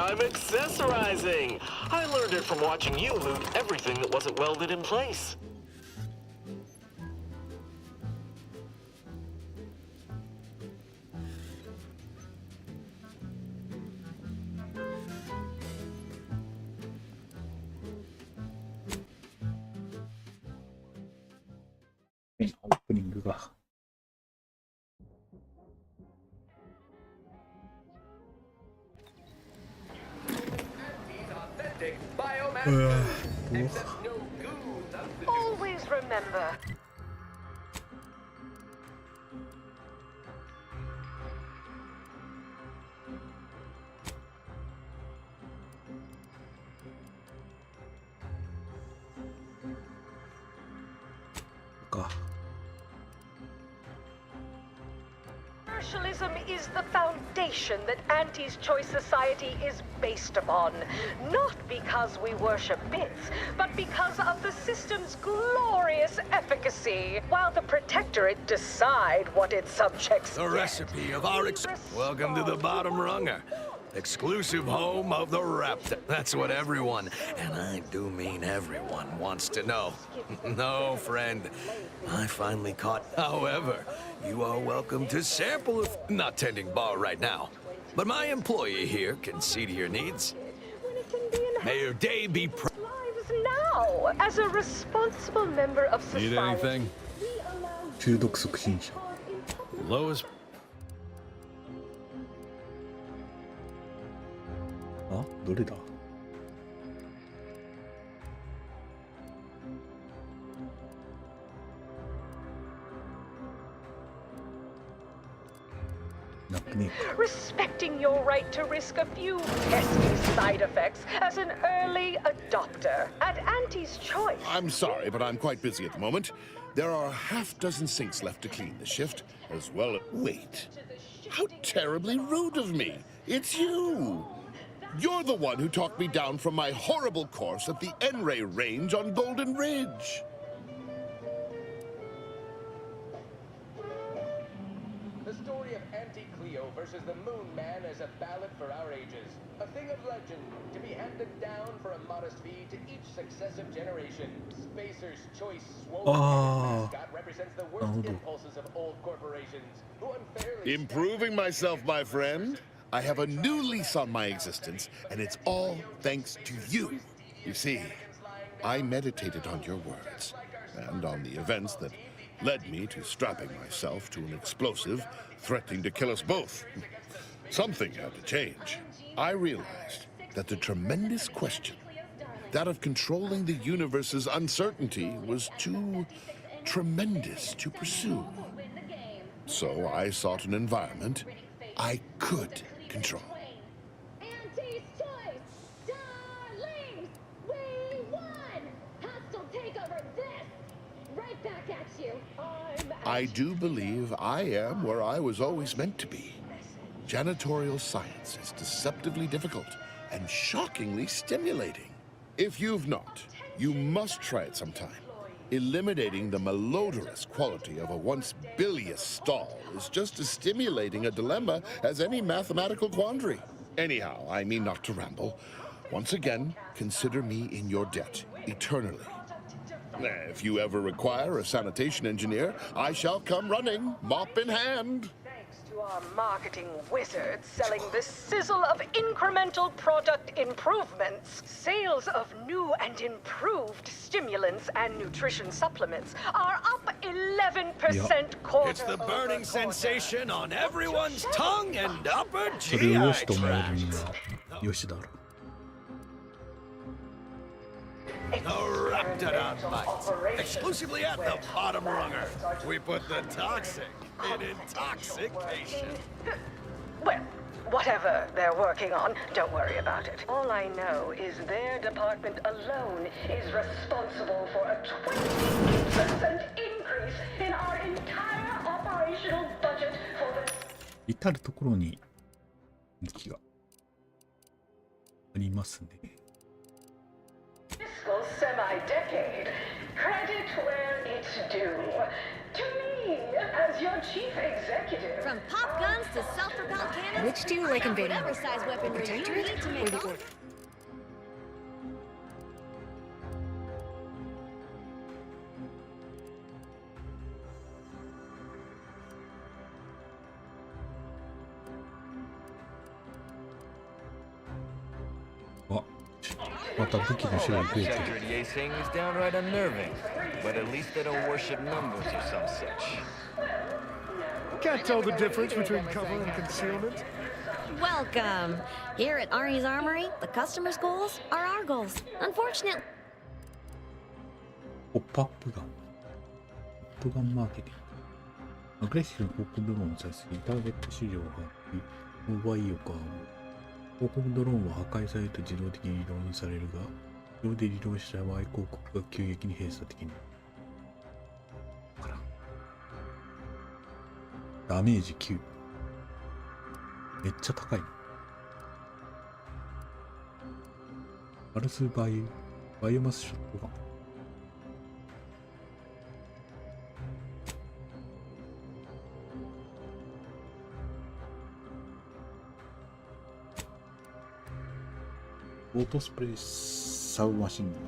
I'm accessorizing. I learned it from watching you loot everything that wasn't welded in place. 오프닝がAlways remember. Commercialism is the foundation that Auntie's Choice Society is based upon. Not because we worship bits, but because of the system's glorious efficacy. While the Protectorate decide what its subjects The recipe of our Welcome to the bottom runger. Exclusive home of the Rapt. That's what everyone, and I do mean everyone, wants to know. No, friend. I finally caught. However, you are welcome to sample of... Not tending bar right now. But my employee here can see to your needs. May your day be lives now. As a responsible member of society. Need anything? 中毒促進者 Lowest... あ、どれだなくねえか Respecting your right to risk a few pesky side effects as an early adopter. At Auntie's Choice. I'm sorry, but I'm quite busy at the moment. There are a half-dozen sinks left to clean this shift, as well as... Wait. How terribly rude of me. It's you. You're the one who talked me down from my horrible course at the N-Ray range on Golden Ridge. The story of Auntie Cleo versus the Moon Man is a ballad for our ages. A thing of legend, to be handed down for a modest fee to each successive generation. Spacer's Choice swollen mascot represents the worst impulses of old corporations, who unfairly... Improving myself, my friend. I have a new lease on my existence, and it's all thanks to you. You see, I meditated on your words, and on the events that led me to strapping myself to an explosive threatening to kill us both. Something had to change. I realized that the tremendous question, that of controlling the universe's uncertainty, was too tremendous to pursue. So I sought an environment I could control. Auntie's Choice! Darlings! We won! Hostile takeover this! Right back at you! I do believe I am where I was always meant to be. Janitorial science is deceptively difficult and shockingly stimulating. If you've not, you must try it sometime. Eliminating the malodorous quality of a once bilious stall is just as stimulating a dilemma as any mathematical quandary. Anyhow, I mean not to ramble. Once again, consider me in your debt, eternally. If you ever require a sanitation engineer, I shall come running, mop in hand. To our marketing wizards selling the sizzle of incremental product improvements. Sales of new and improved stimulants and nutrition supplements are up 11% quarter. It's the burning sensation on everyone's tongue and upper それをよし GI と思えるに tract. はよしだろ The Raptidon bites, exclusively at the bottom runger. We put the toxic in intoxication. Well, whatever they're working on, don't worry about it. All I know is their department alone is responsible for a 20% increase in our entire operational budget for the... 至るところに向きがありますね Fiscal semi-decade. Credit where it's due. To me, As your chief executive. From pop guns to self-propelled cannons. Which do you like invading? Whatever size weaponry you need to make all...あ、また武器の種類増えてる。 Sector yasing is downright unnerving, but at least they don't worship numbers or some such. Can't tell the difference between cover and concealment. Welcome. Here at Ari's Armory, the customer's goals are our goals. Unfortunately. ポップアップガン。ポップガンマーケティング。アグレッシブな広告部門を指し、ターゲット市場を発揮、購買意欲を煽る。広告ドローンは破壊されると自動的にリロードされるが、自動でリロードした場合、広告が急激に閉鎖的に。ダメージ9。めっちゃ高い。パルスバイオマスショットガン。オートスプレーサブマシンガン。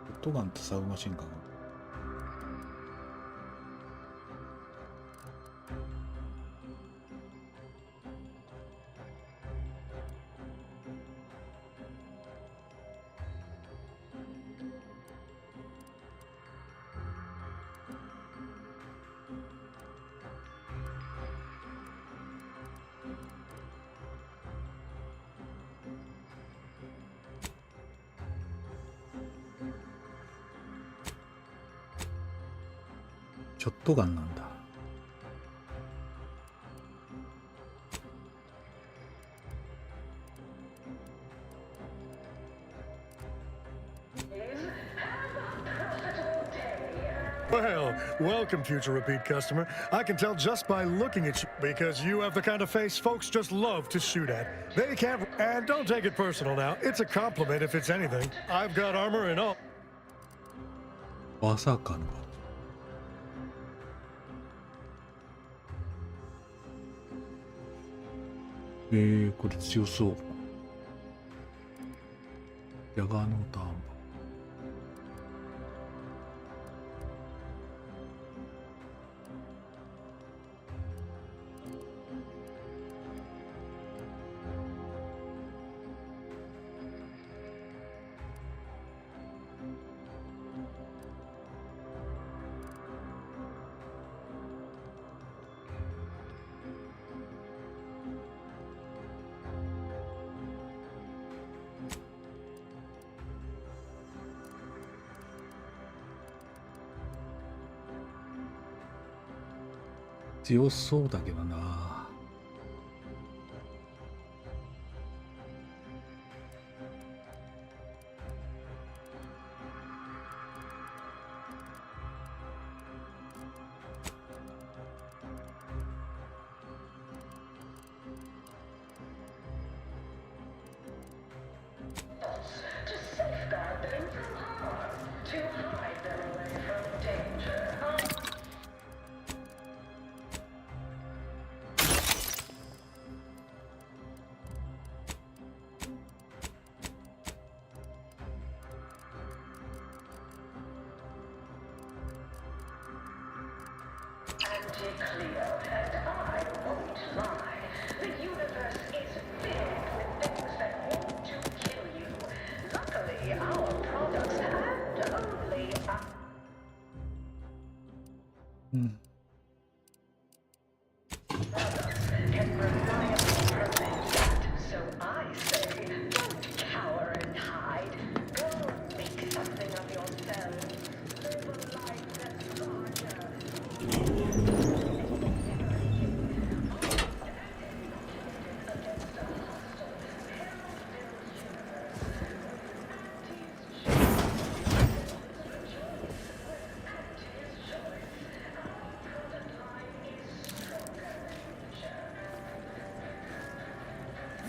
オットガンとサブマシンガン。ショットガンなんだ。Well, welcome, future repeat customer. I can tell just by looking at you because you have the kind of face folks just love to shoot at. They can't. And don't take it personal now. It's a compliment if it's anything. I've got armor and all. バーサーカーのこれ強そう。ヤガーのターン。強そうだけどな。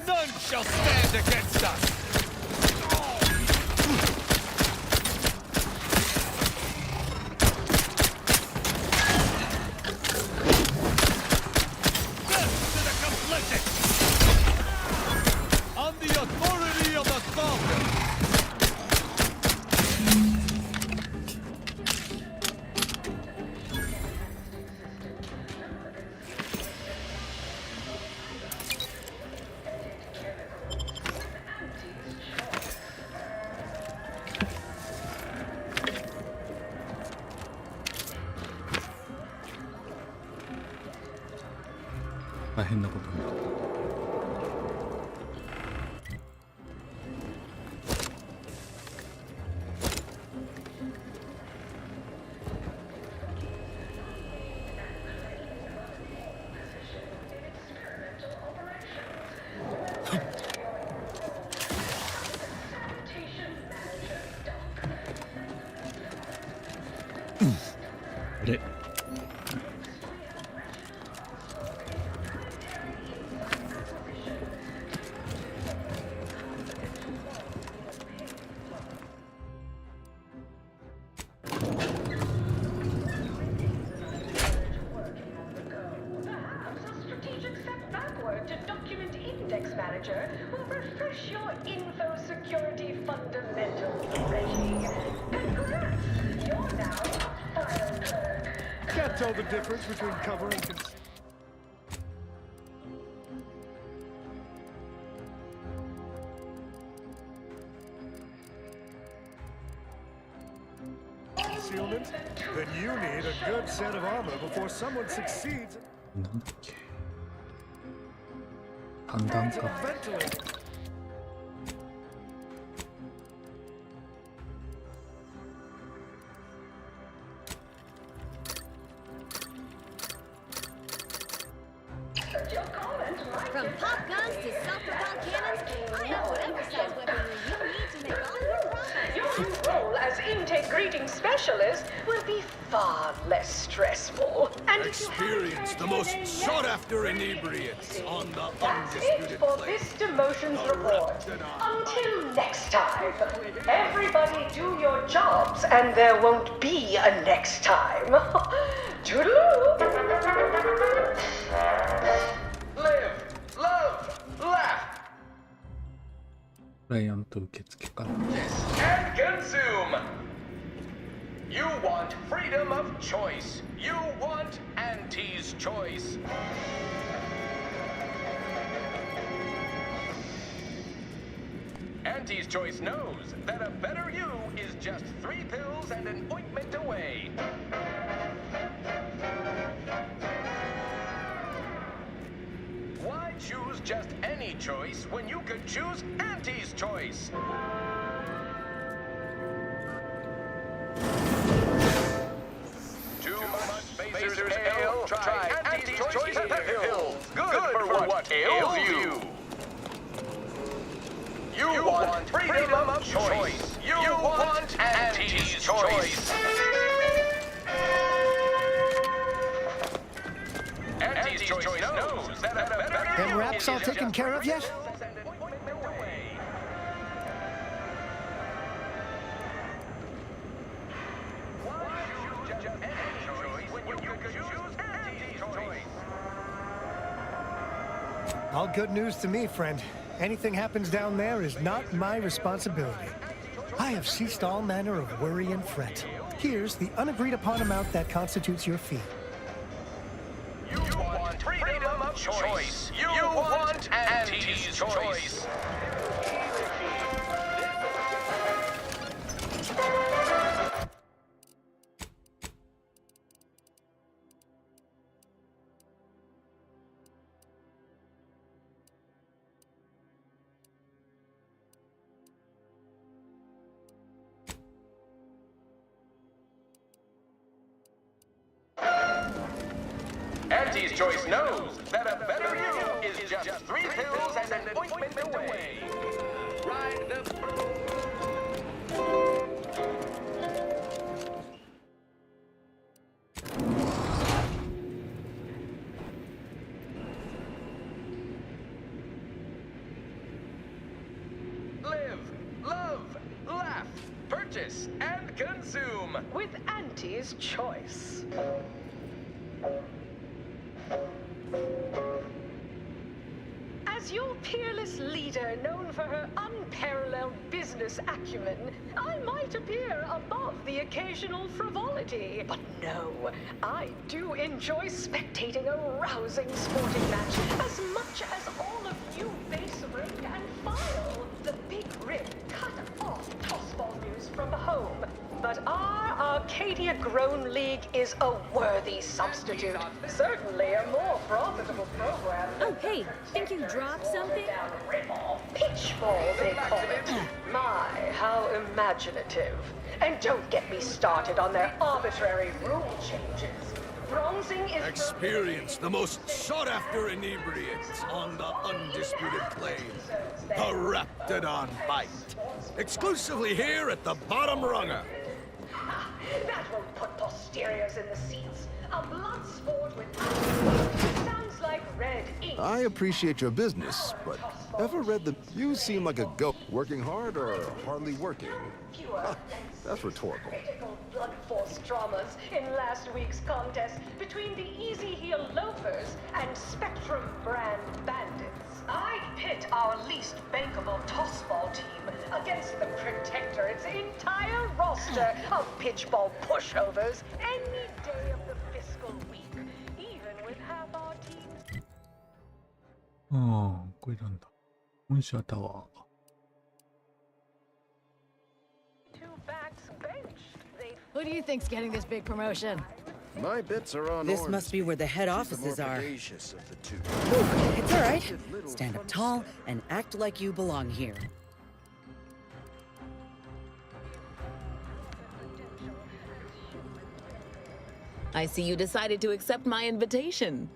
None shall stand against us! Death to the complicit! On the authority of the Falcon!大変なことになる。あれManager will refresh your info security fundamentals already. Congrats! You're now a file clerk. Can't tell the difference between cover and concealment? Then you need a good set of armor before someone succeeds. なんだっけ判断か Ventilator. From pop guns to self-propelled cannons, I have whatever size weaponry you need to make all your profit. Your new role as intake greeting specialist will be far less stressful. And if you haven't Experience heard the your most name yet, sought-after inebriates on the that's it undisputed for plane. this demotions report. Until next time, everybody do your jobs and there won't be a next time. Toodaloo! Live, love, laugh, クライアント受付から and consume. You want freedom of choice. You want Auntie's choice. Auntie's choice knows that a better you is just 3 pills and an ointment away. Why choose just any choice when you could choose Auntie's choice? Too much Spacers Ale? Try Auntie's choice pills. Good for what ails you. You want freedom of choice. You want Auntie's choice. Auntie's choice knows that a better you Them wraps all taken care of yet? All good news to me, friend. Anything happens down there is not my responsibility. I have ceased all manner of worry and fret. Here's the unagreed upon amount that constitutes your fee. You want freedom of choice. You want Auntie's choice. Auntie's choice knows that a better you is just 3 pills and an ointment away. Ride the... purchase and consume. With Auntie's choice. As your peerless leader, known for her unparalleled business acumen, I might appear above the occasional frivolity. But no, I do enjoy spectating a rousing sporting match as much as all of you base rank and file. The big rip cut off tossball news from home. But our Arcadia Grown League is a worthy substitute. Certainly a more profitable program. Oh, hey, think you dropped something? Pitchball, they call it. My, how imaginative. And don't get me started on their arbitrary rule changes. Bronzing is... Experience the most sought-after inebriates on the undisputed plane. The Raptidon Bite. Exclusively here at the Bottom Runger. That won't put posteriors in the seats. A blood sport with... Sounds like red ink. I appreciate your business, but ever read the... You seem like a goat. Working hard or hardly working? That's rhetorical. Critical blood force dramas in last week's contest between the Easy Heel Loafers and Spectrum brand bandits. I pit our least bankable tossball team against the Protectorate's entire roster of pitchball pushovers any day of the fiscal week, even with half our teams. ああ、これなんだ。本社タワー。Who do you think's getting this big promotion? My bits are on This orange. must be where the head offices are. Predacious of the two. Ooh, it's all right. Stand up tall and act like you belong here. I see you decided to accept my invitation.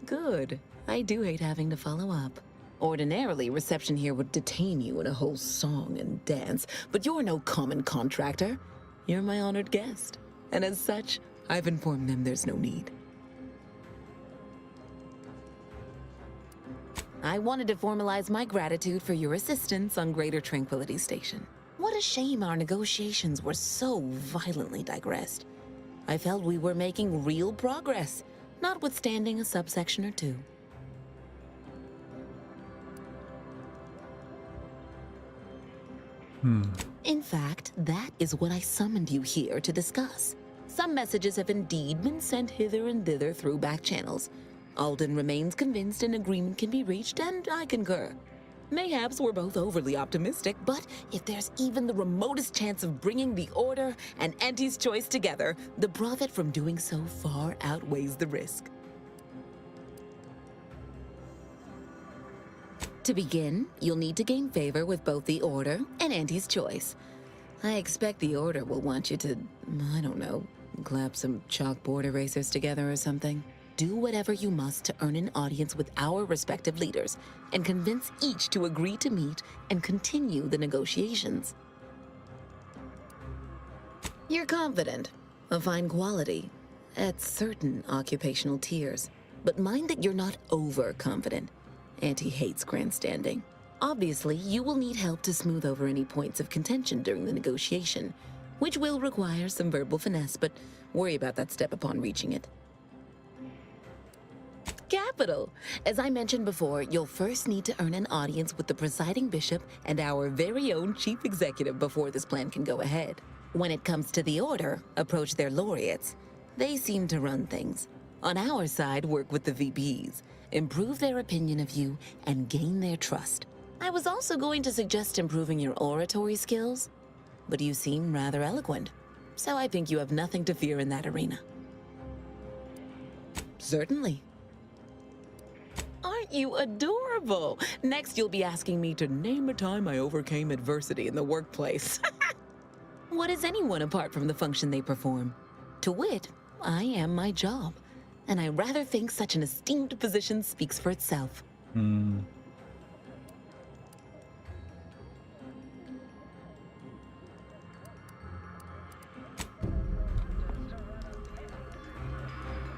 Good. I do hate having to follow up. Ordinarily, reception here would detain you in a whole song and dance, but you're no common contractor. You're my honored guest, and as such, I've informed them there's no need. I wanted to formalize my gratitude for your assistance on Greater Tranquility Station. What a shame our negotiations were so violently digressed. I felt we were making real progress, notwithstanding a subsection or two. In fact, that is what I summoned you here to discuss. Some messages have indeed been sent hither and thither through back channels. Alden remains convinced an agreement can be reached, and I concur. Mayhaps we're both overly optimistic, but if there's even the remotest chance of bringing the Order and Auntie's Choice together, the profit from doing so far outweighs the risk. To begin, you'll need to gain favor with both the Order and Auntie's Choice. I expect the Order will want you to, I don't know, clap some chalkboard erasers together or something. Do whatever you must to earn an audience with our respective leaders and convince each to agree to meet and continue the negotiations. You're confident, of fine quality, at certain occupational tiers, but mind that you're not overconfident. Auntie hates grandstanding. Obviously, you will need help to smooth over any points of contention during the negotiation, which will require some verbal finesse, but worry about that step upon reaching it. Capital! As I mentioned before, you'll first need to earn an audience with the presiding bishop and our very own chief executive before this plan can go ahead. When it comes to the Order, approach their laureates. They seem to run things. On our side, work with the VPs, improve their opinion of you, and gain their trust. I was also going to suggest improving your oratory skills, but you seem rather eloquent, so I think you have nothing to fear in that arena. Certainly. Aren't you adorable? Next, you'll be asking me to name a time I overcame adversity in the workplace. What is anyone apart from the function they perform? To wit, I am my job, and I rather think such an esteemed position speaks for itself.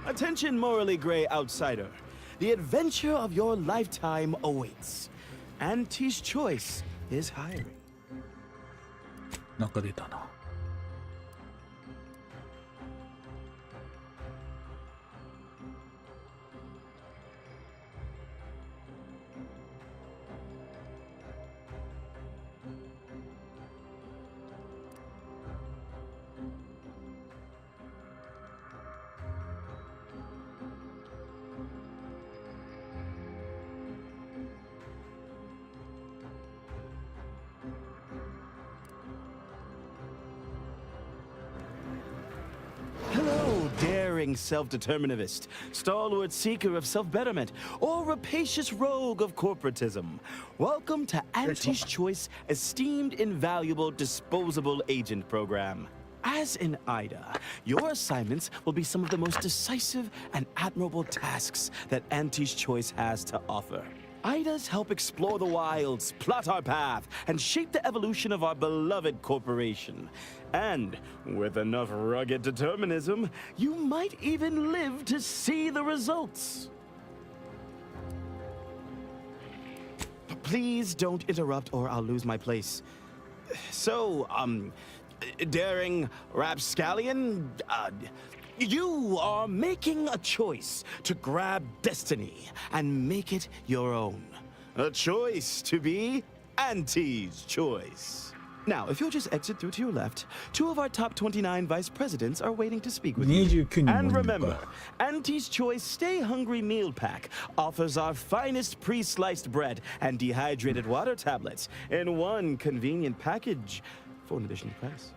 Attention, morally gray outsider. The adventure of your lifetime awaits. Auntie's Choice is hiring. なんか出たな。unswerving self-determinist, stalwart seeker of self-betterment, or rapacious rogue of corporatism. Welcome to Auntie's Choice Esteemed Invaluable Disposable Agent Program. As in Ida, your assignments will be some of the most decisive and admirable tasks that Auntie's Choice has to offer. Idas help explore the wilds, plot our path, and shape the evolution of our beloved corporation. And with enough rugged determinism, you might even live to see the results. Please don't interrupt or I'll lose my place. So, daring rapscallion, you are making a choice to grab destiny and make it your own. A choice to be Auntie's Choice. Now, if you'll just exit through to your left, 2 of our top 29 vice presidents are waiting to speak with you. And remember, Auntie's Choice Stay Hungry Meal Pack offers our finest pre-sliced bread and dehydrated water tablets in one convenient package for an additional price.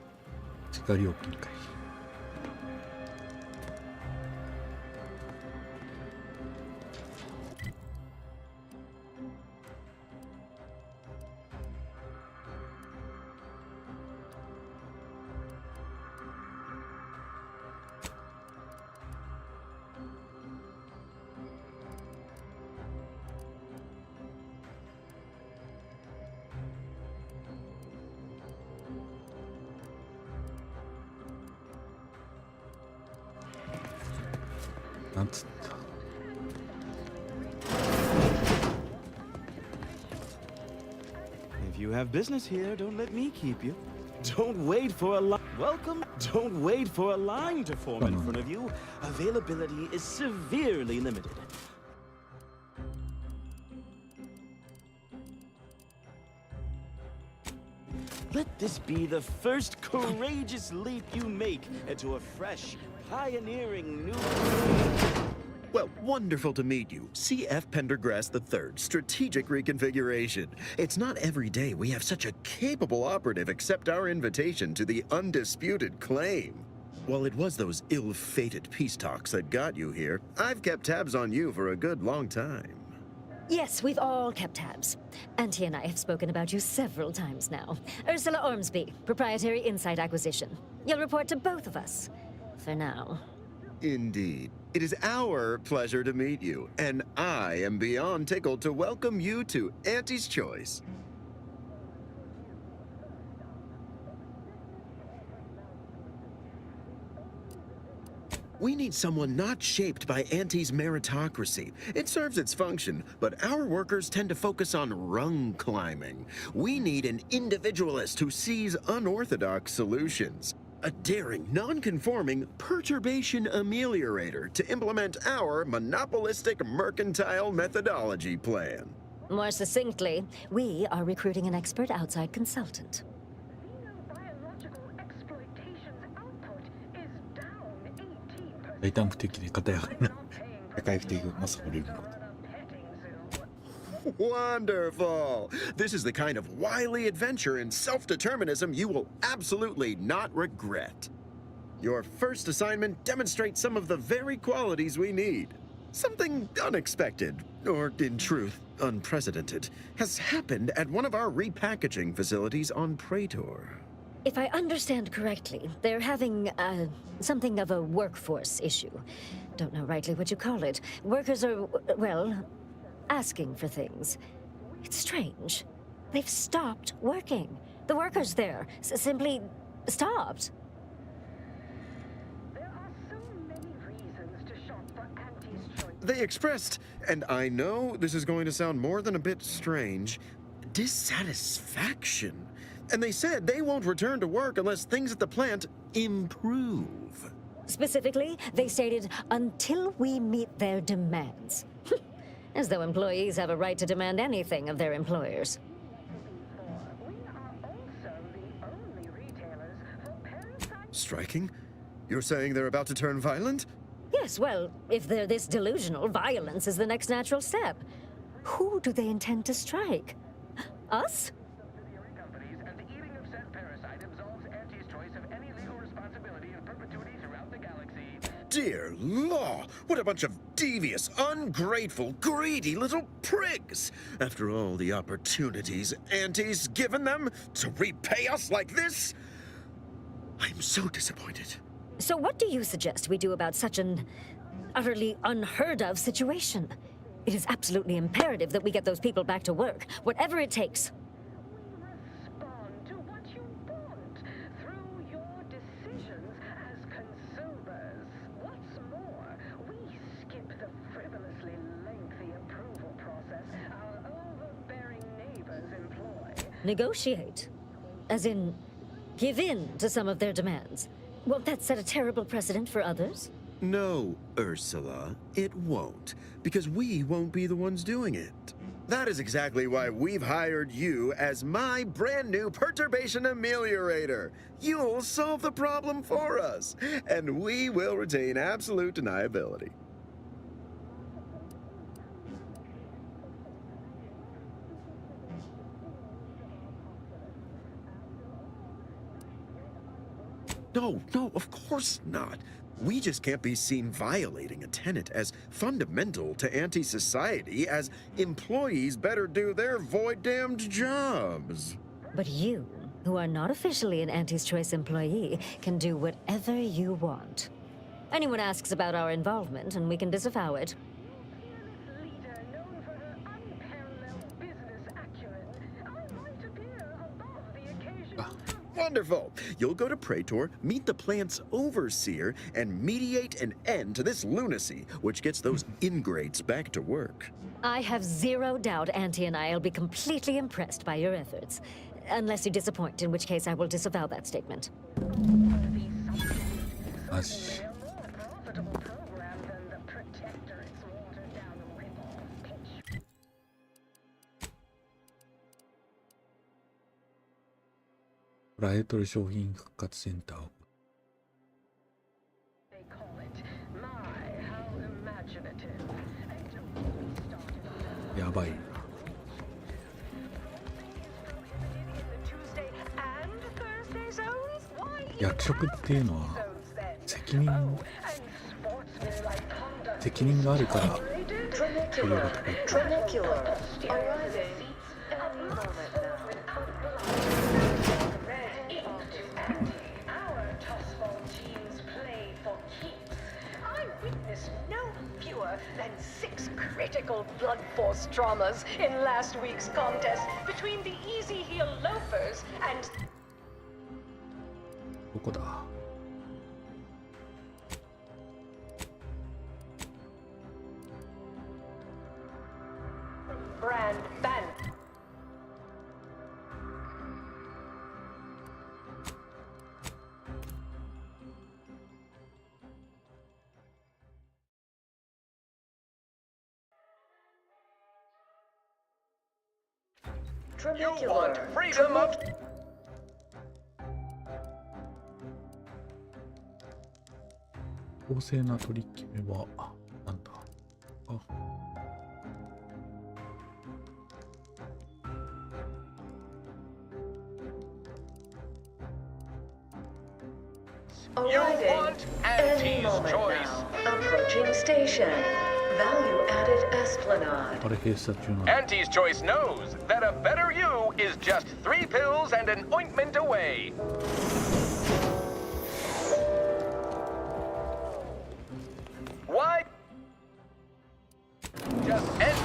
If you have business here, don't let me keep you. Don't wait for a line. Welcome. Don't wait for a line to form in front of you. Availability is severely limited. Let this be the first courageous leap you make into a fresh, pioneering new... Well, wonderful to meet you. C.F. Pendergrass III, Strategic Reconfiguration. It's not every day we have such a capable operative accept our invitation to the undisputed claim. While it was those ill-fated peace talks that got you here, I've kept tabs on you for a good long time. Yes, we've all kept tabs. Auntie and I have spoken about you several times now. Ursula Ormsby, Proprietary Insight Acquisition. You'll report to both of us. For now. Indeed. It is our pleasure to meet you, and I am beyond tickled to welcome you to Auntie's Choice. We need someone not shaped by Auntie's meritocracy. It serves its function, but our workers tend to focus on rung climbing. We need an individualist who sees unorthodox solutions. A daring, non-conforming perturbation ameliorator to implement our monopolistic mercantile methodology plan. More succinctly, we are recruiting an expert outside consultant. Wonderful! This is the kind of wily adventure in self-determinism you will absolutely not regret. Your first assignment demonstrates some of the very qualities we need. Something unexpected, or in truth, unprecedented, has happened at one of our repackaging facilities on Praetor. If I understand correctly, they're having, something of a workforce issue. Don't know rightly what you call it. Workers are, well, asking for things. It's strange. They've stopped working. The workers there simply stopped. There are so many reasons to shop for Auntie's Choice. They expressed, and I know this is going to sound more than a bit strange, dissatisfaction. And they said they won't return to work unless things at the plant improve. Specifically, they stated, until we meet their demands. As though employees have a right to demand anything of their employers. Striking? You're saying they're about to turn violent? Yes, well, if they're this delusional, violence is the next natural step. Who do they intend to strike? Us? Dear law, what a bunch of devious, ungrateful, greedy little prigs! After all the opportunities Auntie's given them to repay us like this, I'm so disappointed. So what do you suggest we do about such an utterly unheard of situation? It is absolutely imperative that we get those people back to work, whatever it takes. Negotiate? As in, give in to some of their demands? Won't that set a terrible precedent for others? No, Ursula, it won't, because we won't be the ones doing it. That is exactly why we've hired you as my brand new perturbation ameliorator. You'll solve the problem for us, and we will retain absolute deniability. No, of course not. We just can't be seen violating a tenet as fundamental to anti-society as employees better do their void-damned jobs. But you, who are not officially an Auntie's Choice employee, can do whatever you want. Anyone asks about our involvement, and we can disavow it. Wonderful! You'll go to Praetor, meet the plant's overseer, and mediate an end to this lunacy, which gets those ingrates back to work. I have zero doubt Auntie and I will be completely impressed by your efforts. Unless you disappoint, in which case I will disavow that statement. マジ。プライトル商品復活センターを。やばい。役職っていうのは責任があるから給料が高いっていう。Than 6 critical blood force traumas in last week's contest between the easy heel loafers and... どこだBrand Ban. You want freedom of... 公正な取り決めはなんだあArriving any moment now. Approaching station. Value-added Esplanade. あれ閉鎖中なんだ Auntie's Choice knows that a better you is just 3 pills and an ointment away. Why? Just end.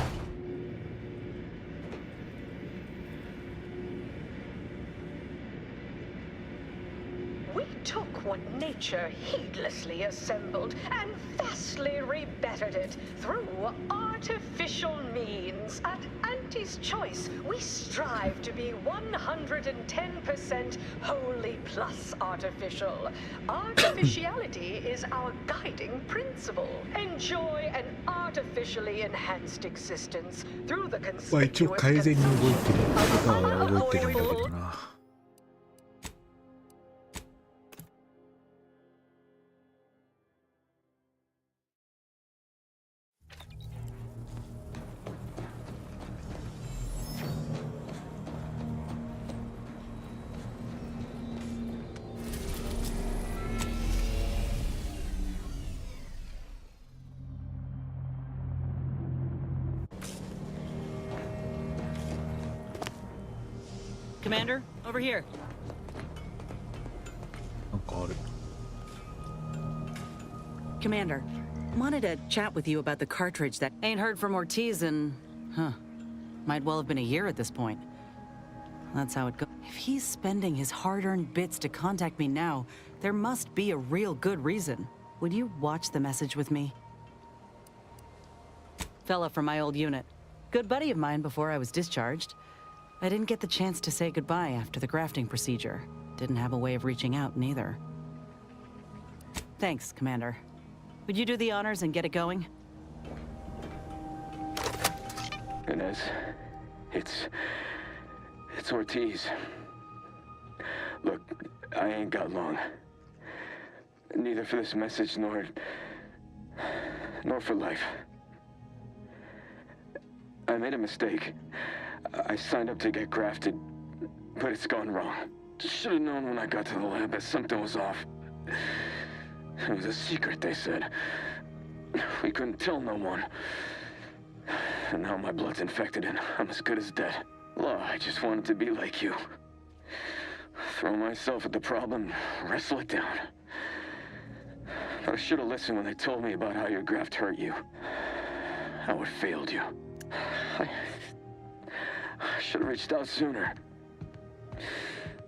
We took what nature heedlessly assembled and vastly rebettered it through artificial means. At Auntie's Choice, we strive to be 110% wholly plus artificial. Artificiality is our guiding principle. Enjoy an artificially enhanced existence through the まあ一応 conspicuous 改善に動いてることは動いてるんだけ unavoidable どな Commander, over here. なんかある。 Commander, wanted to chat with you about the cartridge that ain't heard from Ortiz in, might well have been a year at this point. That's how it goes. If he's spending his hard-earned bits to contact me now, there must be a real good reason. Would you watch the message with me? Fella from my old unit. Good buddy of mine before I was discharged. I didn't get the chance to say goodbye after the grafting procedure. Didn't have a way of reaching out, neither. Thanks, Commander. Would you do the honors and get it going? Inez, it's Ortiz. Look, I ain't got long. Neither for this message nor for life. I made a mistake. I signed up to get grafted, but it's gone wrong. Should have known when I got to the lab that something was off. It was a secret, they said. We couldn't tell no one. And now my blood's infected and I'm as good as dead. Well, I just wanted to be like you. Throw myself at the problem, wrestle it down. But I should have listened when they told me about how your graft hurt you. How it failed you. I should have reached out sooner.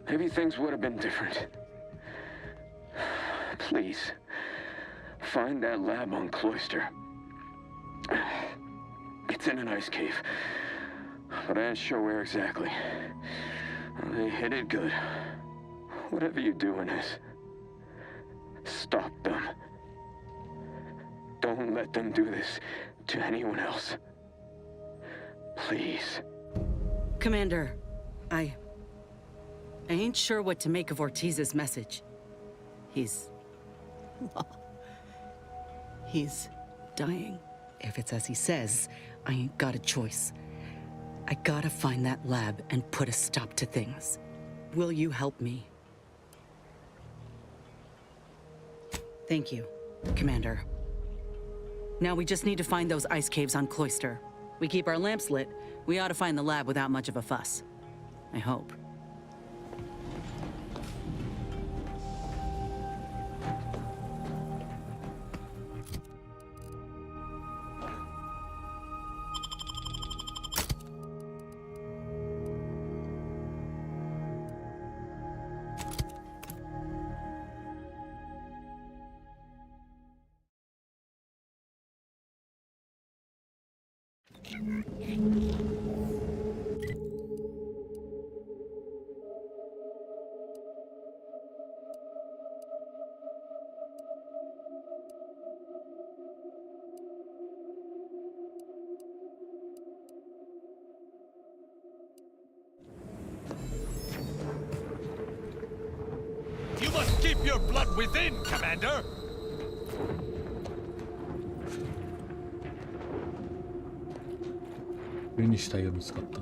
Maybe things would have been different. Please, find that lab on Cloister. It's in an ice cave, but I ain't sure where exactly. They hit it good. Whatever you do, Inez, stop them. Don't let them do this to anyone else. Please. Commander, I ain't sure what to make of Ortiz's message. He's dying. If it's as he says, I ain't got a choice. I gotta find that lab and put a stop to things. Will you help me? Thank you, Commander. Now we just need to find those ice caves on Cloister. We keep our lamps lit, we ought to find the lab without much of a fuss. I hope. You must keep your blood within, Commander!上に死体が見つかった。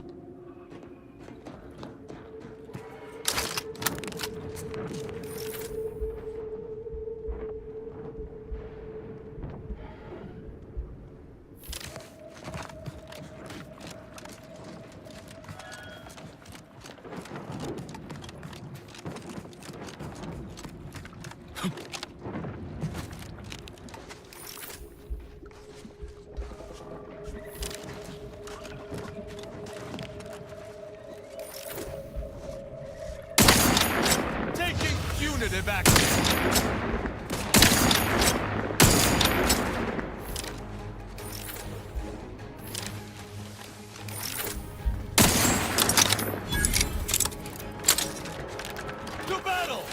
Punitive action. To battle!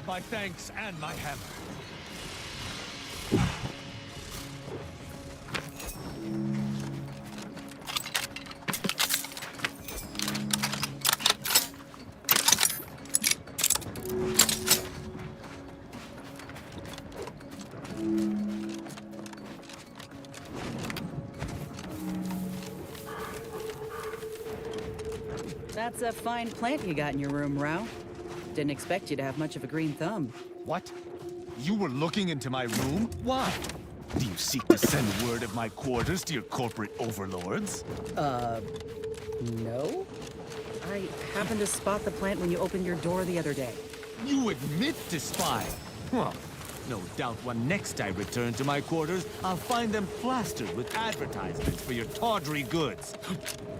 My thanks and my hammer. That's a fine plant you got in your room, Rao. Didn't expect you to have much of a green thumb. What? You were looking into my room? Why? Do you seek to send word of my quarters to your corporate overlords? No? I happened to spot the plant when you opened your door the other day. You admit to spying? Well, no doubt when next I return to my quarters, I'll find them plastered with advertisements for your tawdry goods.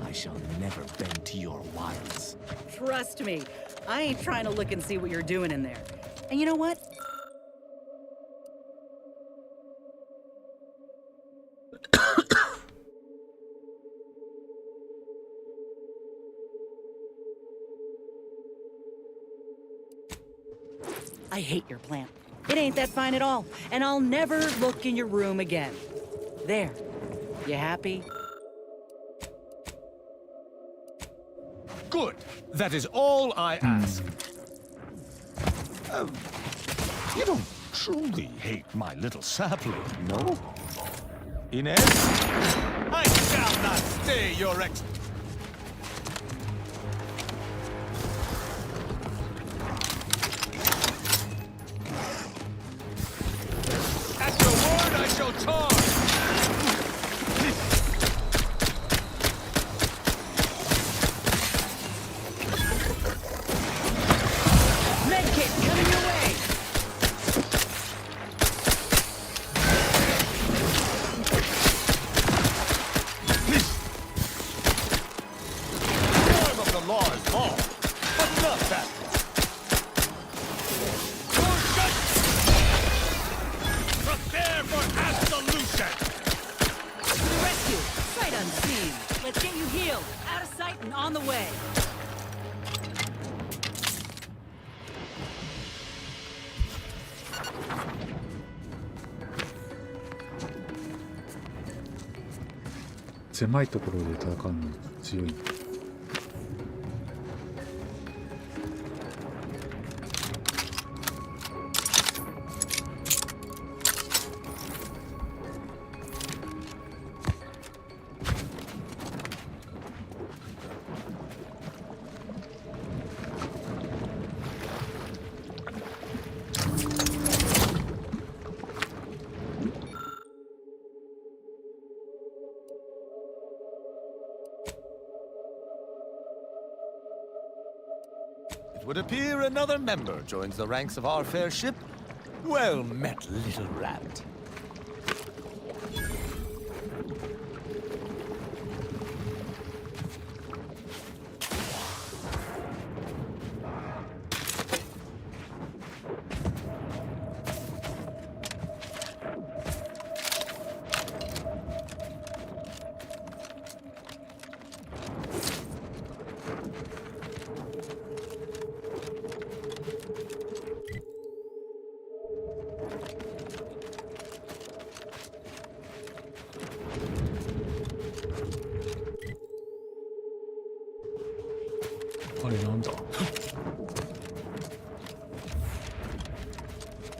I shall never bend to your wiles. Trust me, I ain't trying to look and see what you're doing in there. And you know what? I hate your plant. It ain't that fine at all, and I'll never look in your room again. There. You happy? Good. That is all I ask. You don't truly hate my little sapling, no? Inez? I shall not stay your ex... At your word, I shall charge! Medkit coming your way! Form of the law is law, but not that. Prepare for absolution! To the rescue! Sight unseen! Let's get you healed! Out of sight and on the way!狭いところで戦うの強い。It would appear another member joins the ranks of our fair ship. Well met, little rat.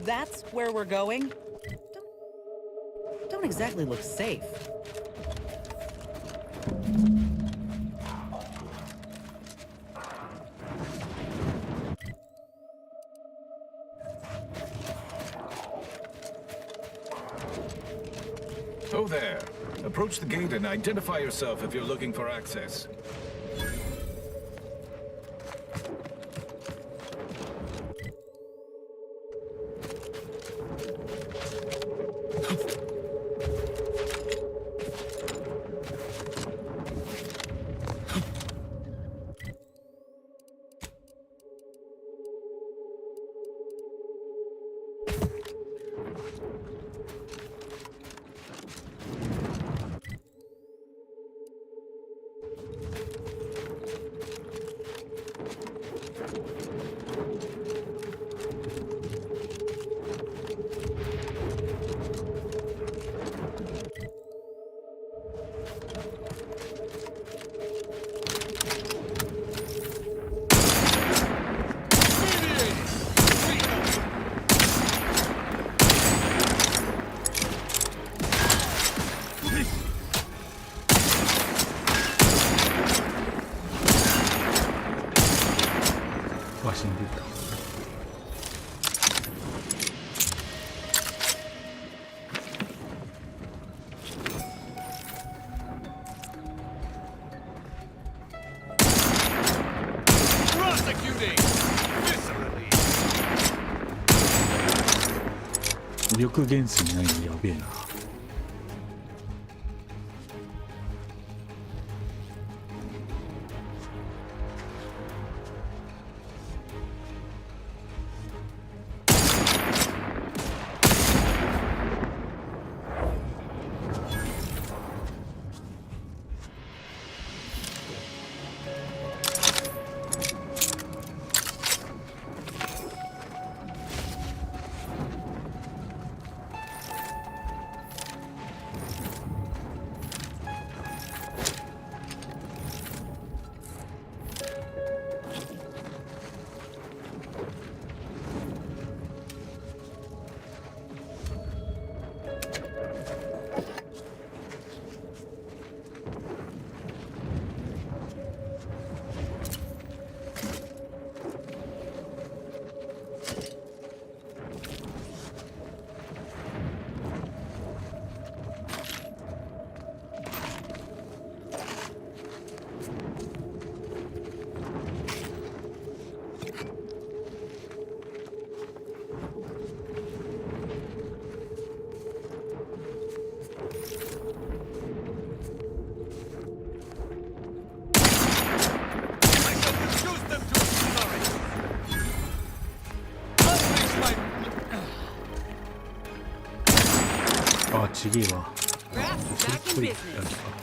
That's where we're going? Don't exactly look safe. Oh there. Approach the gate and identify yourself if you're looking for access. 武力減衰ないのやべえな。あ、ちげえわ。それっぽいやつか。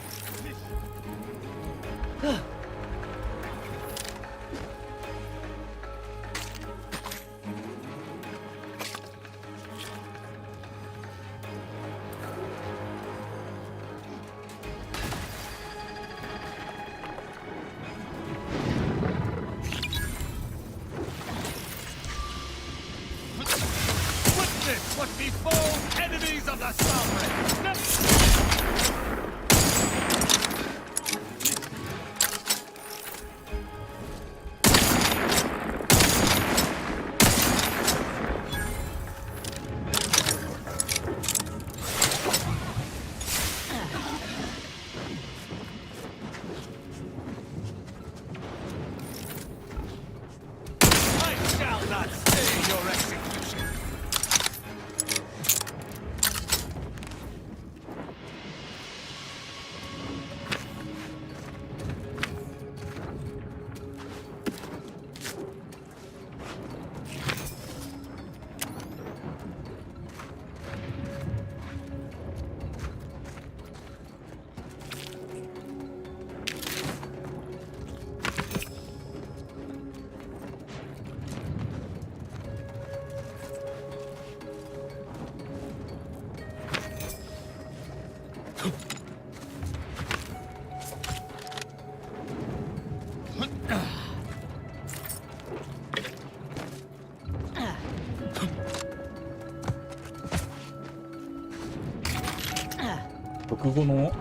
国語の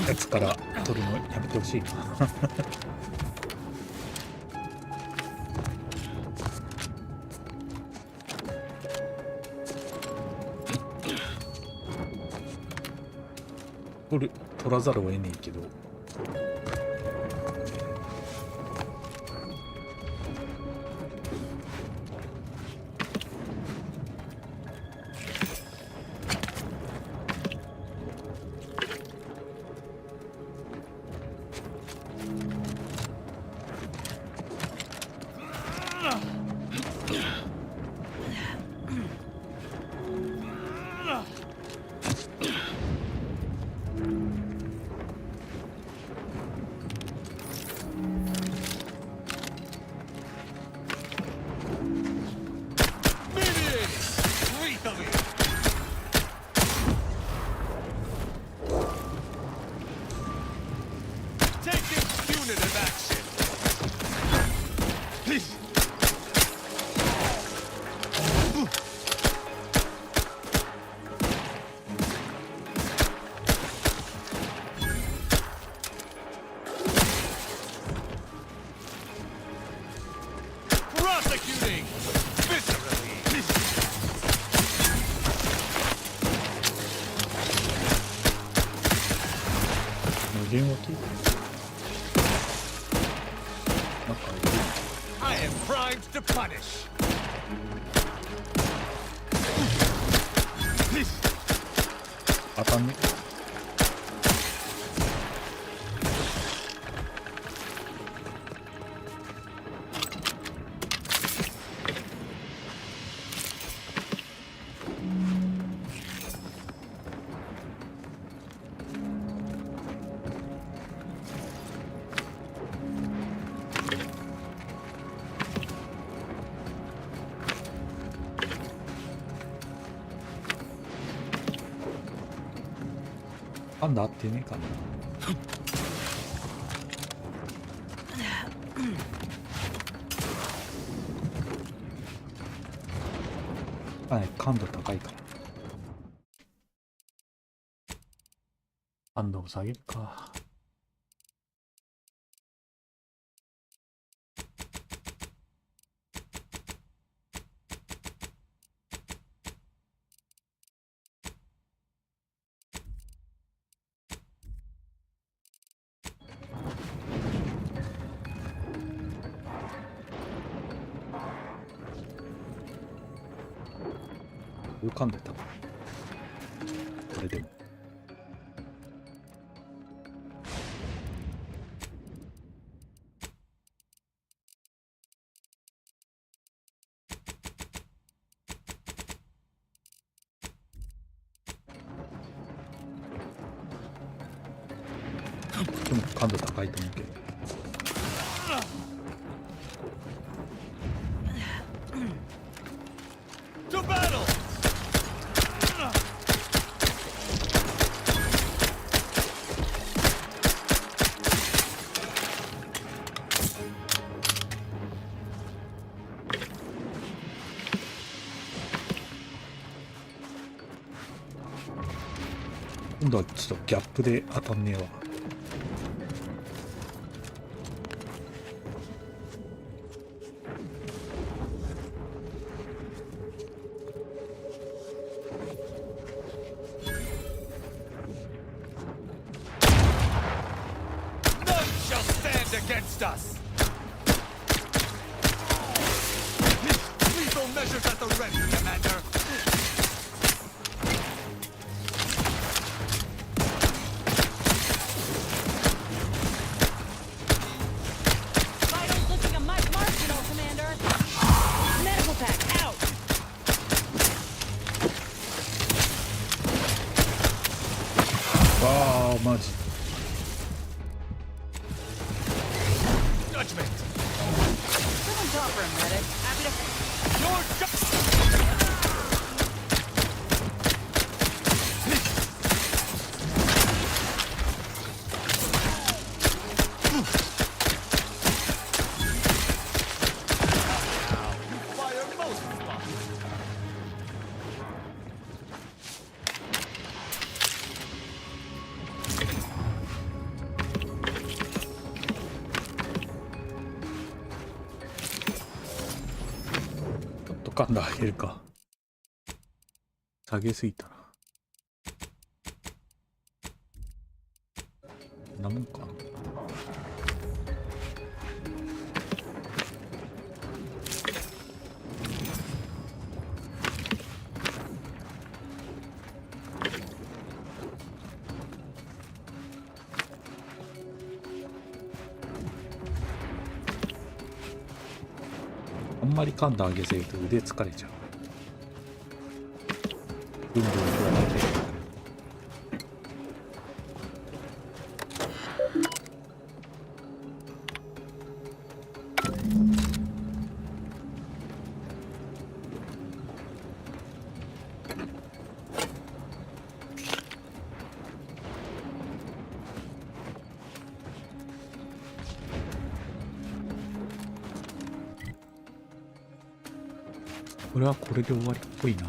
やつから取るのやめてほしいな。取らざるを得ねえけど。Electrocuting! Viscerally! 無限置き I am primed to punish. 当たんね。パンダ合ってねえかな。はい、感度高いから。感度を下げるか。浮かんでた。これでも。でも感度高いと思うけど。To battle! 今度はちょっとギャップで当たんねえわ。Against us. Lethal measures at the ready, Commander. Vitals looking a mite marginal, Commander. Medical pack out. Wow,マジ。Judgment. Someone talk for a medic. Happy to. Your fire most spots. 感度上げるか。下げすぎたな。なもんか。あんまり感度上げすぎると腕疲れちゃう。運動を加えて。これはこれで終わりっぽいな。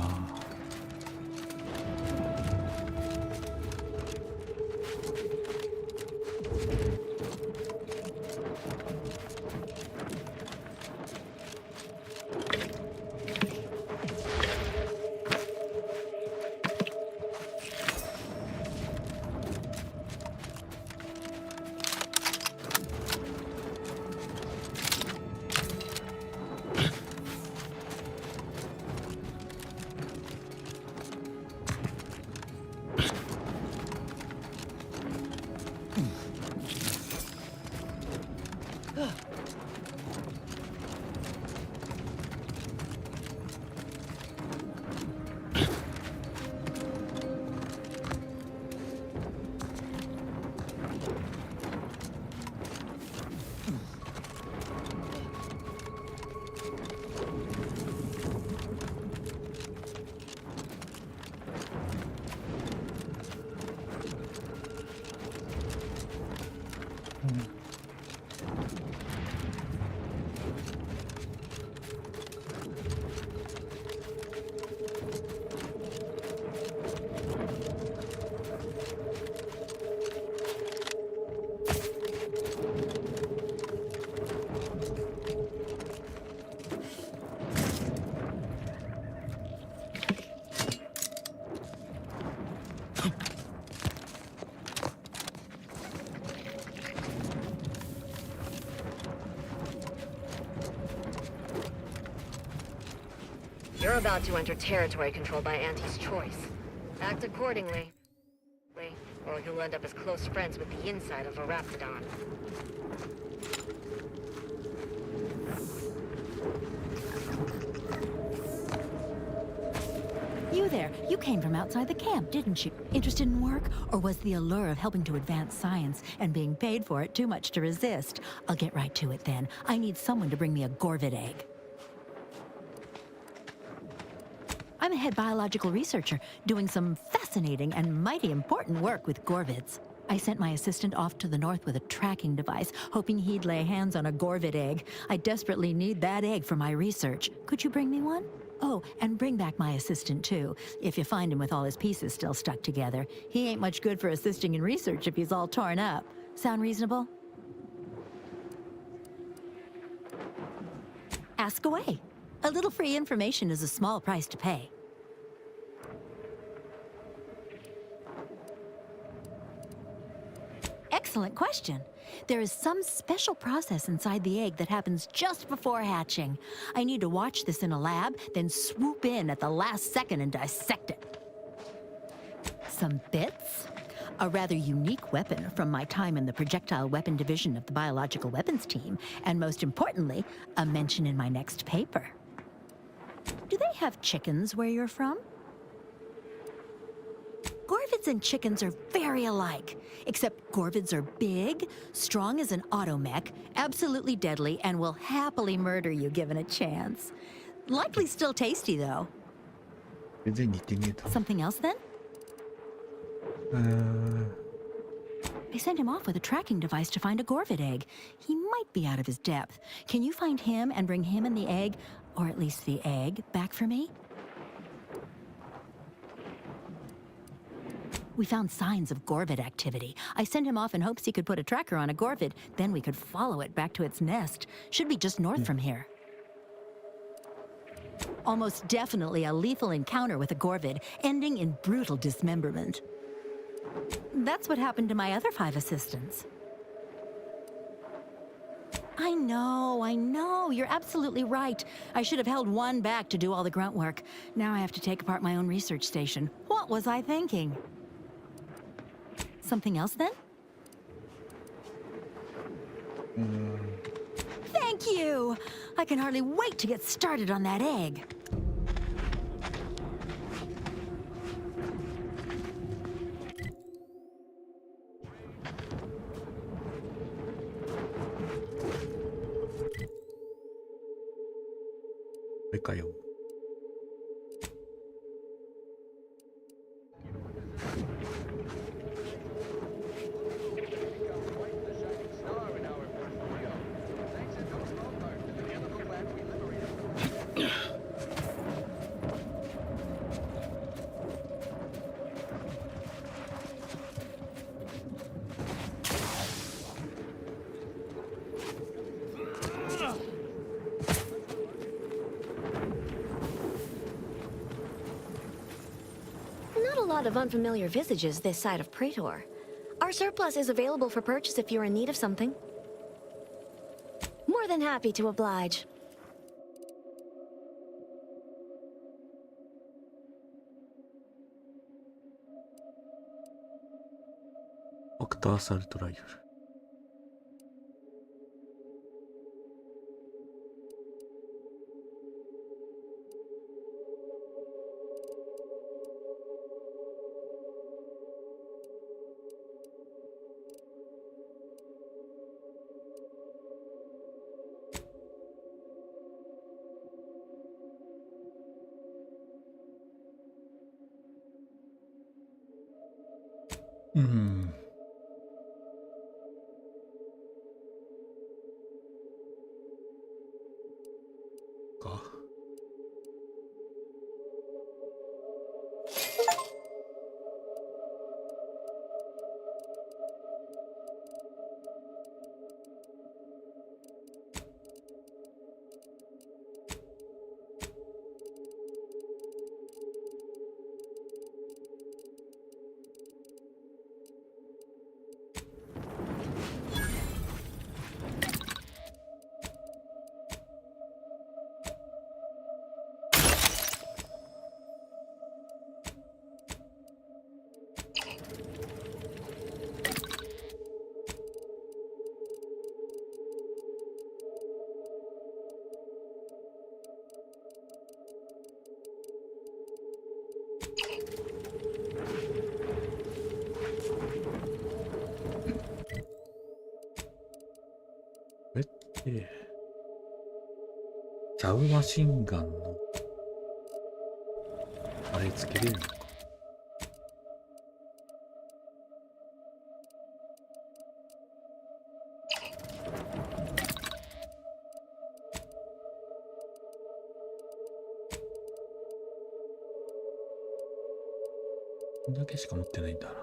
You're about to enter territory controlled by Auntie's choice. Act accordingly, or you'll end up as close friends with the inside of a Raptidon. You there, you came from outside the camp, didn't you? Interested in work? Or was the allure of helping to advance science and being paid for it too much to resist? I'll get right to it then. I need someone to bring me a Gorvid egg. I'm a head biological researcher, doing some fascinating and mighty important work with Gorvids. I sent my assistant off to the north with a tracking device, hoping he'd lay hands on a Gorvid egg. I desperately need that egg for my research. Could you bring me one? Oh, and bring back my assistant, too, if you find him with all his pieces still stuck together. He ain't much good for assisting in research if he's all torn up. Sound reasonable? Ask away. A little free information is a small price to pay. Excellent question. There is some special process inside the egg that happens just before hatching. I need to watch this in a lab, then swoop in at the last second and dissect it. Some bits? A rather unique weapon from my time in the projectile weapon division of the biological weapons team, and most importantly, a mention in my next paper. Do they have chickens where you're from? Gorvids and chickens are very alike, except Gorvids are big, strong as an automech, absolutely deadly, and will happily murder you given a chance. Likely still tasty, though. Something else, then? I sent him off with a tracking device to find a Gorvid egg. He might be out of his depth. Can you find him and bring him and the egg, or at least the egg, back for me? We found signs of Gorvid activity. I sent him off in hopes he could put a tracker on a Gorvid. Then we could follow it back to its nest. Should be just north from here. Almost definitely a lethal encounter with a Gorvid, ending in brutal dismemberment. That's what happened to my other 5 assistants. I know. You're absolutely right. I should have held one back to do all the grunt work. Now I have to take apart my own research station. What was I thinking? Something else, then? Thank you! I can hardly wait to get started on that egg. Of unfamiliar visages this side of Praetor. Our surplus is available for purchase if you're in need of something. More than happy to oblige. Octa Assault Rifle. サブマシンガンのあれつけれるのか。こんだけしか持ってないんだな。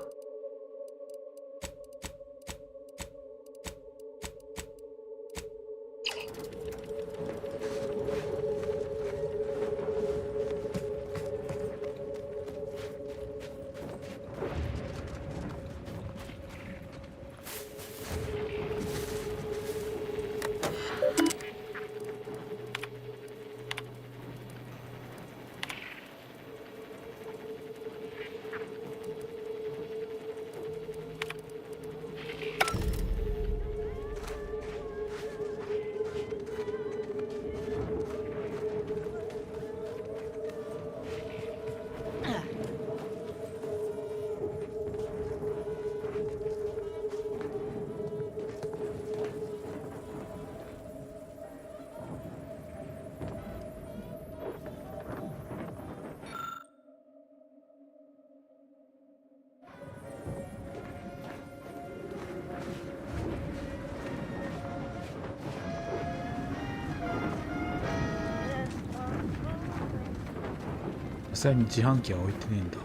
実際に自販機は置いてねえんだ。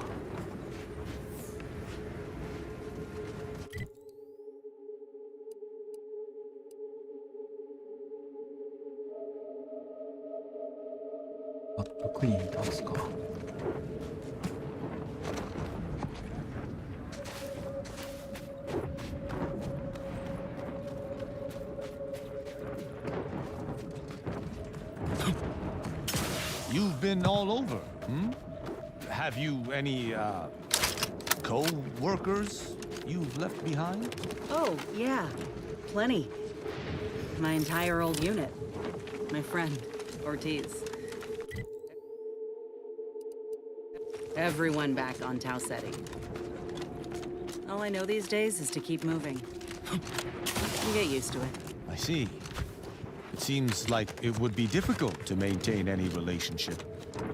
あ、得意に出すか。You've been all over, hmm? Have you any, co-workers you've left behind? Oh, yeah. Plenty. My entire old unit. My friend, Ortiz. Everyone back on Tau Ceti. All I know these days is to keep moving. You get used to it. I see. It seems like it would be difficult to maintain any relationship,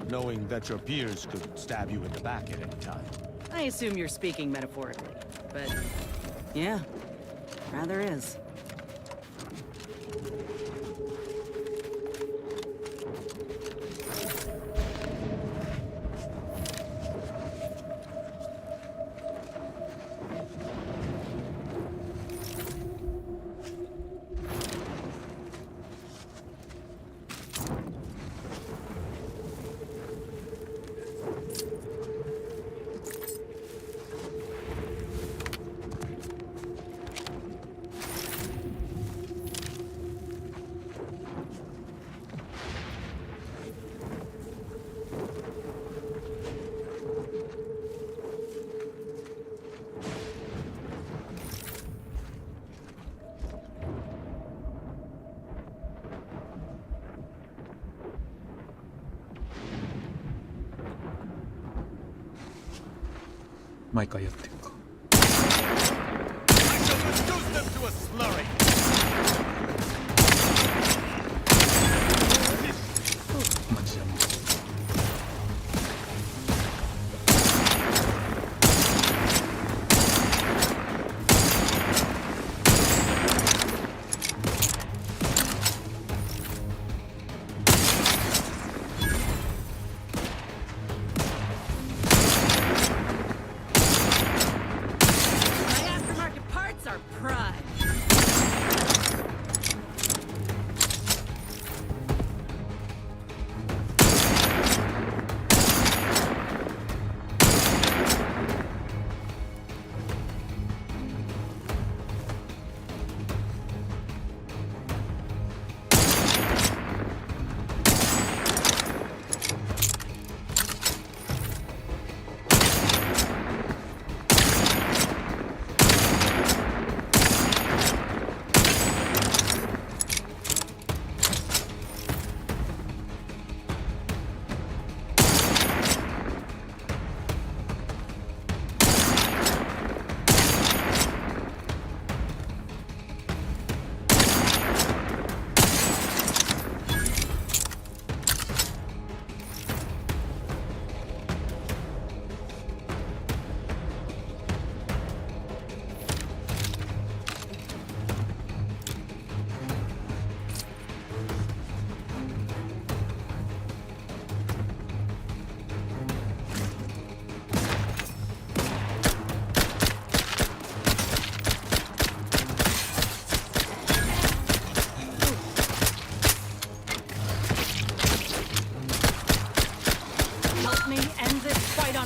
knowing that your peers could stab you in the back at any time. I assume you're speaking metaphorically, but yeah, rather is.毎回やってるか。マジやもう。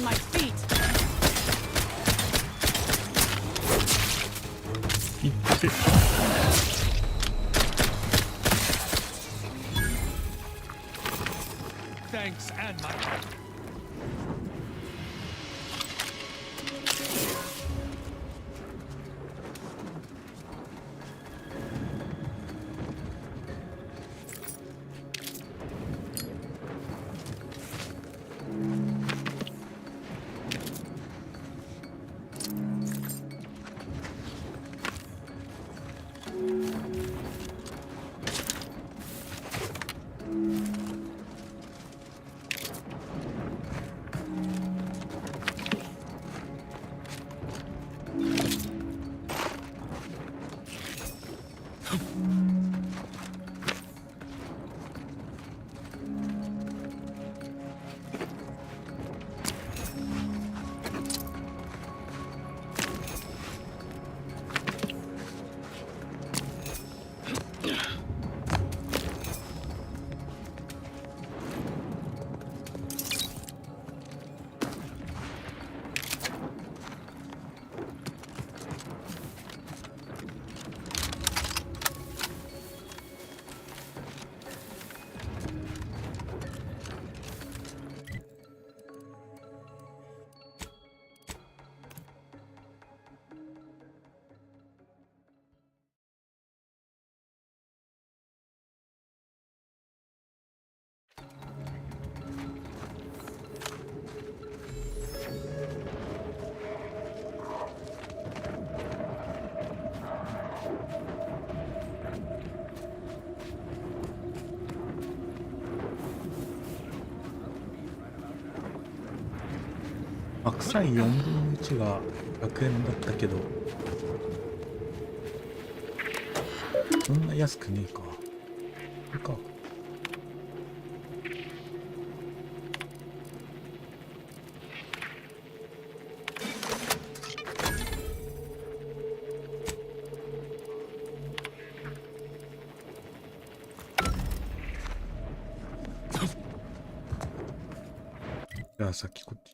on my feet. Thanks, and my...白菜4分の1が100円だったけど、そんな安くねえか。これか。じゃあさっきこっち。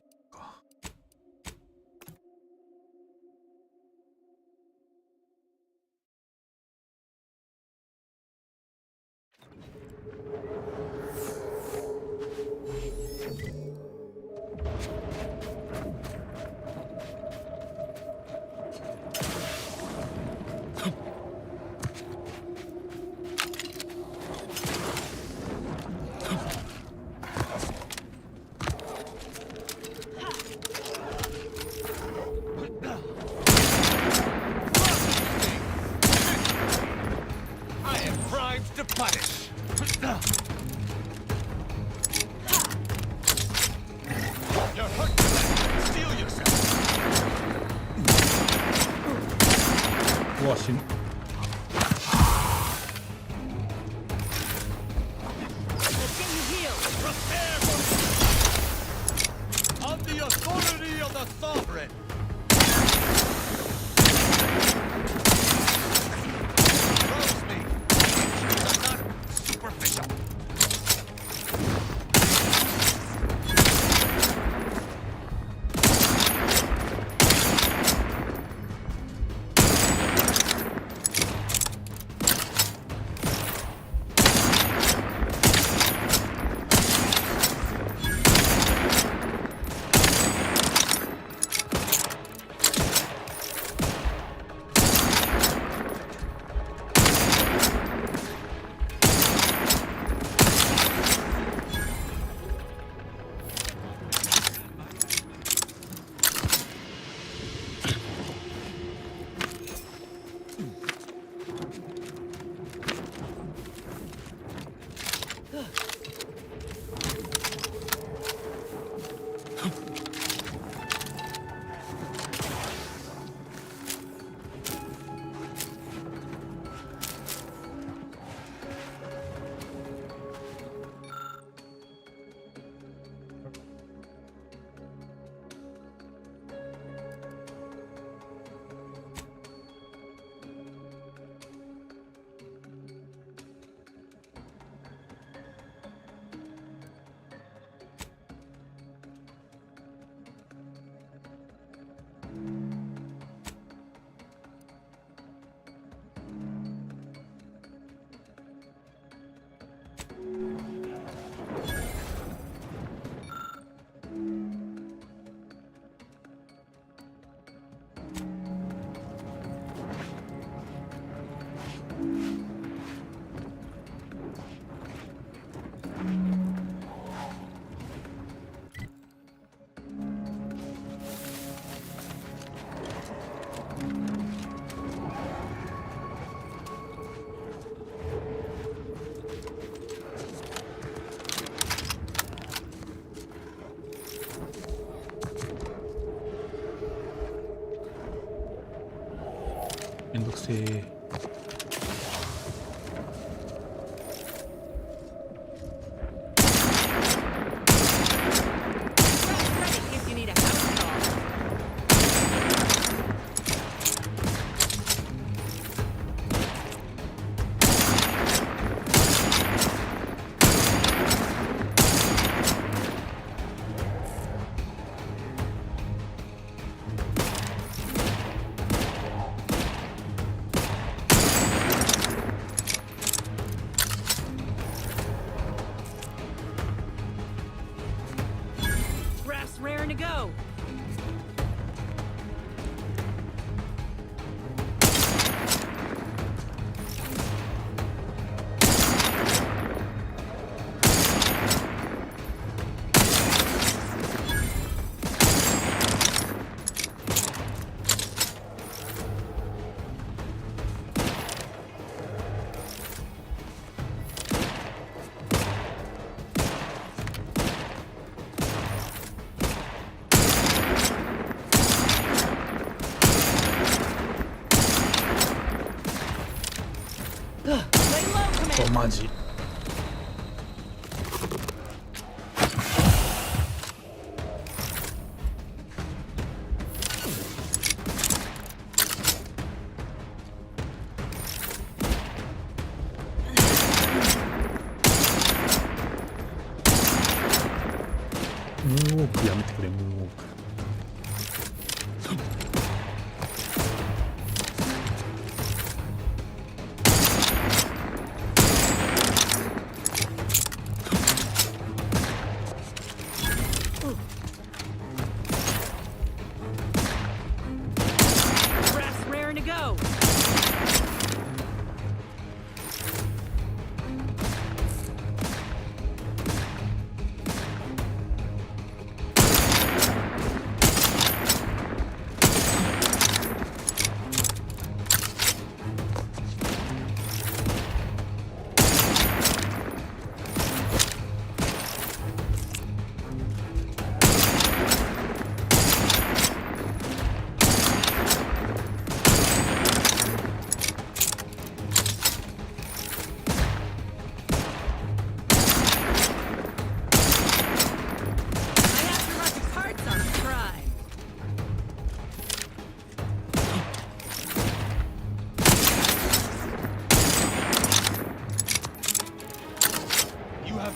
どくせえ。Raring to go. Oh, マジ。ムーンウォークやめてくれ、ムーンウォーク。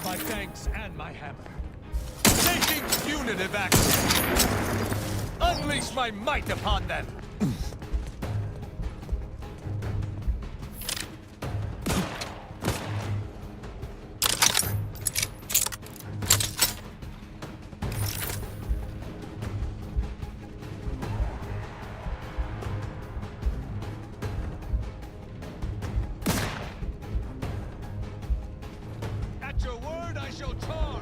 My thanks and my hammer. Taking punitive action. Unleash my might upon them. At your word, I shall charge.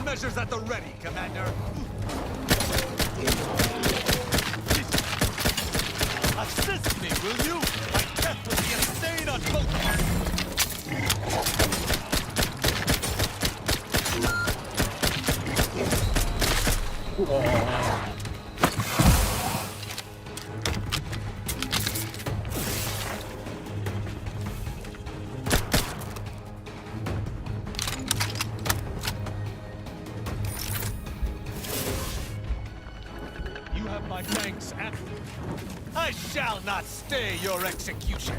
Measures at the ready, Commander. Assist me, will you? My death will be insane on both of us. I shall not stay your execution.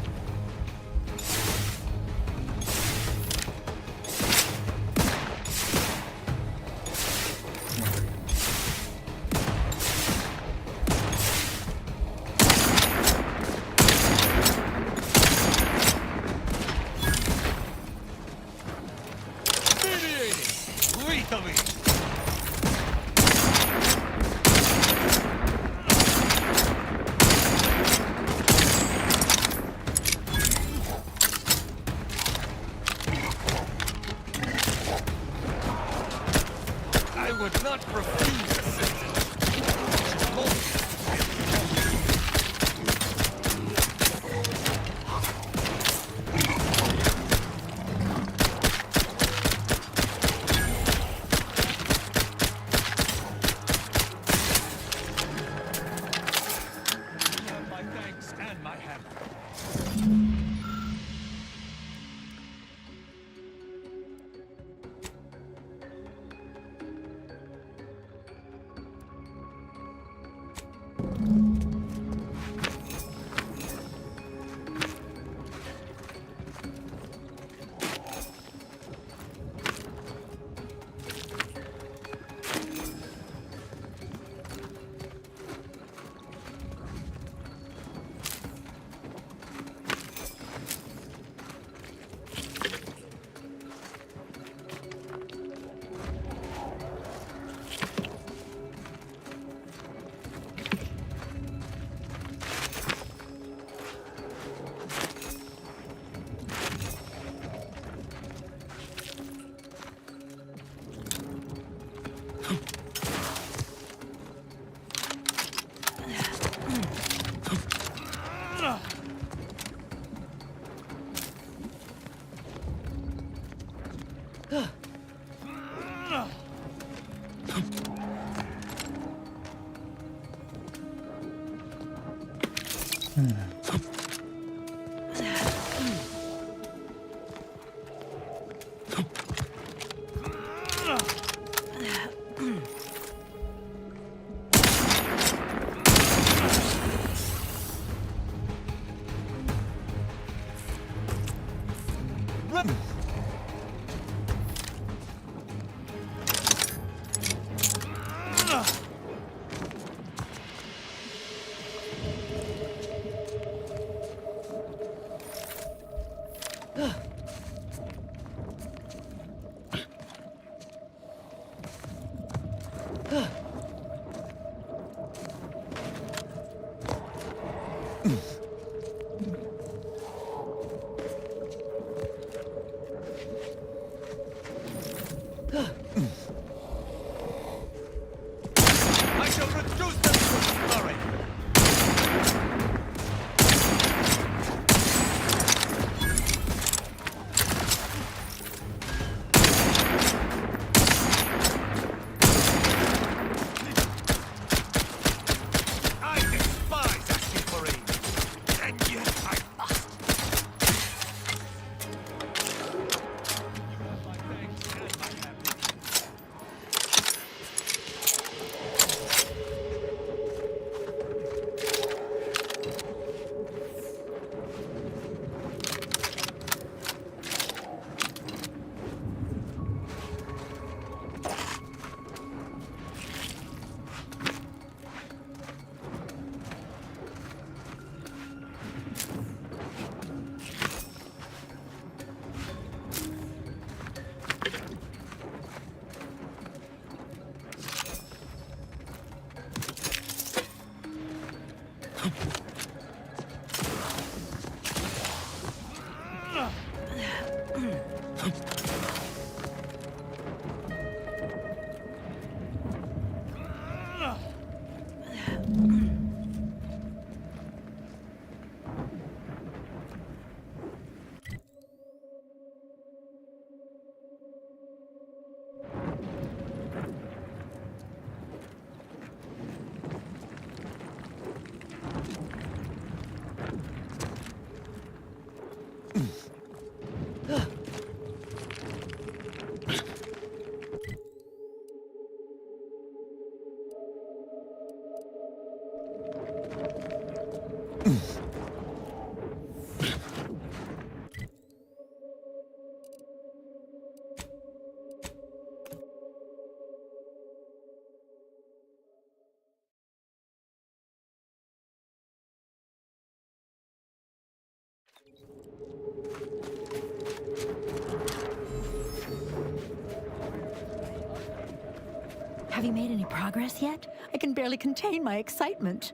Have you made any progress yet? I can barely contain my excitement.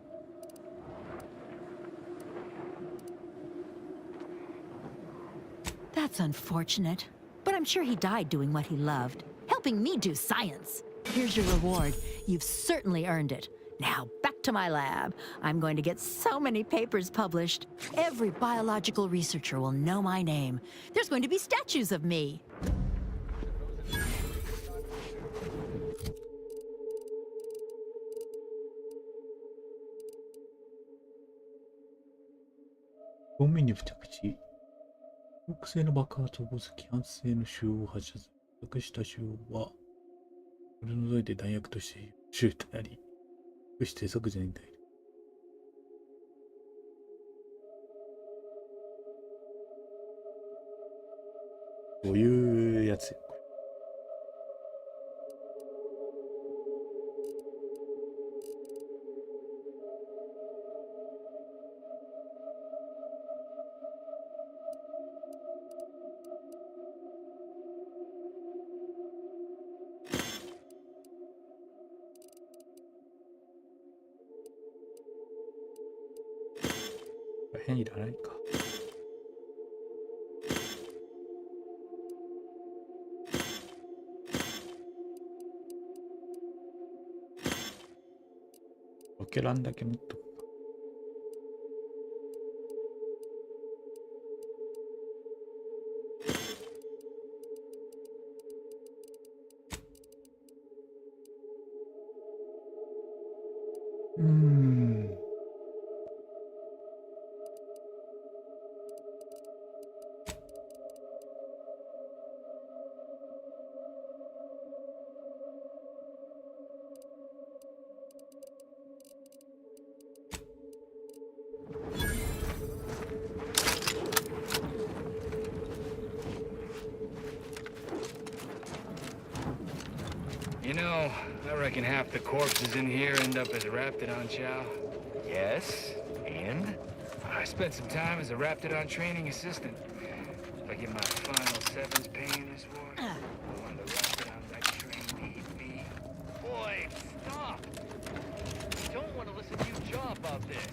That's unfortunate. But I'm sure he died doing what he loved, helping me do science. Here's your reward. You've certainly earned it. Now, back to my lab. I'm going to get so many papers published. Every biological researcher will know my name. There's going to be statues of me.表面に付着し、木製の爆発を起こす揮発性の腫瘍を発射する。付着した腫瘍は、取り除いて弾薬として手術であり、物質即時に耐える。どういうやつよ、これ。変いらないか。ロケランだけ持っとくか。You know, I reckon half the corpses in here end up as Raptidon chow. Yes? And? I spent some time as a Raptidon training assistant. If I get my final sevens paying this war, one of the Raptidons I trained need me. Boy, stop! I don't want to listen to you jaw about this.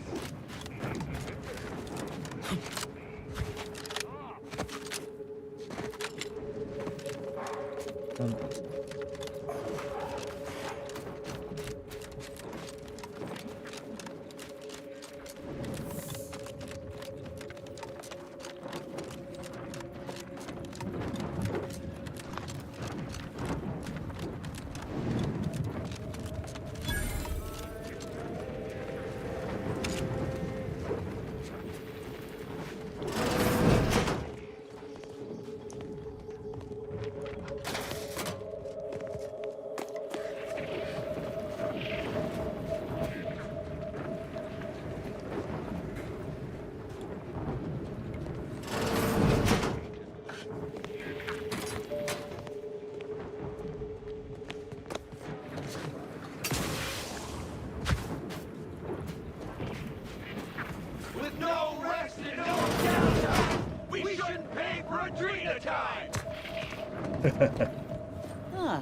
Huh.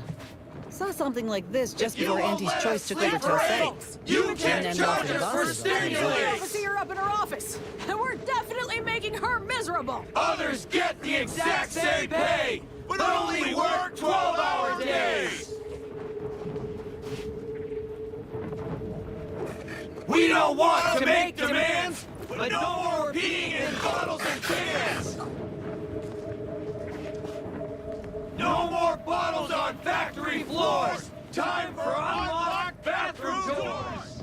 Saw something like this just before Auntie's Choice took over Telsey. You get charged for stimulating! You're up in her office, and we're definitely making her miserable! Others get the exact same pay, but only work 12-hour days! We don't want to make demands, but no more peeing in bottles and cans! No more bottles on factory floors! Time for unlocked bathroom doors!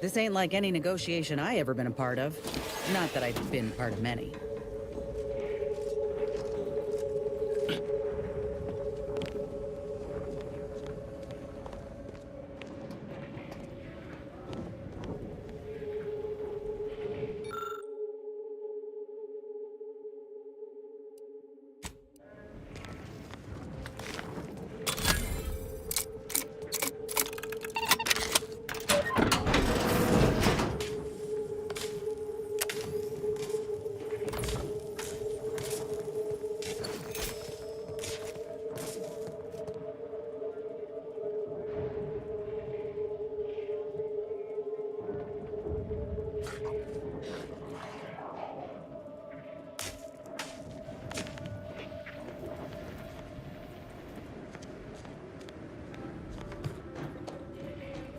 This ain't like any negotiation I ever been a part of. Not that I've been part of many.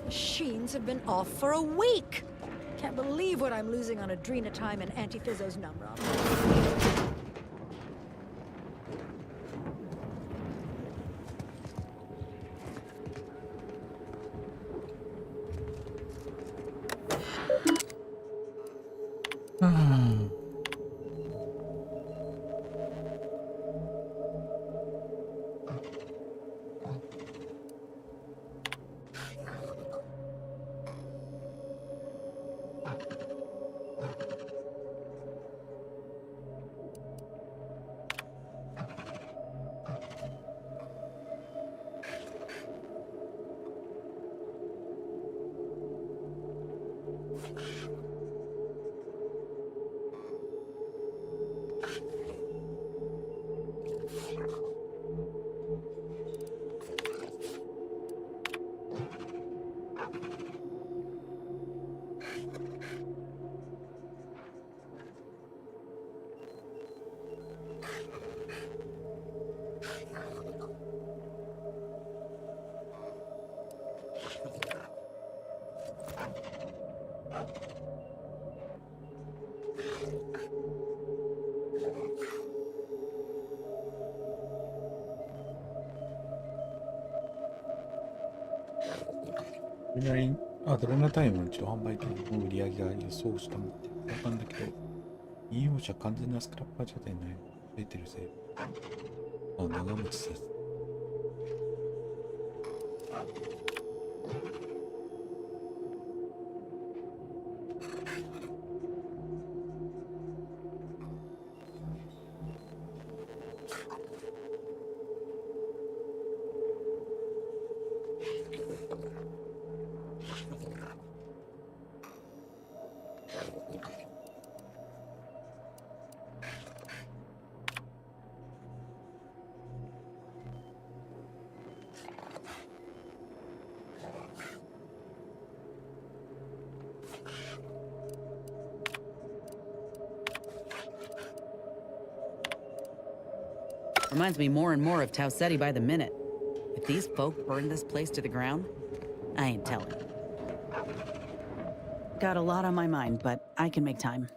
Machines have been off for a week. Can't believe what I'm losing on adrenatime and antiphysos numrum.アドレナタイムの自動販売店の売り上げが予想したものなんだけど、利用者完全なスクラッパーじゃない出てるせい。あ、長持ちさせ。Reminds me more and more of Tau Ceti by the minute. If these folk burn this place to the ground, I ain't telling. Got a lot on my mind, but I can make time.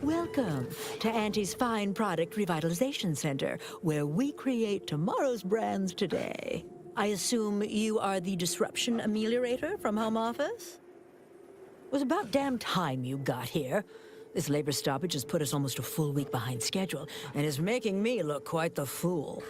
Welcome to Auntie's Fine Product Revitalization Center, where we create tomorrow's brands today. I assume you are the disruption ameliorator from home office? It was about damn time you got here. This labor stoppage has put us almost a full week behind schedule and is making me look quite the fool.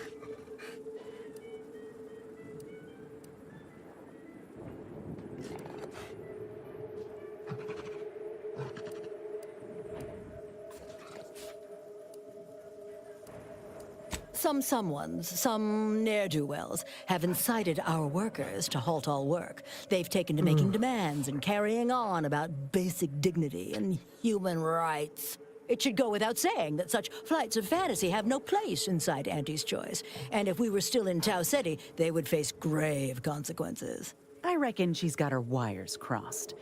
Some ne'er-do-wells, have incited our workers to halt all work. They've taken to making demands and carrying on about basic dignity and human rights. It should go without saying that such flights of fantasy have no place inside Auntie's Choice. And if we were still in Tau Ceti, they would face grave consequences. I reckon she's got her wires crossed.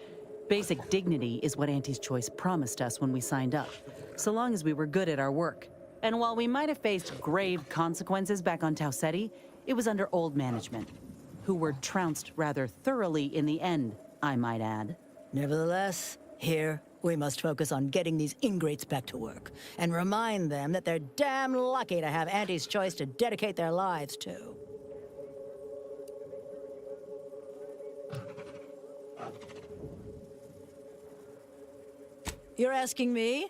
Basic dignity is what Auntie's Choice promised us when we signed up, so long as we were good at our work. And while we might have faced grave consequences back on Tau Ceti, it was under old management, who were trounced rather thoroughly in the end, I might add. Nevertheless, here We must focus on getting these ingrates back to work and remind them that they're damn lucky to have Auntie's choice to dedicate their lives to. You're asking me?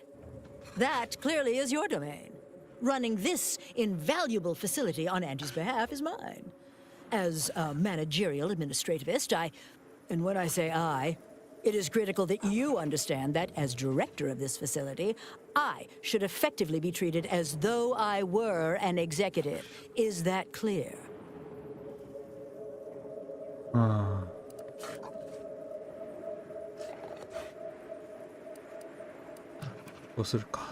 That clearly is your domain. Running this invaluable facility on Auntie's behalf is mine. As a managerial administrativist, and when I say I, it is critical that you understand that, as director of this facility, I should effectively be treated as though I were an executive. Is that clear? どうするか。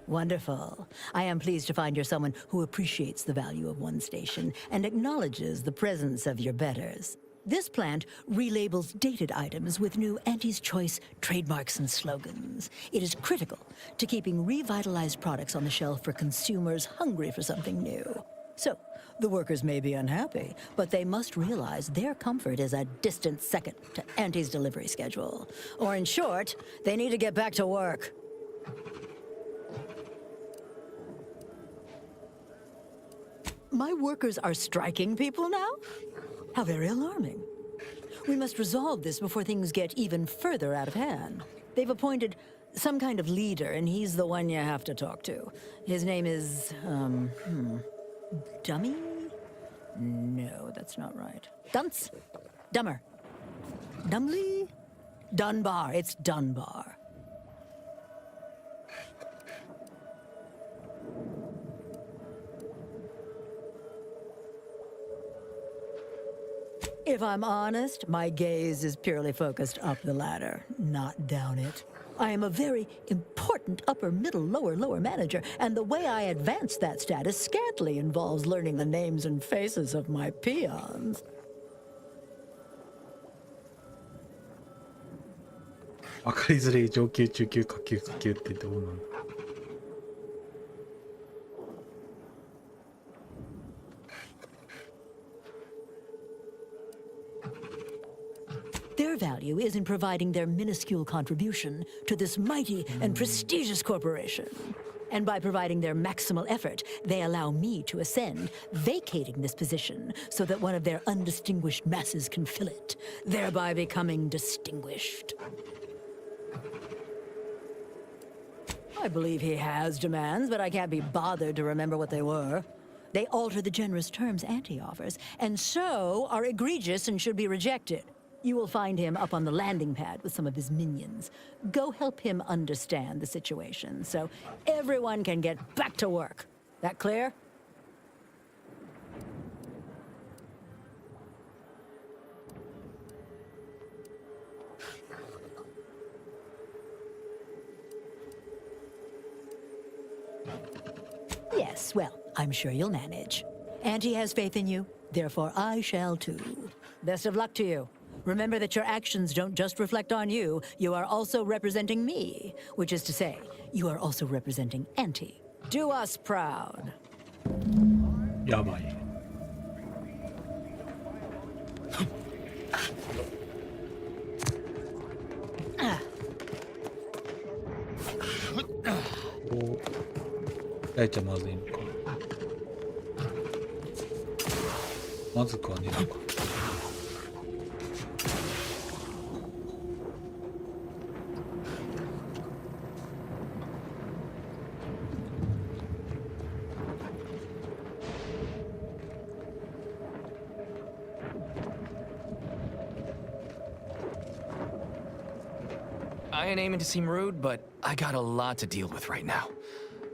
Wonderful. I am pleased to find you're someone who appreciates the value of one station and acknowledges the presence of your betters. This plant relabels dated items with new Auntie's Choice trademarks and slogans. It is critical to keeping revitalized products on the shelf for consumers hungry for something new. So, the workers may be unhappy, but they must realize their comfort is a distant second to Auntie's delivery schedule. Or in short, they need to get back to work. My workers are striking people now? How very alarming. We must resolve this before things get even further out of hand. They've appointed some kind of leader, and he's the one you have to talk to. His name is, Dummy? No, that's not right. Dunce? Dummer. Dumley? Dunbar. It's Dunbar. If I'm honest, my gaze is purely focused up the ladder, not down it. I am a very important upper, middle, lower manager, and the way I advance that status scantily involves learning the names and faces of my peons. 分かりづらい上級中級下級下級ってどうなんだ。Their value is in providing their minuscule contribution to this mighty and prestigious corporation. And by providing their maximal effort, they allow me to ascend, vacating this position so that one of their undistinguished masses can fill it, thereby becoming distinguished. I believe he has demands, but I can't be bothered to remember what they were. They alter the generous terms Auntie offers, and so are egregious and should be rejected. You will find him up on the landing pad with some of his minions. Go help him understand the situation so everyone can get back to work. That clear? Yes, well, I'm sure you'll manage. Auntie has faith in you, therefore I shall too. Best of luck to you. Remember that your actions don't just reflect on you, you are also representing me, which is to say, you are also representing Auntie. Do us proud. やばい。お、やいちゃまずいのか。まずくはねえのか。I ain't aiming to seem rude, but I got a lot to deal with right now.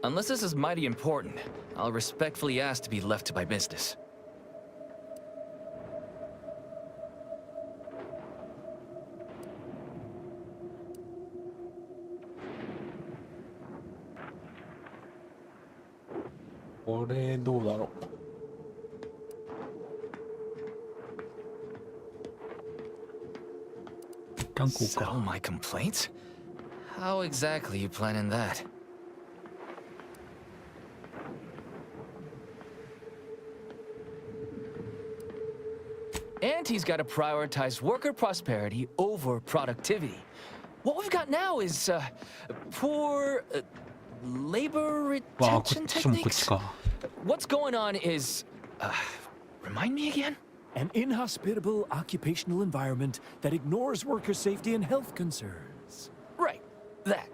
Unless this is mighty important, I'll respectfully ask to be left to my business.これどうだろう。Settle my complaints? How exactly you planning that? Auntie's got to prioritize worker prosperity over productivity. what we've got now is poor labor 와, retention 고치면 techniques. 고치가. What's going on is, remind me again? An inhospitable occupational environment that ignores worker safety and health concerns. Right, that.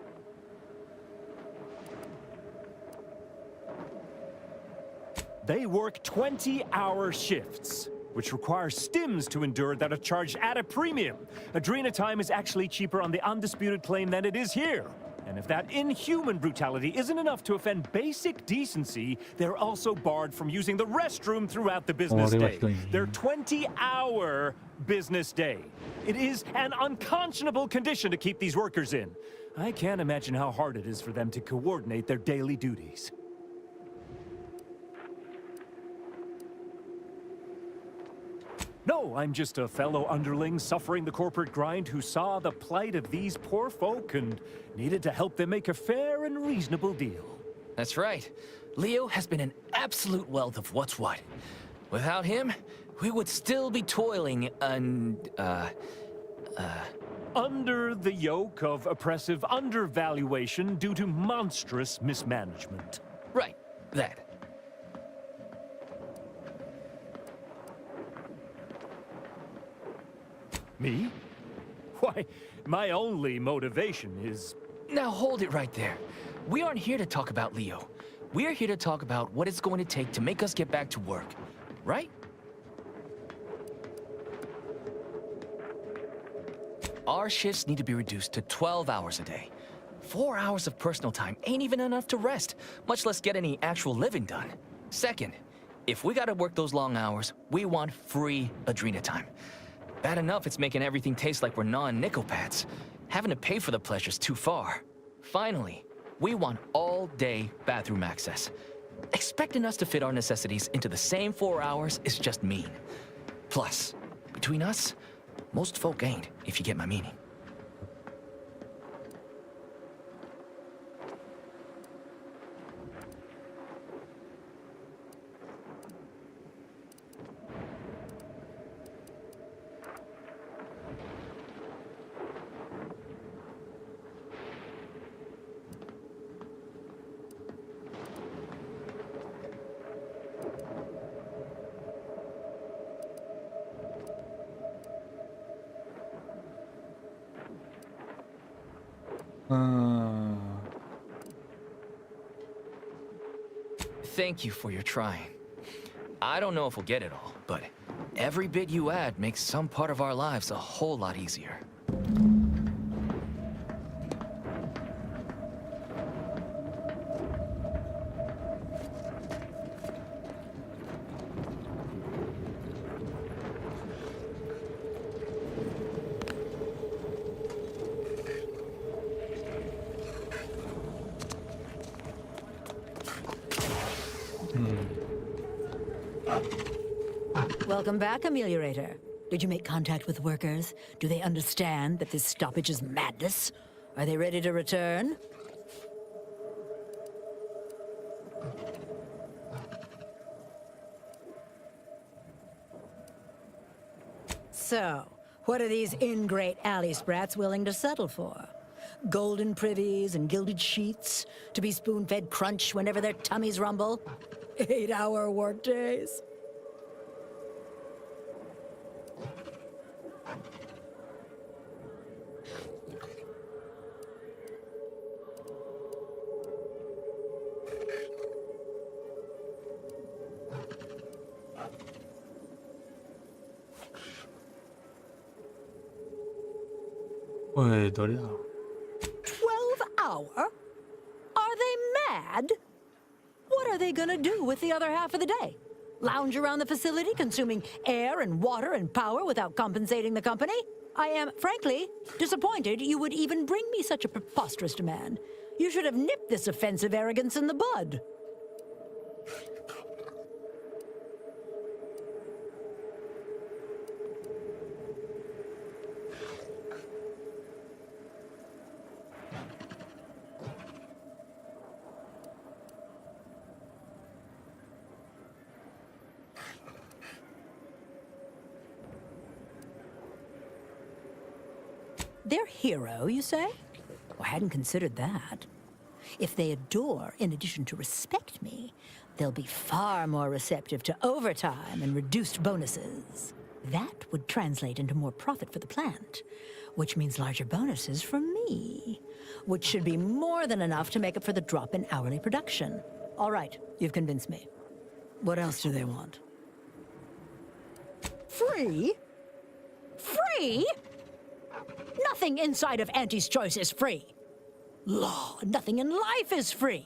They work 20-hour shifts, which requires stims to endure that are charged at a premium. Adrena time is actually cheaper on the undisputed claim than it is here. And if that inhuman brutality isn't enough to offend basic decency, they're also barred from using the restroom throughout the business day. Their 20-hour business day. It is an unconscionable condition to keep these workers in. I can't imagine how hard it is for them to coordinate their daily duties. No, I'm just a fellow underling suffering the corporate grind who saw the plight of these poor folk and needed to help them make a fair and reasonable deal. That's right. Leo has been an absolute wealth of what's what. Without him, we would still be toiling under the yoke of oppressive undervaluation due to monstrous mismanagement. Right, that. Me? Why, my only motivation is... Now hold it right there. We aren't here to talk about Leo. We're here to talk about what it's going to take to make us get back to work, right? Our shifts need to be reduced to 12 hours a day. 4 hours of personal time ain't even enough to rest, much less get any actual living done. Second, if we gotta work those long hours, we want free Adrena time. Bad enough it's making everything taste like we're gnawing nickel pads. Having to pay for the pleasure's too far. Finally, we want all-day bathroom access. Expecting us to fit our necessities into the same 4 hours is just mean. Plus, between us, most folk ain't, if you get my meaning. Thank you for your trying. I don't know if we'll get it all, but every bit you add makes some part of our lives a whole lot easier. Welcome back, Ameliorator. Did you make contact with workers? Do they understand that this stoppage is madness? Are they ready to return? So, what are these ingrate alley sprats willing to settle for? Golden privies and gilded sheets? To be spoon-fed crunch whenever their tummies rumble? 8-hour workdays? 왜 너냐? 12 hour? Are they mad? What are they gonna do with the other half of the day? Lounge around the facility consuming air and water and power without compensating the company? I am, frankly, disappointed you would even bring me such a preposterous demand. You should have nipped this offensive arrogance in the bud. Their hero, you say? I hadn't considered that. If they adore, in addition to respect me, they'll be far more receptive to overtime and reduced bonuses. That would translate into more profit for the plant, which means larger bonuses for me, which should be more than enough to make up for the drop in hourly production. All right, you've convinced me. What else do they want? Free? Free? Nothing inside of Auntie's Choice is free. Law, nothing in life is free.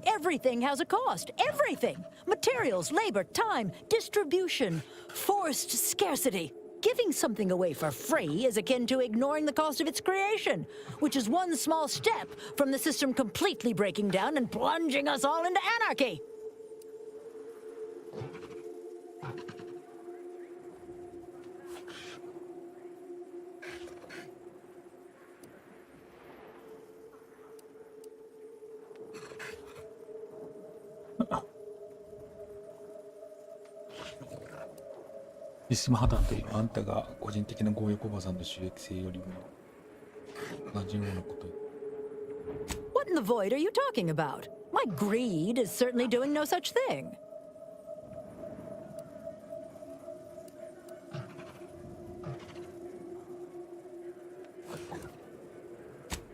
Everything has a cost. Everything. Materials, labor, time, distribution, forced scarcity. Giving something away for free is akin to ignoring the cost of its creation, which is one small step from the system completely breaking down and plunging us all into anarchy.システム破綻というのはあんたが個人的な強欲おばさんの収益性よりも同じようなこと。 What in the void are you talking about? My greed is certainly doing no such thing.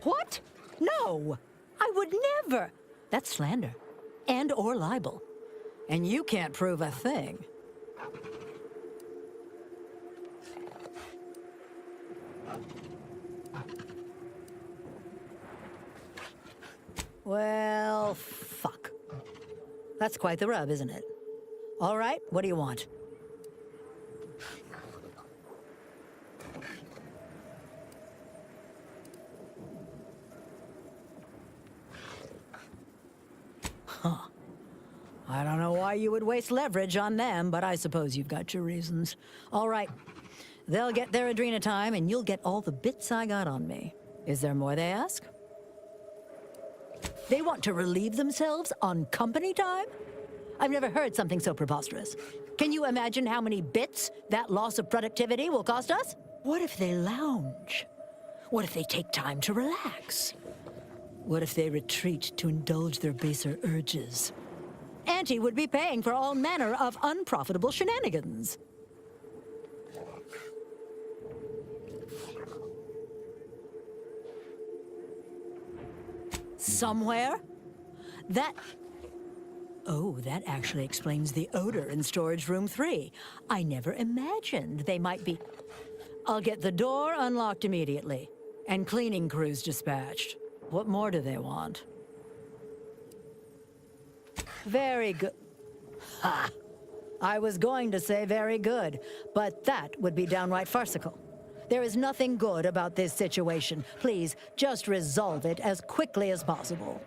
What? No! I would never! That's slander. And or libel. And you can't prove a thing. Well, fuck. That's quite the rub, isn't it? All right, what do you want? Huh. I don't know why you would waste leverage on them, but I suppose you've got your reasons. All right. They'll get their Adrena time, and you'll get all the bits I got on me. Is there more they ask? They want to relieve themselves on company time? I've never heard something so preposterous. Can you imagine how many bits that loss of productivity will cost us? What if they lounge? What if they take time to relax? What if they retreat to indulge their baser urges? Auntie would be paying for all manner of unprofitable shenanigans. Somewhere? Oh, that actually explains the odor in storage room 3. I never imagined they might be... I'll get the door unlocked immediately, and cleaning crews dispatched. What more do they want? Very good. Ha! I was going to say very good, but that would be downright farcical. There is nothing good about this situation. Please, just resolve it as quickly as possible.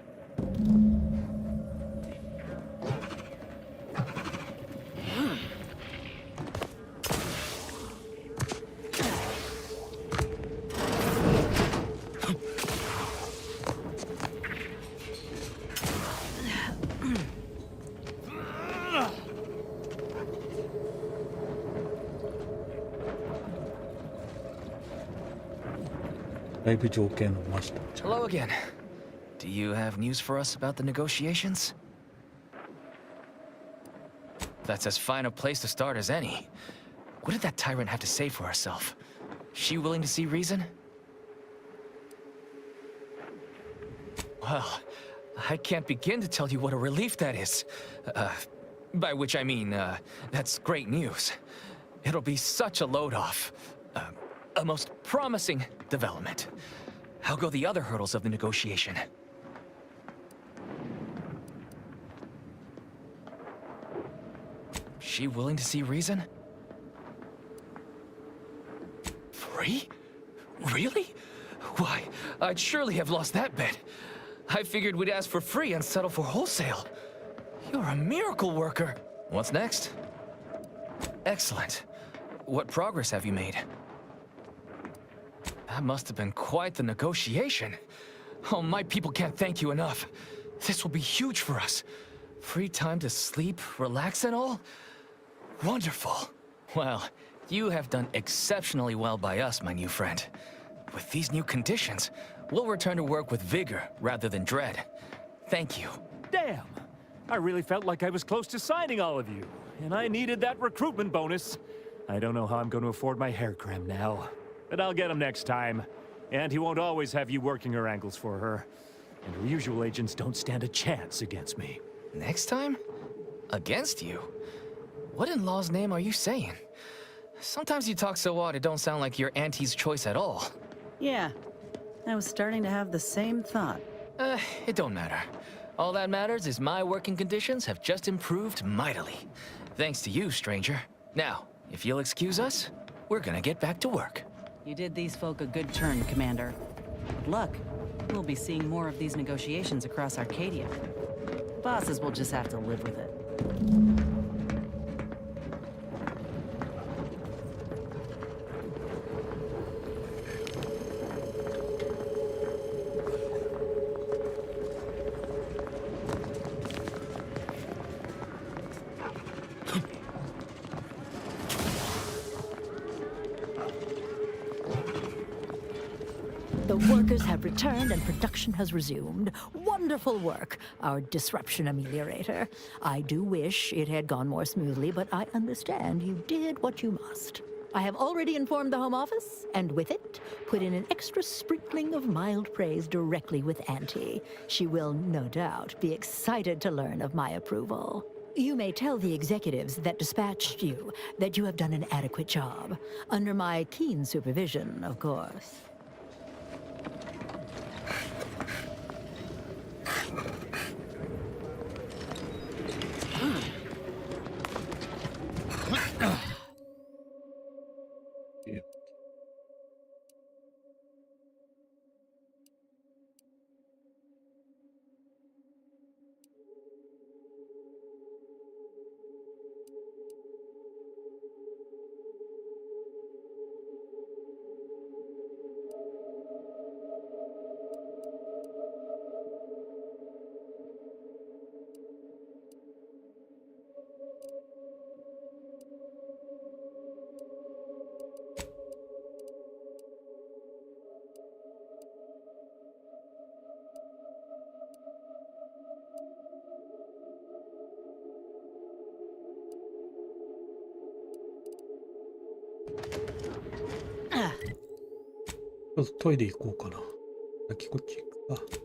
Hello again. Do you have news for us about the negotiations? That's as fine a place to start as any. What did that tyrant have to say for herself? She willing to see reason? Well, I can't begin to tell you what a relief that is. By which I mean, that's great news. It'll be such a load off. A most promising development. How go the other hurdles of the negotiation? She willing to see reason? Free? Really? Why, I'd surely have lost that bet. I figured we'd ask for free and settle for wholesale. You're a miracle worker. What's next? Excellent. What progress have you made? That must have been quite the negotiation. Oh, my people can't thank you enough. This will be huge for us. Free time to sleep, relax and all? Wonderful. Well, you have done exceptionally well by us, my new friend. With these new conditions, we'll return to work with vigor rather than dread. Thank you. Damn! I really felt like I was close to signing all of you, and I needed that recruitment bonus. I don't know how I'm going to afford my hair cream now, but I'll get him next time. And he won't always have you working her ankles for her. And her usual agents don't stand a chance against me. Next time? Against you? What in law's name are you saying? Sometimes you talk so odd it don't sound like you're Auntie's choice at all. Yeah, I was starting to have the same thought. It don't matter. All that matters is my working conditions have just improved mightily. Thanks to you, stranger. Now, if you'll excuse us, we're gonna get back to work. You did these folk a good turn, Commander. Good luck. We'll be seeing more of these negotiations across Arcadia. Bosses will just have to live with it. The workers have returned and production has resumed. Wonderful work, our disruption ameliorator. I do wish it had gone more smoothly, but I understand you did what you must. I have already informed the Home Office, and with it, put in an extra sprinkling of mild praise directly with Auntie. She will, no doubt, be excited to learn of my approval. You may tell the executives that dispatched you that you have done an adequate job. Under my keen supervision, of course.ちょっとトイレ行こうかな。先こっち行くか。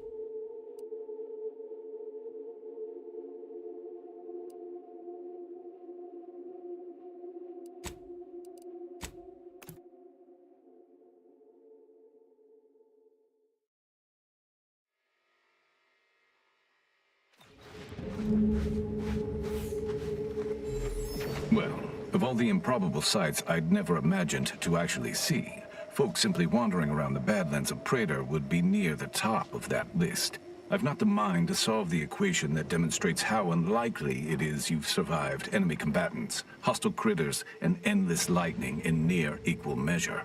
Well, of all the improbable sights I'd never imagined to actually see, folks simply wandering around the Badlands of Praetor would be near the top of that list. I've not the mind to solve the equation that demonstrates how unlikely it is you've survived enemy combatants, hostile critters, and endless lightning in near equal measure.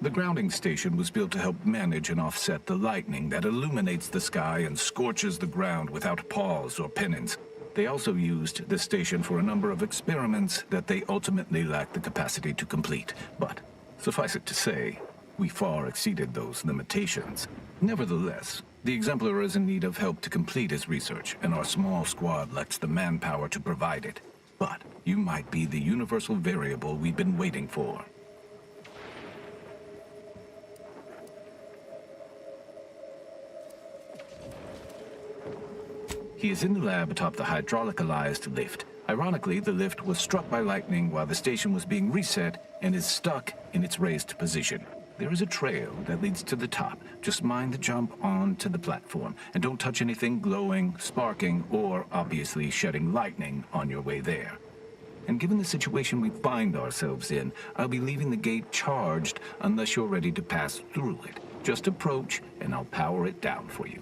The grounding station was built to help manage and offset the lightning that illuminates the sky and scorches the ground without pause or penance. They also used the station for a number of experiments that they ultimately lacked the capacity to complete. But, suffice it to say, we far exceeded those limitations. Nevertheless, the Exemplar is in need of help to complete his research, and our small squad lacks the manpower to provide it. But you might be the universal variable we've been waiting for. He is in the lab atop the hydraulicalized lift. Ironically, the lift was struck by lightning while the station was being reset and is stuck in its raised position. There is a trail that leads to the top. Just mind the jump onto the platform, and don't touch anything glowing, sparking, or obviously shedding lightning on your way there. And given the situation we find ourselves in, I'll be leaving the gate charged unless you're ready to pass through it. Just approach, and I'll power it down for you.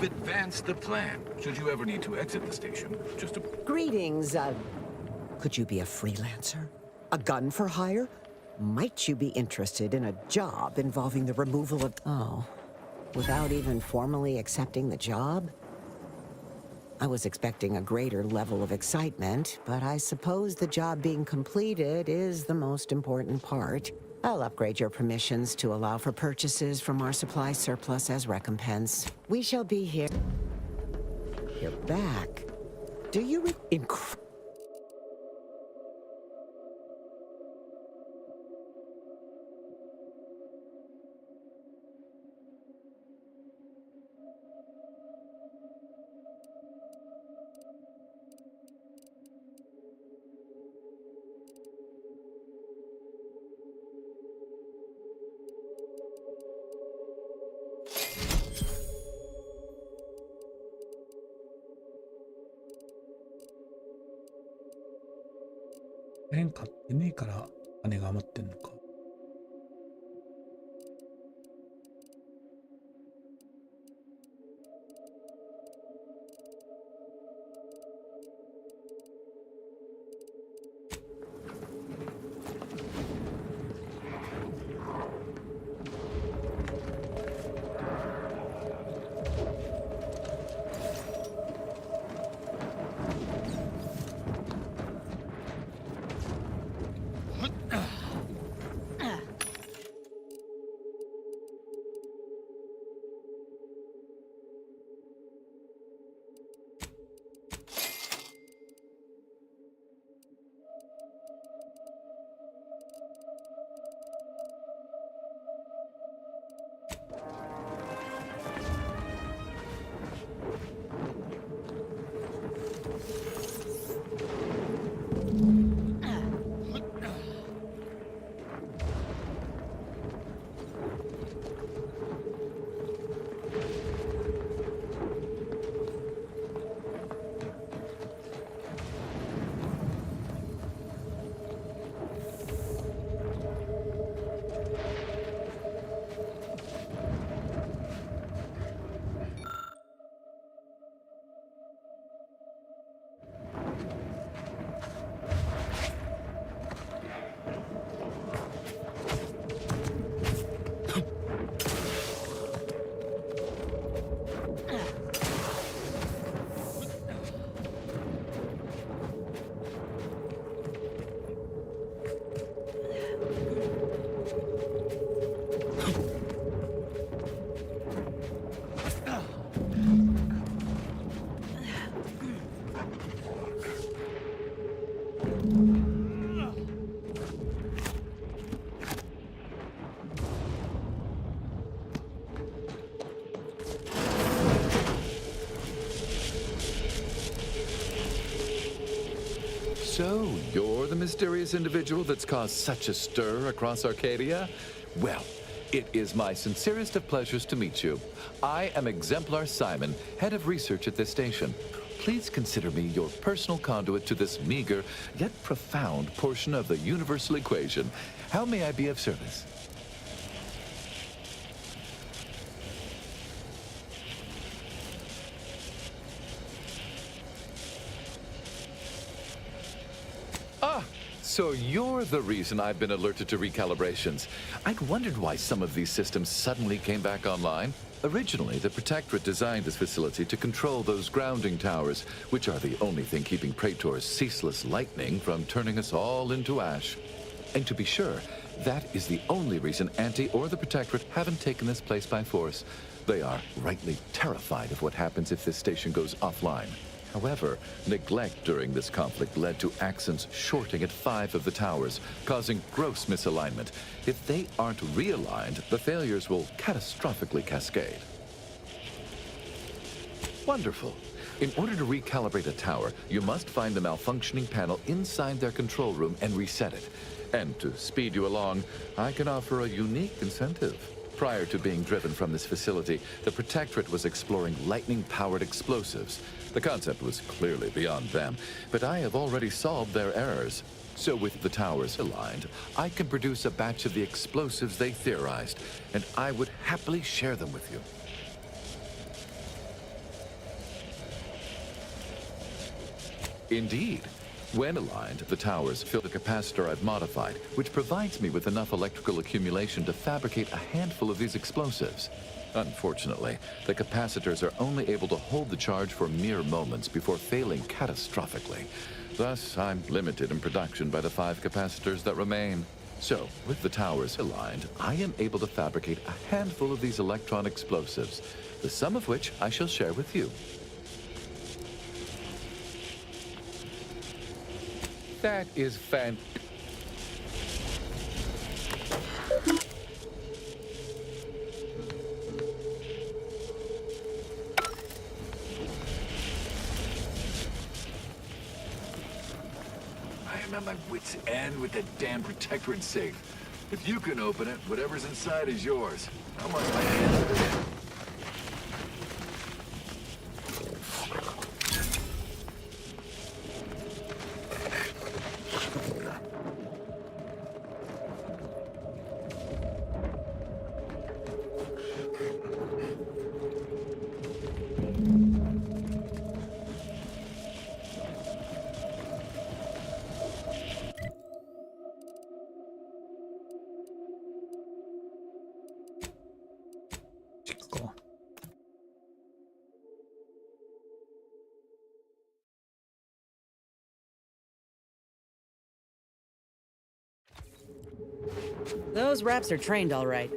We've advanced the plan. Should you ever need to exit the station, just a... Greetings, could you be a freelancer? A gun for hire? Might you be interested in a job involving the removal of... Oh, without even formally accepting the job? I was expecting a greater level of excitement, but I suppose the job being completed is the most important part. I'll upgrade your permissions to allow for purchases from our supply surplus as recompense. We shall be here. You're back. Do you変買ってねえから金が余ってんのか。So, you're the mysterious individual that's caused such a stir across Arcadia? Well, it is my sincerest of pleasures to meet you. I am Exemplar Simon, head of research at this station. Please consider me your personal conduit to this meager, yet profound portion of the universal equation. How may I be of service? So you're the reason I've been alerted to recalibrations. I'd wondered why some of these systems suddenly came back online. Originally, the Protectorate designed this facility to control those grounding towers, which are the only thing keeping Praetor's ceaseless lightning from turning us all into ash. And to be sure, that is the only reason Anti or the Protectorate haven't taken this place by force. They are rightly terrified of what happens if this station goes offline. However, neglect during this conflict led to Axons shorting at 5 of the towers, causing gross misalignment. If they aren't realigned, the failures will catastrophically cascade. Wonderful. In order to recalibrate a tower, you must find the malfunctioning panel inside their control room and reset it. And to speed you along, I can offer a unique incentive. Prior to being driven from this facility, the Protectorate was exploring lightning-powered explosives. The concept was clearly beyond them, but I have already solved their errors. So with the towers aligned, I can produce a batch of the explosives they theorized, and I would happily share them with you. Indeed. When aligned, the towers fill the capacitor I've modified, which provides me with enough electrical accumulation to fabricate a handful of these explosives. Unfortunately, the capacitors are only able to hold the charge for mere moments before failing catastrophically. Thus, I'm limited in production by the 5 capacitors that remain. So, with the towers aligned, I am able to fabricate a handful of these electron explosives, the sum of which I shall share with you. That is fantastic. I am at my wit's end with that damn protectorate safe. If you can open it, whatever's inside is yours. I want my hands on it. Those raps are trained all right.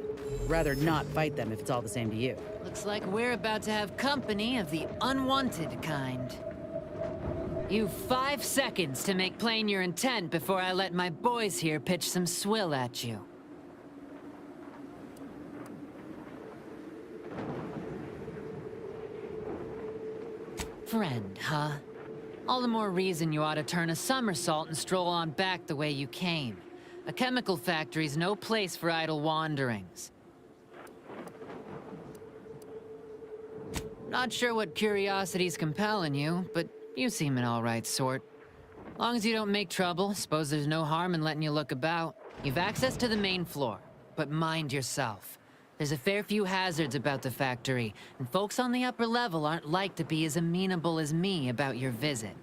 Rather not fight them if it's all the same to you. Looks like we're about to have company of the unwanted kind. You've 5 seconds to make plain your intent before I let my boys here pitch some swill at you. Friend, huh? All the more reason you ought to turn a somersault and stroll on back the way you came. A chemical factory's no place for idle wanderings. Not sure what curiosity's compelling you, but you seem an all-right sort. Long as you don't make trouble, suppose there's no harm in letting you look about. You've access to the main floor, but mind yourself. There's a fair few hazards about the factory, and folks on the upper level aren't like to be as amenable as me about your visit.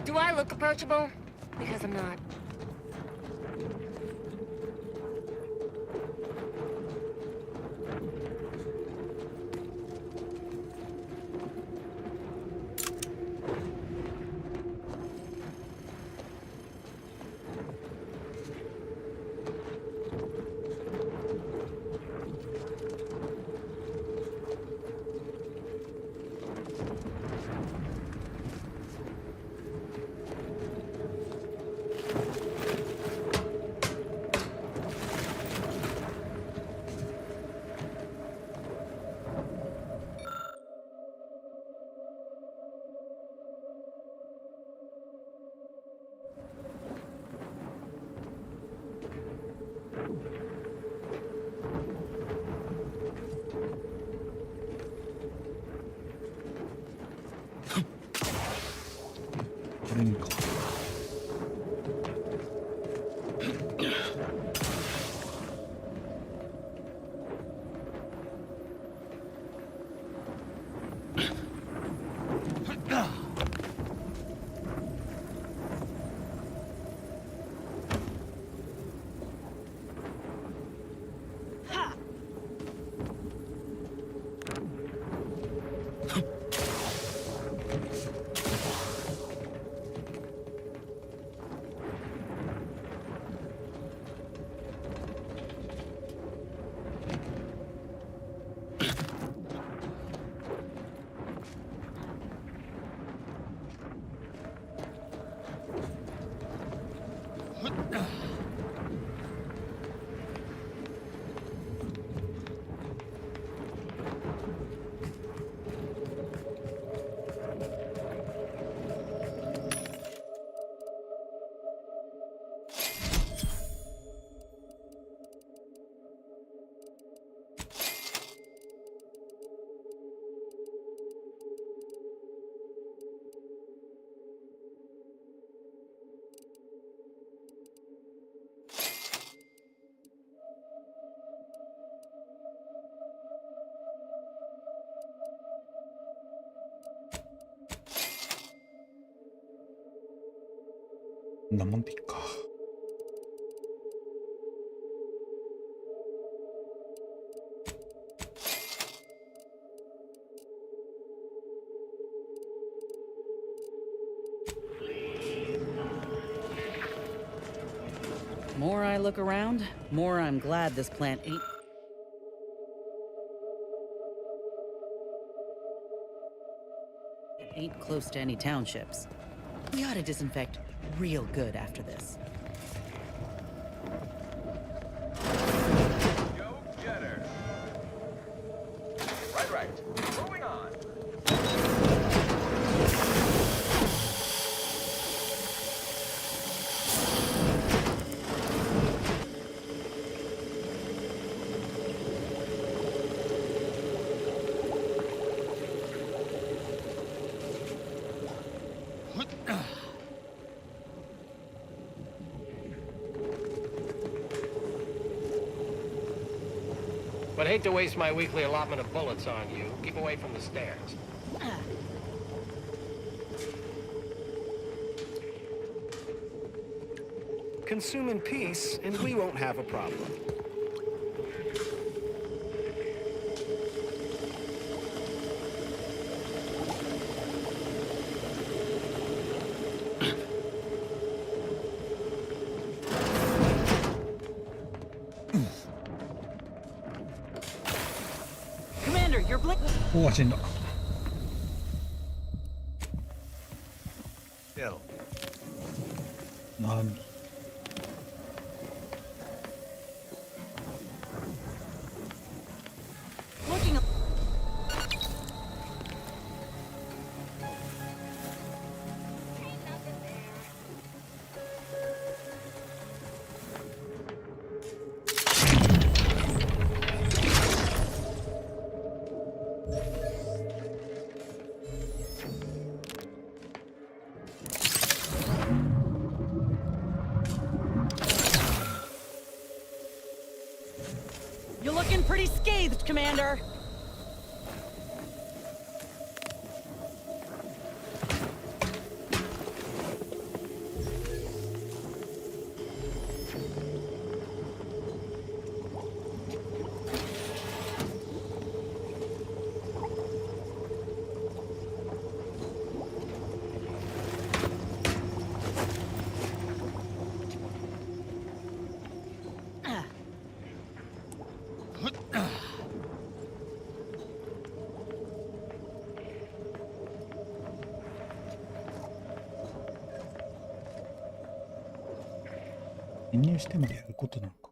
Do I look approachable? Because I'm not. こんなもんでいっか。More I look around, more I'm glad this plant ain't close to any townships. We ought to disinfect real good after this. Go getter. Right. Moving on. But hate to waste my weekly allotment of bullets on you. Keep away from the stairs. Consume in peace, and we won't have a problem. Commander, you're blink. おお、死んだ。何？ Looking. You're looking pretty scathed, Commander.侵入してまでやることなのか。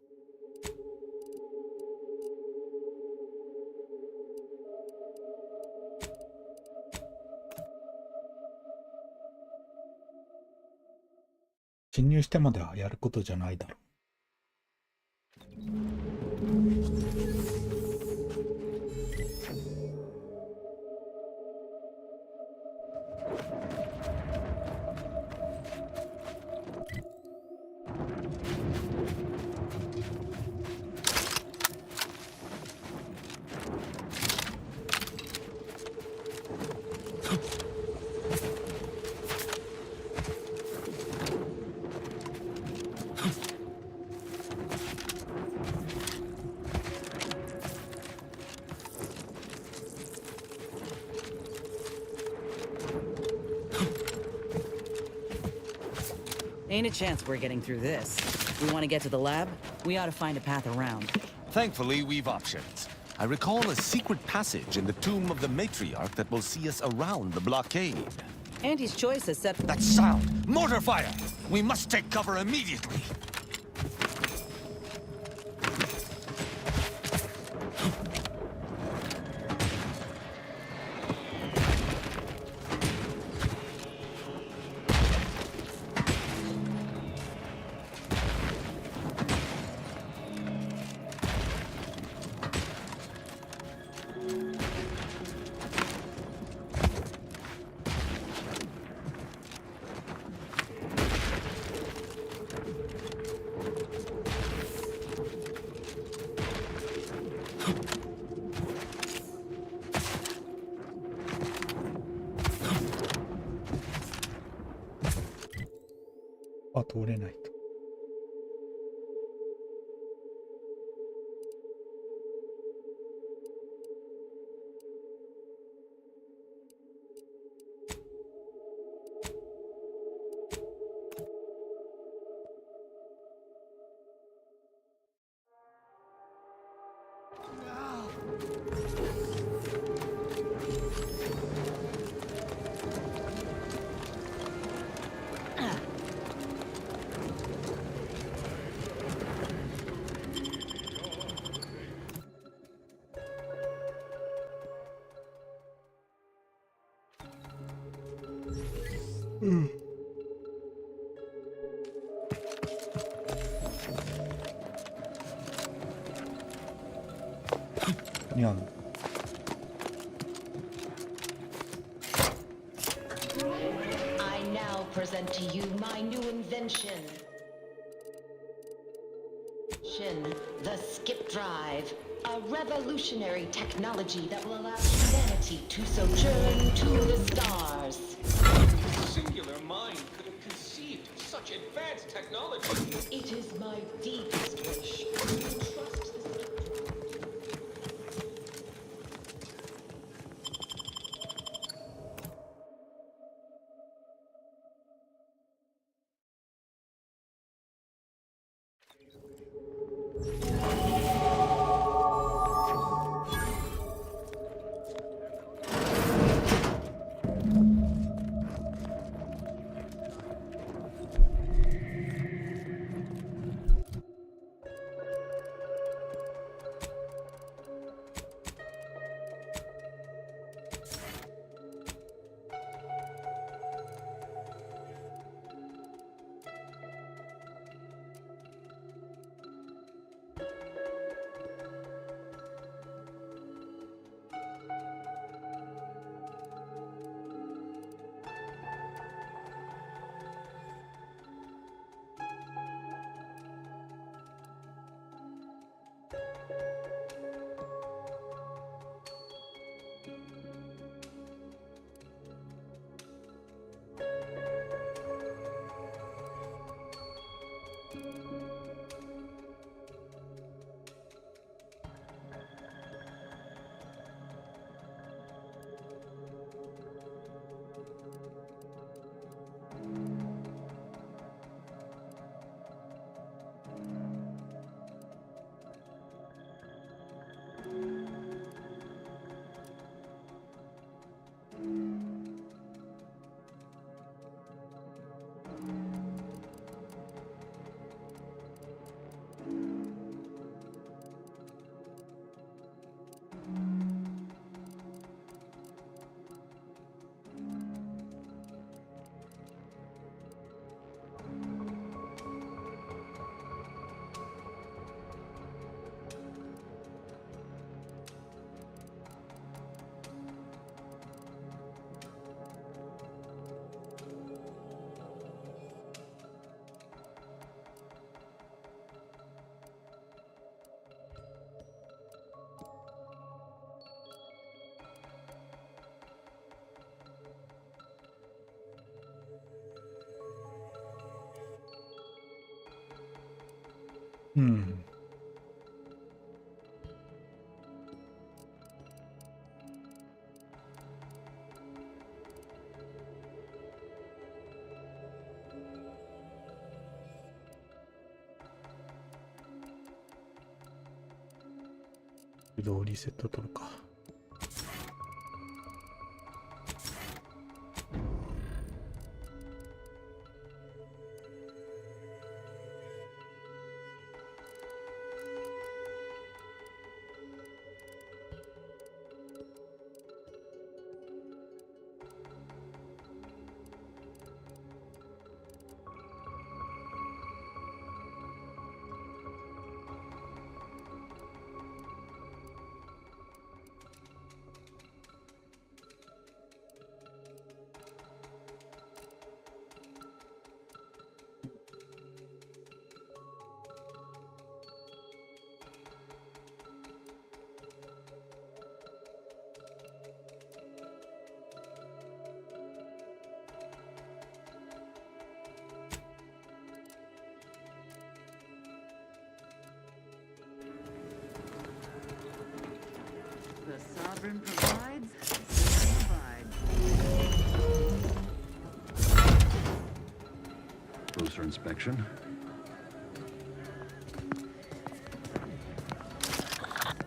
侵入してまではやることじゃないだろう。Ain't a chance we're getting through this. We want to get to the lab, we ought to find a path around. Thankfully, we've options. I recall a secret passage in the tomb of the matriarch that will see us around the blockade. Auntie's choice has set... That sound! Mortar fire! We must take cover immediately! は通れないと。にゃん。I now present to you my new invention. The Skip Drive, a revolutionary technology that will allow humanity to sojourn to the stars. A singular mind could have conceived such advanced technology. It is my deepest wish to trust theうん。自動リセット取るか。Sovereign provides, Sovereign provides. Closer inspection.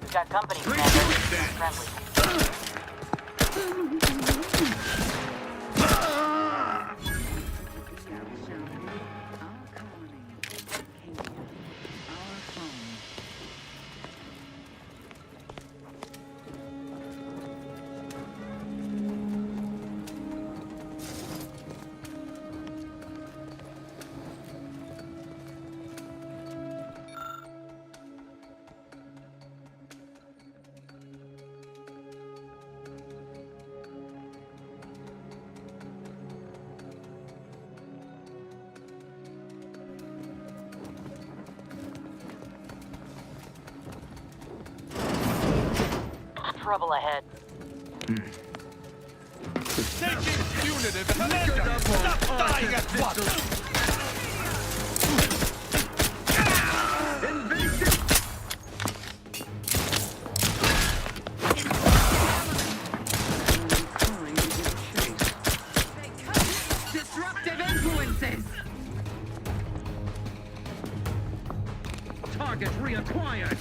We've got company, Commander. Friendly. Trouble ahead. Taking punitive Commander! Stop dying at once! Disruptive influences! Target reacquired!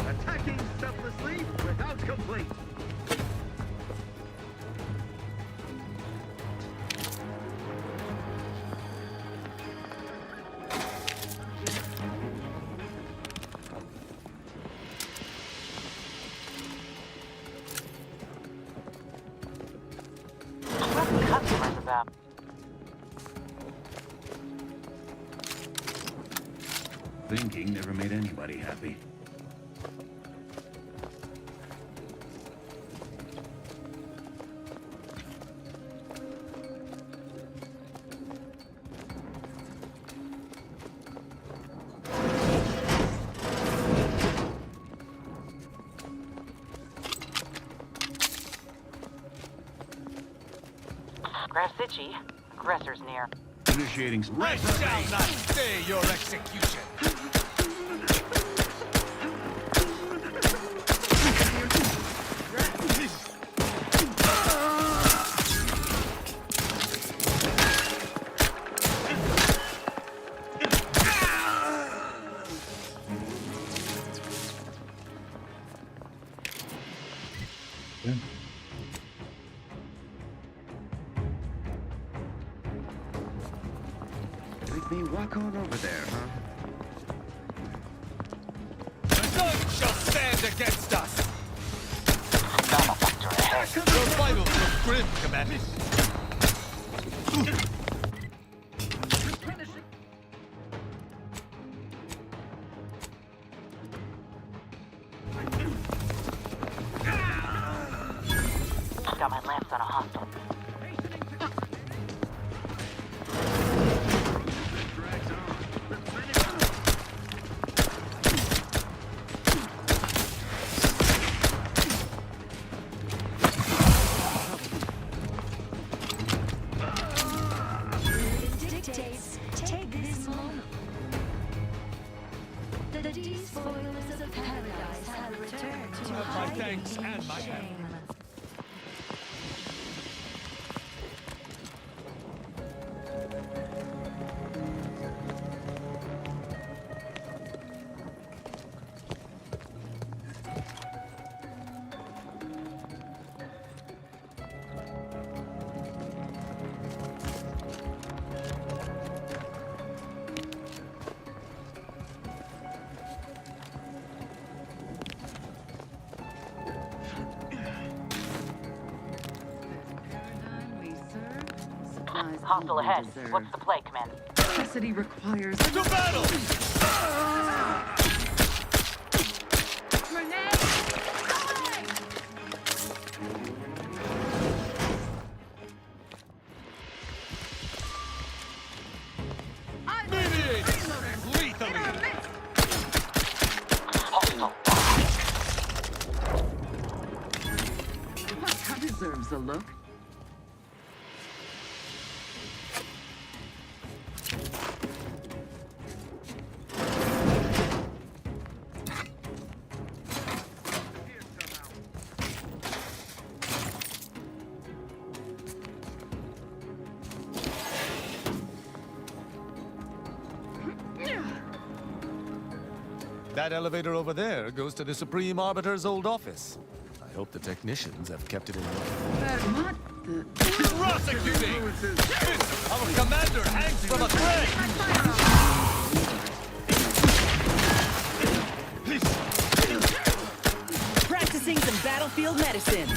Attacking selflessly without complete. What's the customers about? Thinking never made anybody happy. Grafsici, aggressor's near. Initiating. I shall not stay your execution. Make me walk on over there, huh? None shall stand against us! Your vitals look grim, Commander. Got my lamps on a hostile. Dictates, take this moment. The despoilers of paradise have returned to My hiding thanks in and my shame. Hostile ahead. What's the play, Commander? Necessity requires... To battle! Mediate! Lethally! That deserves a look. That elevator over there goes to the Supreme Arbiter's old office. I hope the technicians have kept it in order. What the... Prosecuting! Our commander hangs from a thread! Practicing some battlefield medicine.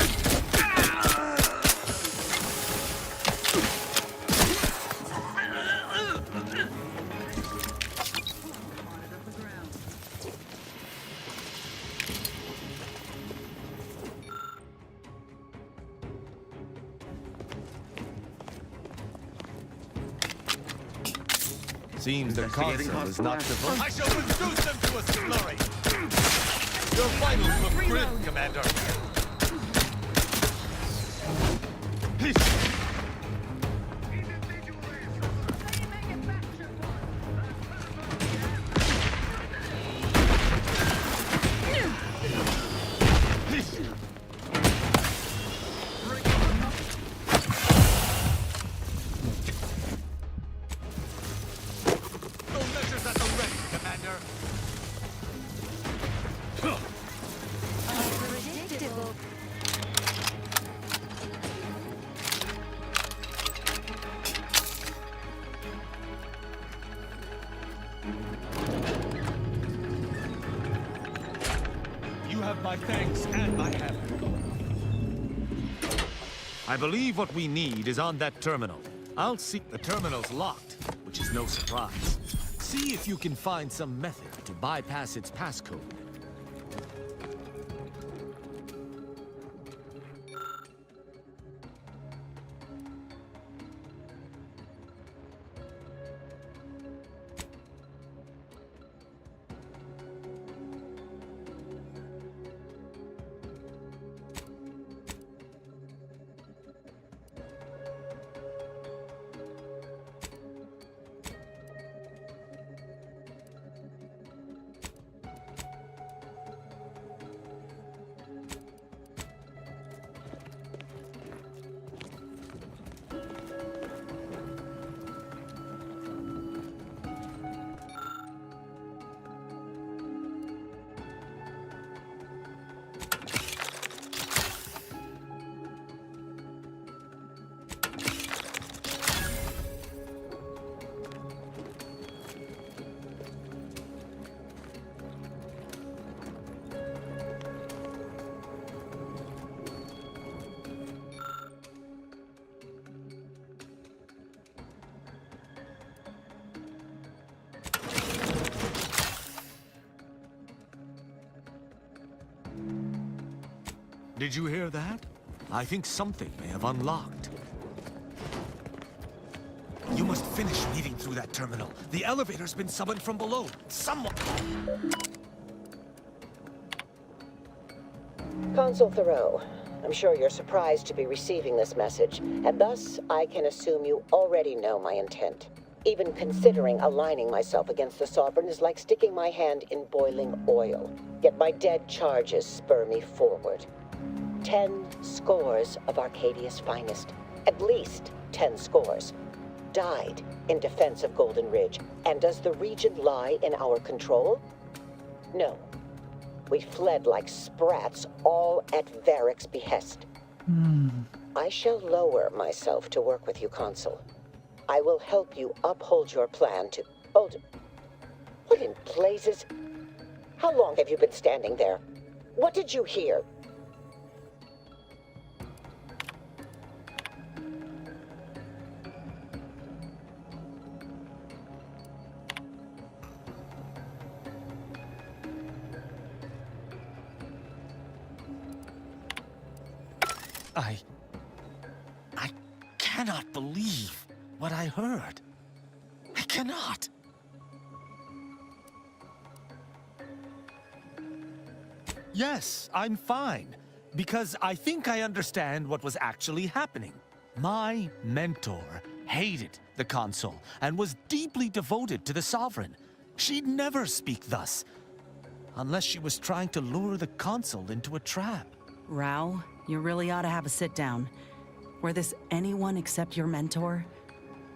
Seems the console is not devoted. I shall reduce them to a slurry! Your vitals look grim, Commander. You have my thanks and my heaven. I believe what we need is on that terminal. I'll see the terminal's locked, which is no surprise. See if you can find some method to bypass its passcode. Did you hear that? I think something may have unlocked. You must finish reading through that terminal. The elevator's been summoned from below. Someone... Consul Thoreau, I'm sure you're surprised to be receiving this message, and thus I can assume you already know my intent. Even considering aligning myself against the Sovereign is like sticking my hand in boiling oil. Yet my dead charges spur me forward. 10 scores of Arcadia's finest, at least 10 scores, died in defense of Golden Ridge. And does the region lie in our control? No. We fled like sprats, all at Varric's behest. I shall lower myself to work with you, Consul. I will help you uphold your plan to... Hold it. What in blazes? How long have you been standing there? What did you hear? I cannot believe what I heard. I cannot. Yes, I'm fine. Because I think I understand what was actually happening. My mentor hated the Consul and was deeply devoted to the Sovereign. She'd never speak thus, unless she was trying to lure the Consul into a trap. Rao, you really ought to have a sit-down. Were this anyone except your mentor,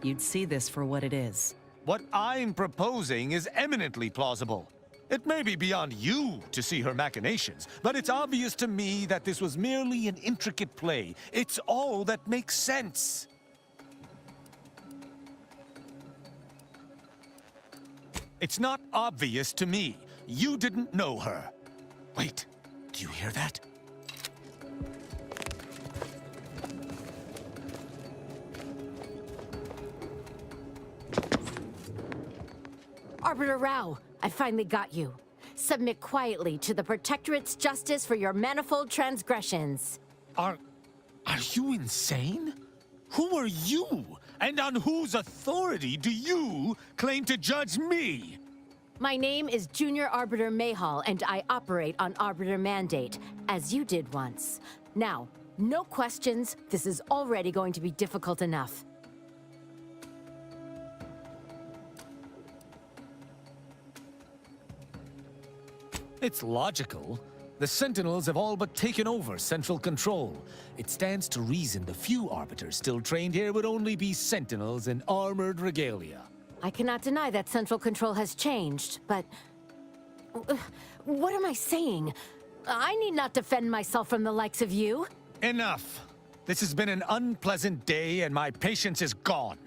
you'd see this for what it is. What I'm proposing is eminently plausible. It may be beyond you to see her machinations, but it's obvious to me that this was merely an intricate play. It's all that makes sense. It's not obvious to me. You didn't know her. Wait, do you hear that? Arbiter Rao, I finally got you. Submit quietly to the Protectorate's justice for your manifold transgressions. Are you insane? Who are you? And on whose authority do you claim to judge me? My name is Junior Arbiter Mayhall, and I operate on Arbiter Mandate, as you did once. Now, no questions. This is already going to be difficult enough. It's logical. The Sentinels have all but taken over central control. It stands to reason the few Arbiters still trained here would only be Sentinels in armored regalia. I cannot deny that central control has changed, but... what am I saying? I need not defend myself from the likes of you. Enough! This has been an unpleasant day and my patience is gone.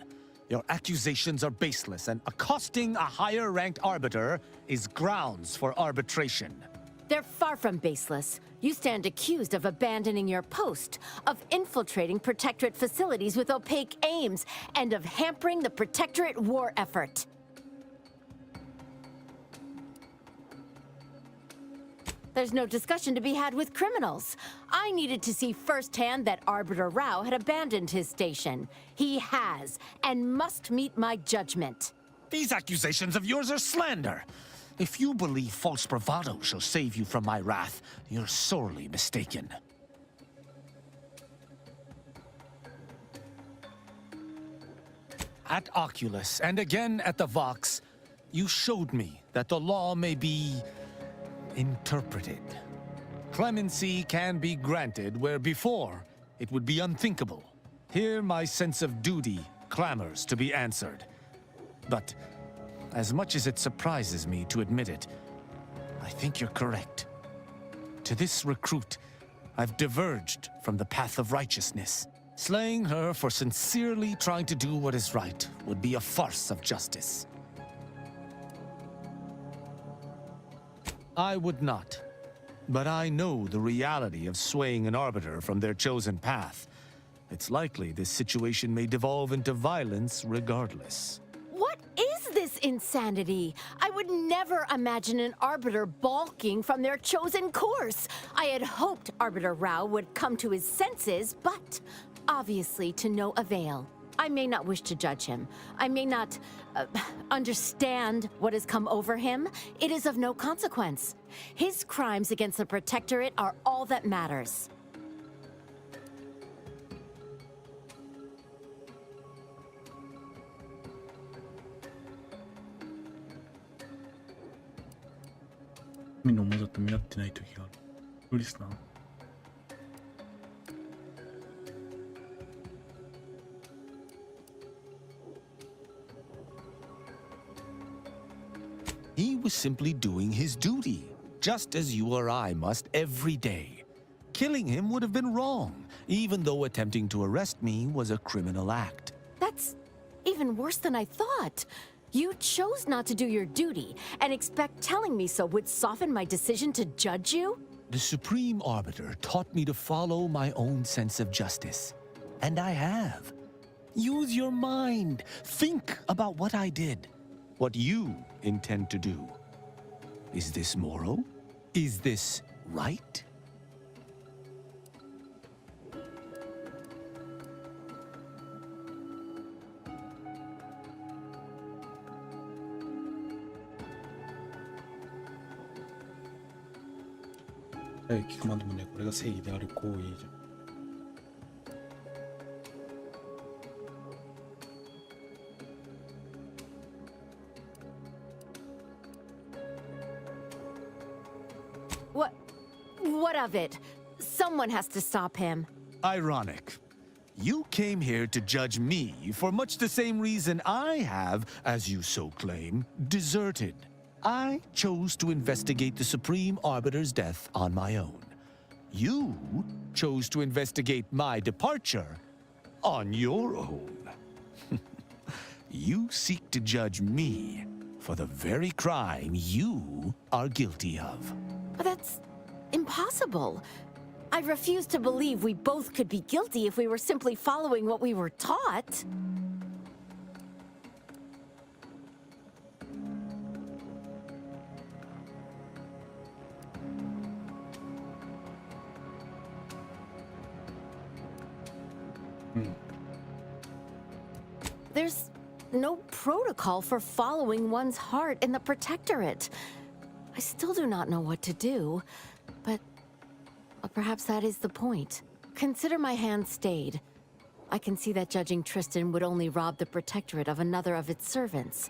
Your accusations are baseless, and accosting a higher-ranked Arbiter is grounds for arbitration. They're far from baseless. You stand accused of abandoning your post, of infiltrating Protectorate facilities with opaque aims, and of hampering the Protectorate war effort. There's no discussion to be had with criminals. I needed to see firsthand that Arbiter Rao had abandoned his station. He has, and must meet my judgment. These accusations of yours are slander. If you believe false bravado shall save you from my wrath, you're sorely mistaken. At Oculus, and again at the Vox, you showed me that the law may be interpreted. Clemency can be granted where before it would be unthinkable. Here my sense of duty clamors to be answered. But as much as it surprises me to admit it, I think you're correct. To this recruit, I've diverged from the path of righteousness. Slaying her for sincerely trying to do what is right would be a farce of justice. I would not. But I know the reality of swaying an Arbiter from their chosen path. It's likely this situation may devolve into violence regardless. What is this insanity? I would never imagine an Arbiter balking from their chosen course. I had hoped Arbiter Rao would come to his senses, but obviously to no avail. I may not wish to judge him. I may not understand what has come over him. It is of no consequence. His crimes against the Protectorate are all that matters. He was simply doing his duty, just as you or I must every day. Killing him would have been wrong, even though attempting to arrest me was a criminal act. That's even worse than I thought. You chose not to do your duty, and expect telling me so would soften my decision to judge you? The Supreme Arbiter taught me to follow my own sense of justice. And I have. Use your mind. Think about what I did. What you intend to do. Is this moral? Is this right? What of it? Someone has to stop him. Ironic. You came here to judge me for much the same reason I have, as you so claim, deserted. I chose to investigate the Supreme Arbiter's death on my own. You chose to investigate my departure on your own. You seek to judge me for the very crime you are guilty of. But that's impossible. I refuse to believe we both could be guilty if we were simply following what we were taught. There's no protocol for following one's heart in the Protectorate. I still do not know what to do, but perhaps that is the point. Consider my hand stayed. I can see that judging Tristan would only rob the Protectorate of another of its servants.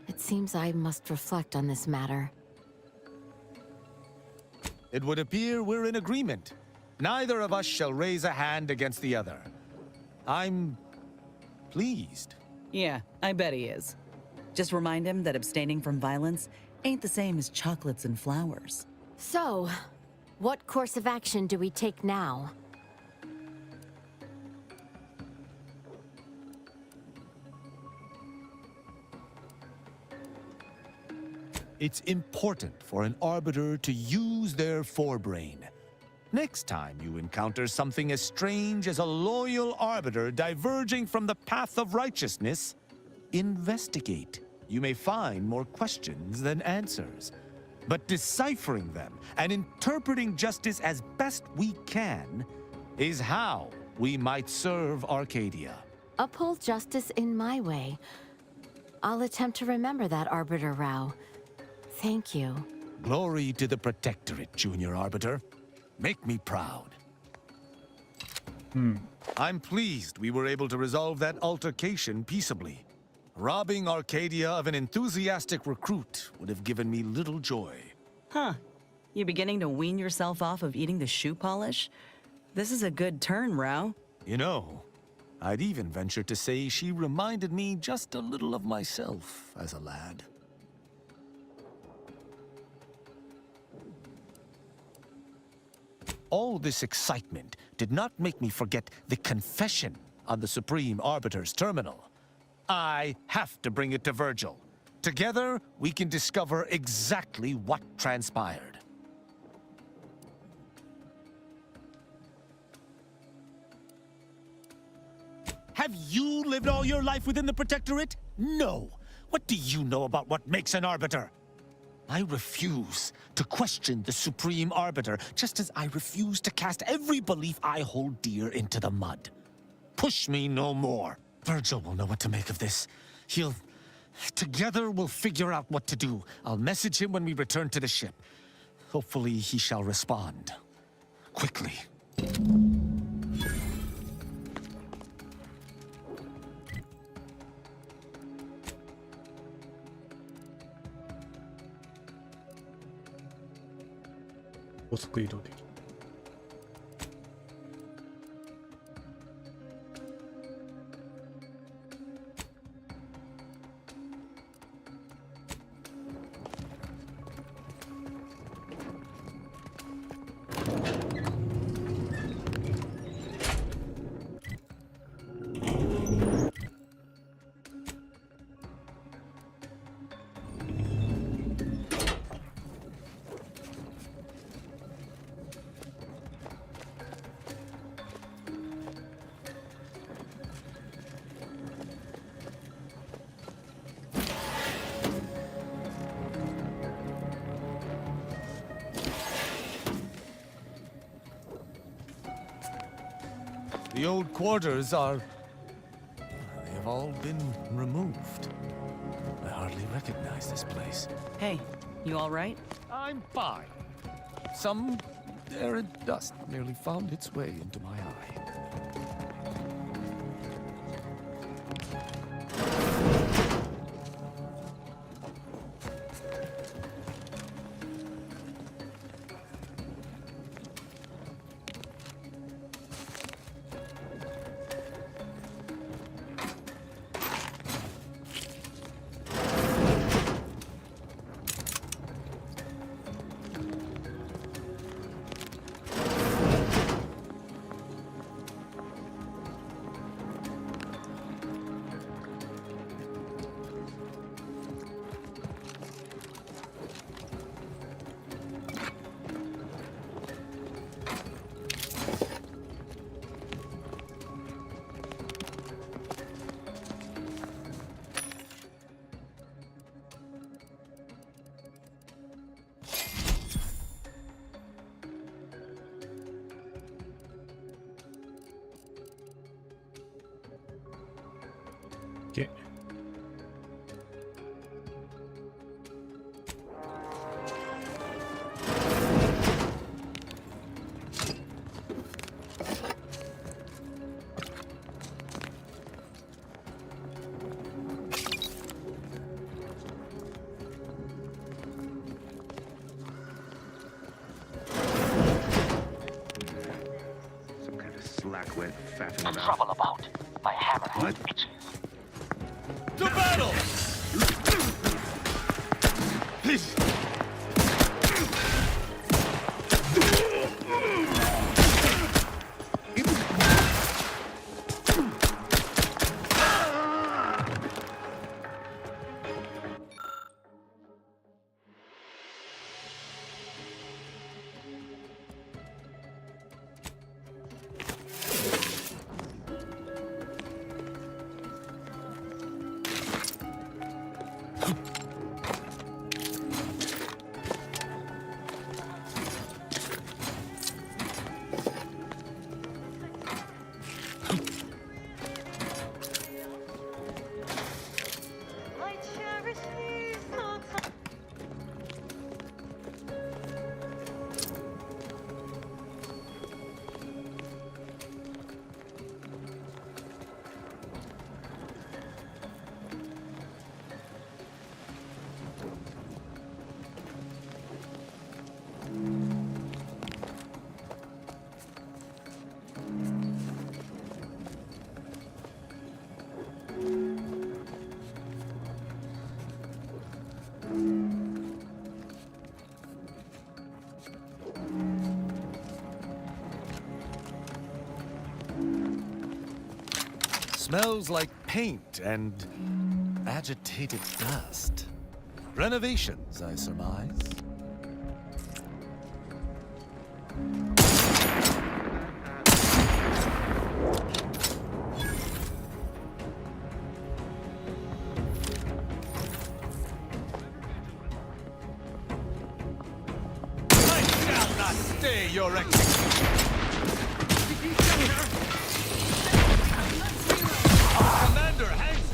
It seems I must reflect on this matter. It would appear we're in agreement. Neither of us shall raise a hand against the other. I'm pleased. Yeah, I bet he is. Just remind him that abstaining from violence ain't the same as chocolates and flowers. So, what course of action do we take now? It's important for an Arbiter to use their forebrain. Next time you encounter something as strange as a loyal Arbiter diverging from the path of righteousness, investigate. You may find more questions than answers. But deciphering them and interpreting justice as best we can is how we might serve Arcadia. Uphold justice in my way. I'll attempt to remember that, Arbiter Rao. Thank you. Glory to the Protectorate, Junior Arbiter. Make me proud. I'm pleased we were able to resolve that altercation peaceably. Robbing Arcadia of an enthusiastic recruit would have given me little joy. Huh. You beginning to wean yourself off of eating the shoe polish? This is a good turn, Rao. You know, I'd even venture to say she reminded me just a little of myself as a lad. All this excitement did not make me forget the confession on the Supreme Arbiter's terminal. I have to bring it to Virgil. Together, we can discover exactly what transpired. Have you lived all your life within the Protectorate? No. What do you know about what makes an Arbiter? I refuse to question the Supreme Arbiter, just as I refuse to cast every belief I hold dear into the mud. Push me no more. Virgil will know what to make of this. Together we'll figure out what to do. I'll message him when we return to the ship. Hopefully he shall respond. Quickly. The old quarters are... they have all been removed. I hardly recognize this place. Hey, you all right? I'm fine. Some errant dust nearly found its way into my eye. け。Slack-wit faffing about. Trouble about. My hammer What? itches. To battle! Smells like paint and agitated dust. Renovations, I surmise. I shall not stay your execution! Commander Hanks!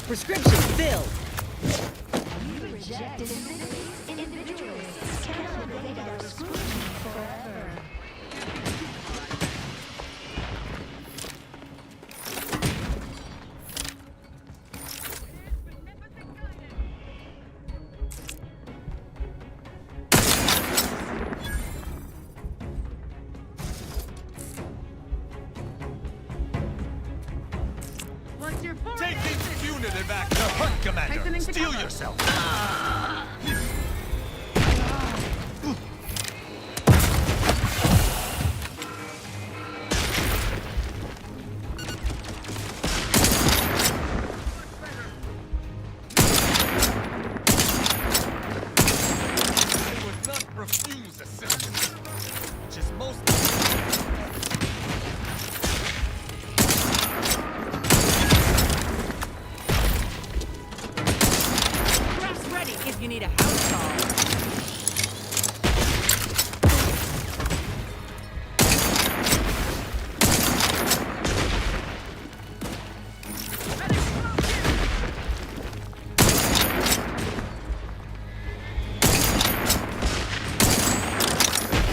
Prescription filled. You rejected individuals. Cannot evade our scrutiny forever. What's your form? Take this unit back to Hunt, Commander! Hastening to Steel cover. yourself! I would not refuse assistance, which is most... Press ready if you need a house call.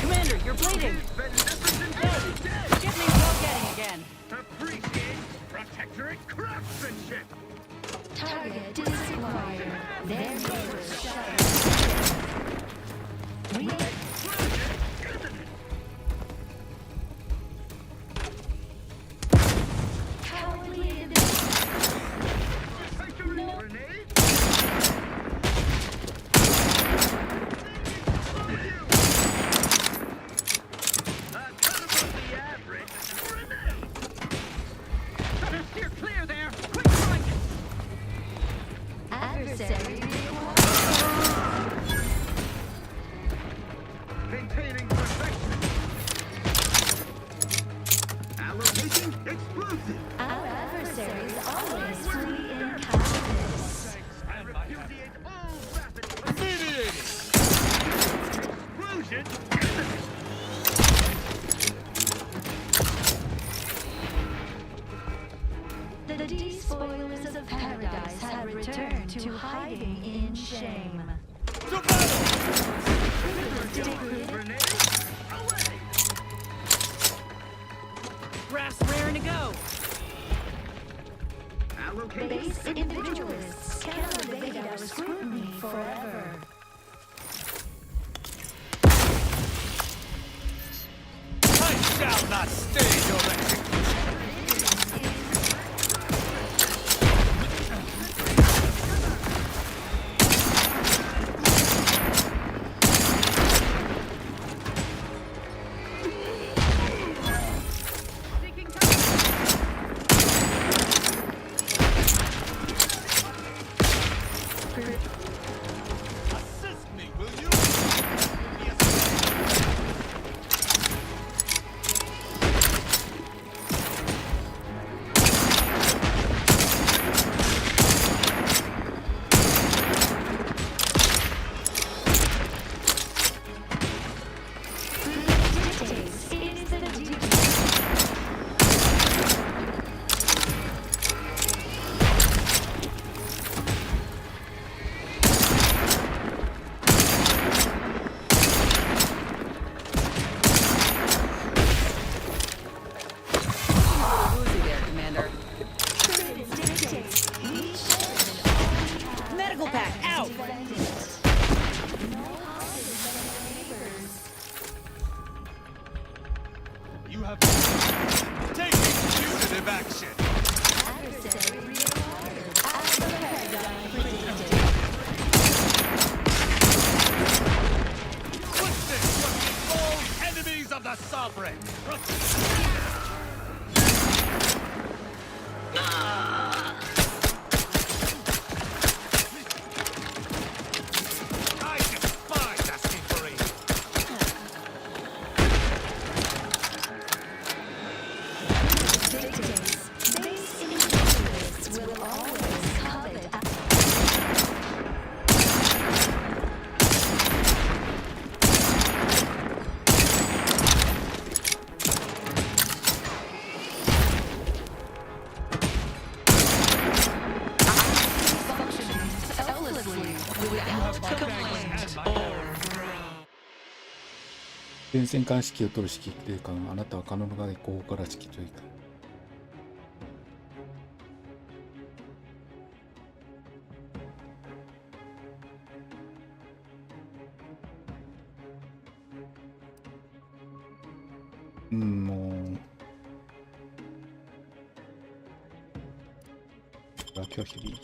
Commander, you're bleeding. Get me well getting again. Appreciate protectorate craftsmanship! Target disacquired. Their neighbors shudder. Cowardly individuals. No. Steer clear there! Quick strike! Adversary Maintaining perfection! Allocating explosive! Our adversaries always flee in cowardice. I repudiate all facets of mediating! Explosion! return to hiding in shame. Raft's raring to go. Base individualists cannot evade our scrutiny forever. I shall not stay your execution. Assist me, will you? Woozy there, Commander. Medical pack, out! You have taken punitive action. What's this? All enemies of the sovereign. I despise asking for aid. Base individualists will always covet. Functioning selflessly without complaint. 前線間指揮を取る指揮警官、あなたは可能な後方から指揮というか。もう。これは拒否でいいや。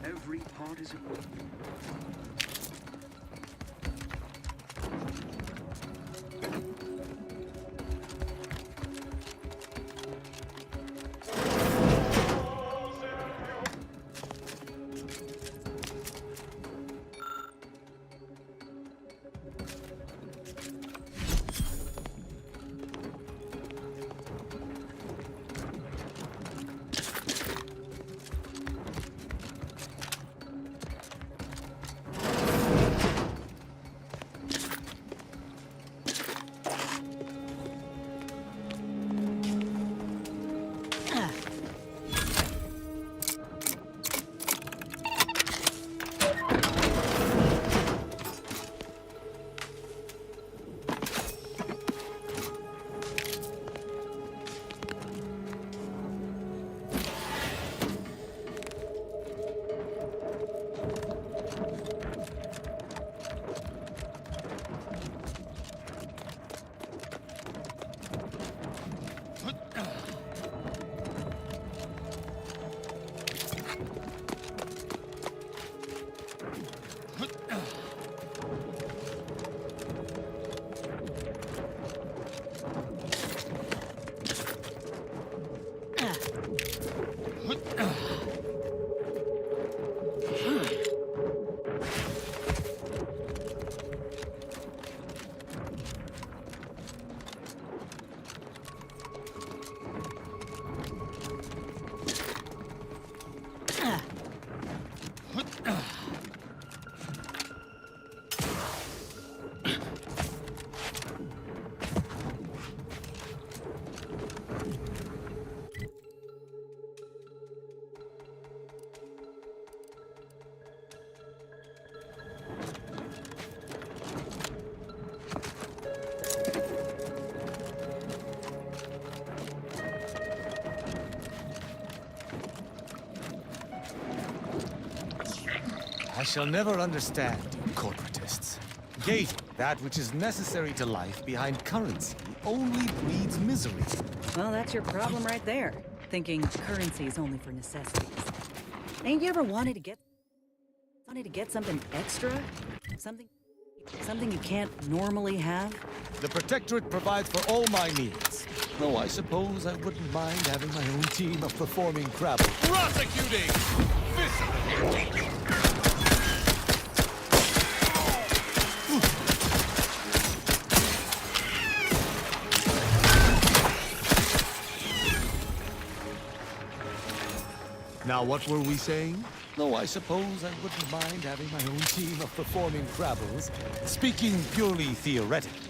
Every part is important. I shall never understand you corporatists. Gating that which is necessary to life behind currency only breeds misery. Well, that's your problem right there. Thinking currency is only for necessities. Ain't you ever wanted to get something extra? Something you can't normally have? The Protectorate provides for all my needs. Though I suppose I wouldn't mind having my own team of performing crabble. Prosecuting! Now what were we saying? Though I suppose I wouldn't mind having my own team of performing crabbles. Speaking purely theoretically.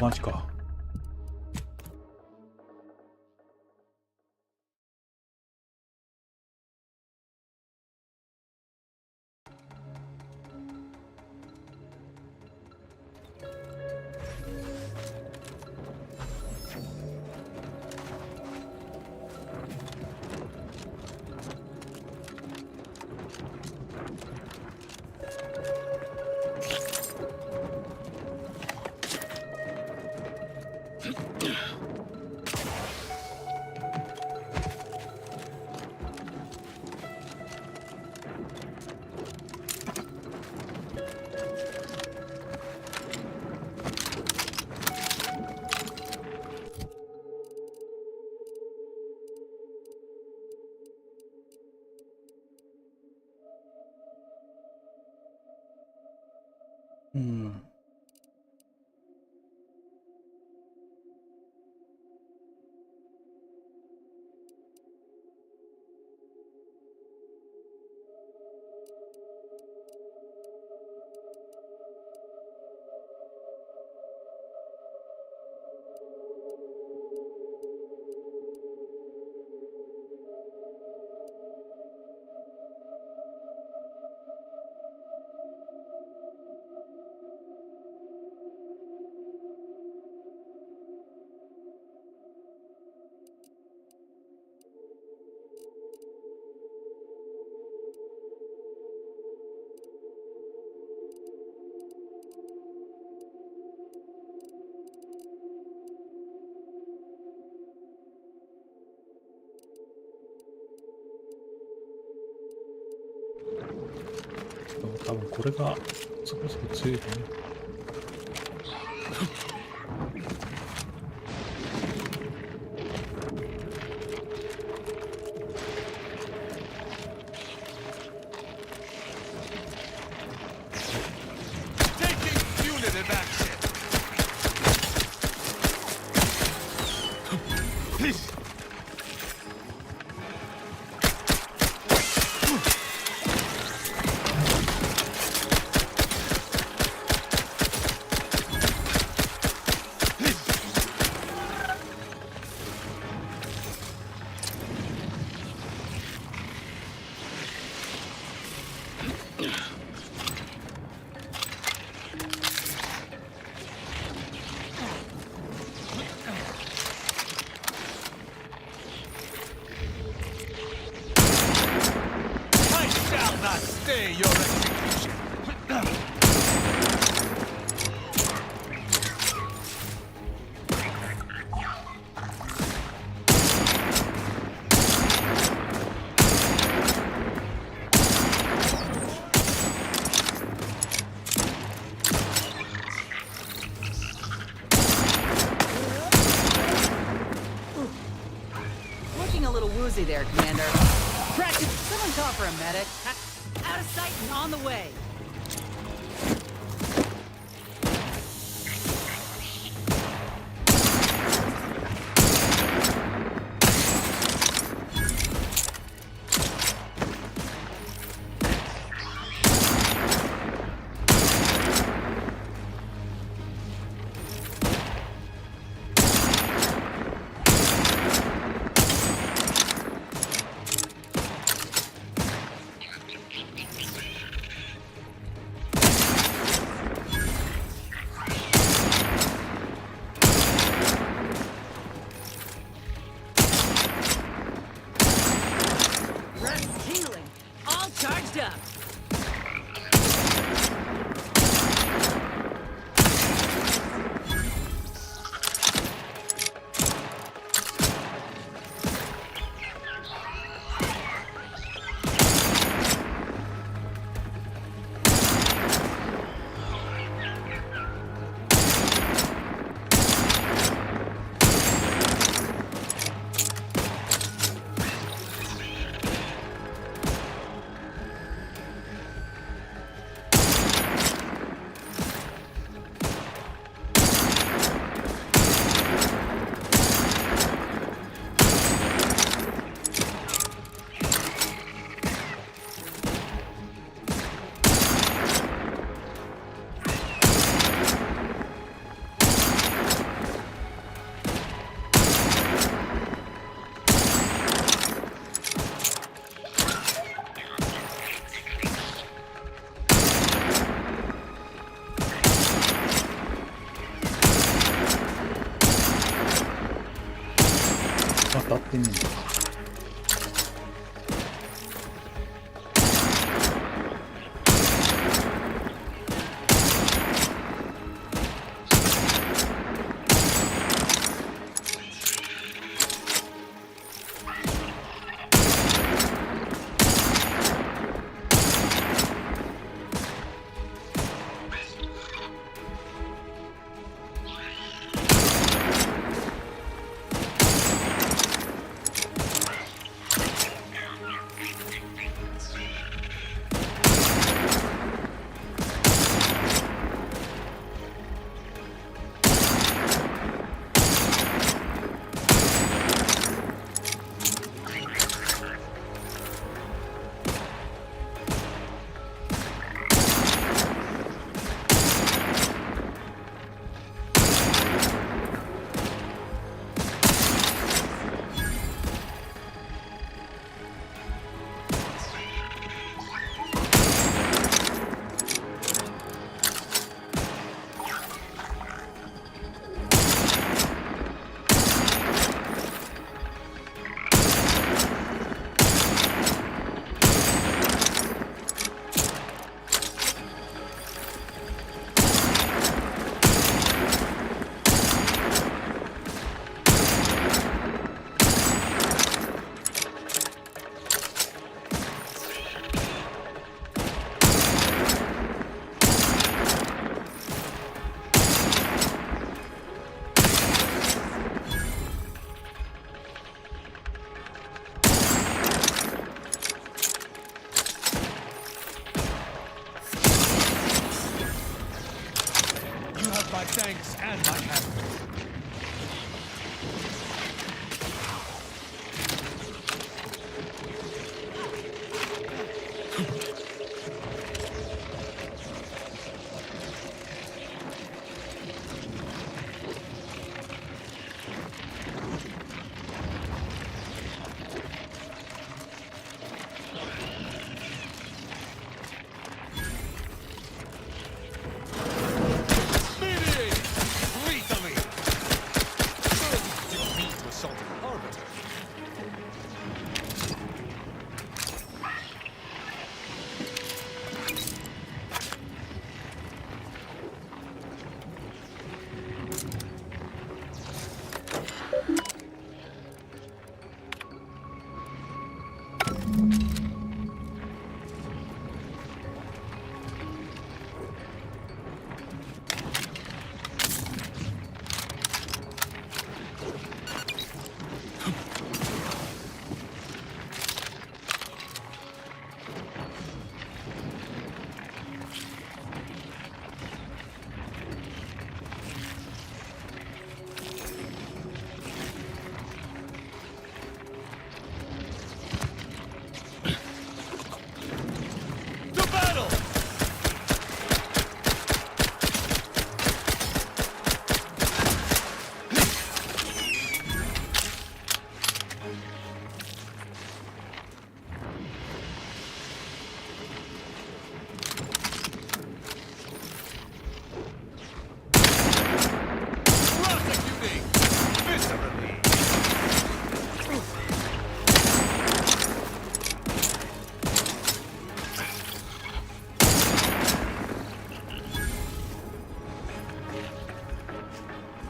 マジか。多分これがそこそこ強いね。woozy there, Commander. Practice. Someone call for a medic. Out of sight and on the way. Charged up.当たってねえんだ。My thanks and my hand. Lethally!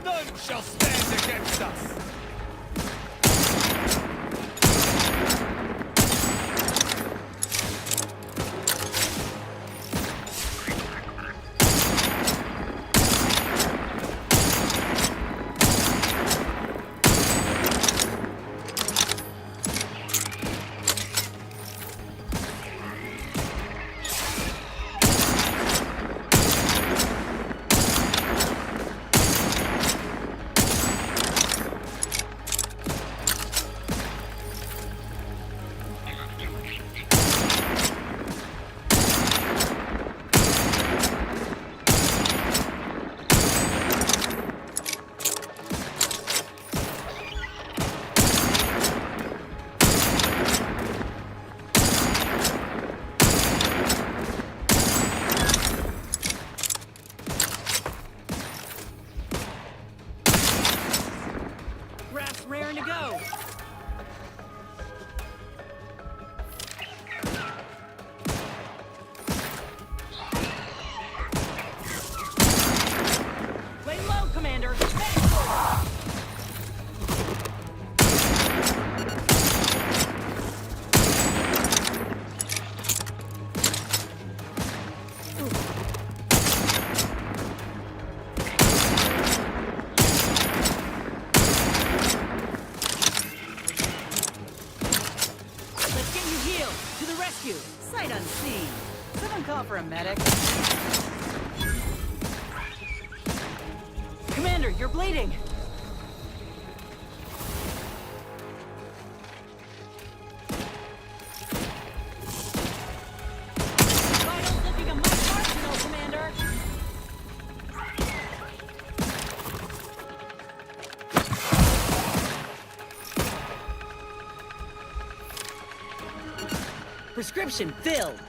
None shall stand against us! Raring to go. Lay low, Commander. Sight unseen. Someone call for a medic. Commander, you're bleeding. Vitals looking a much arsenal, Commander. Prescription filled.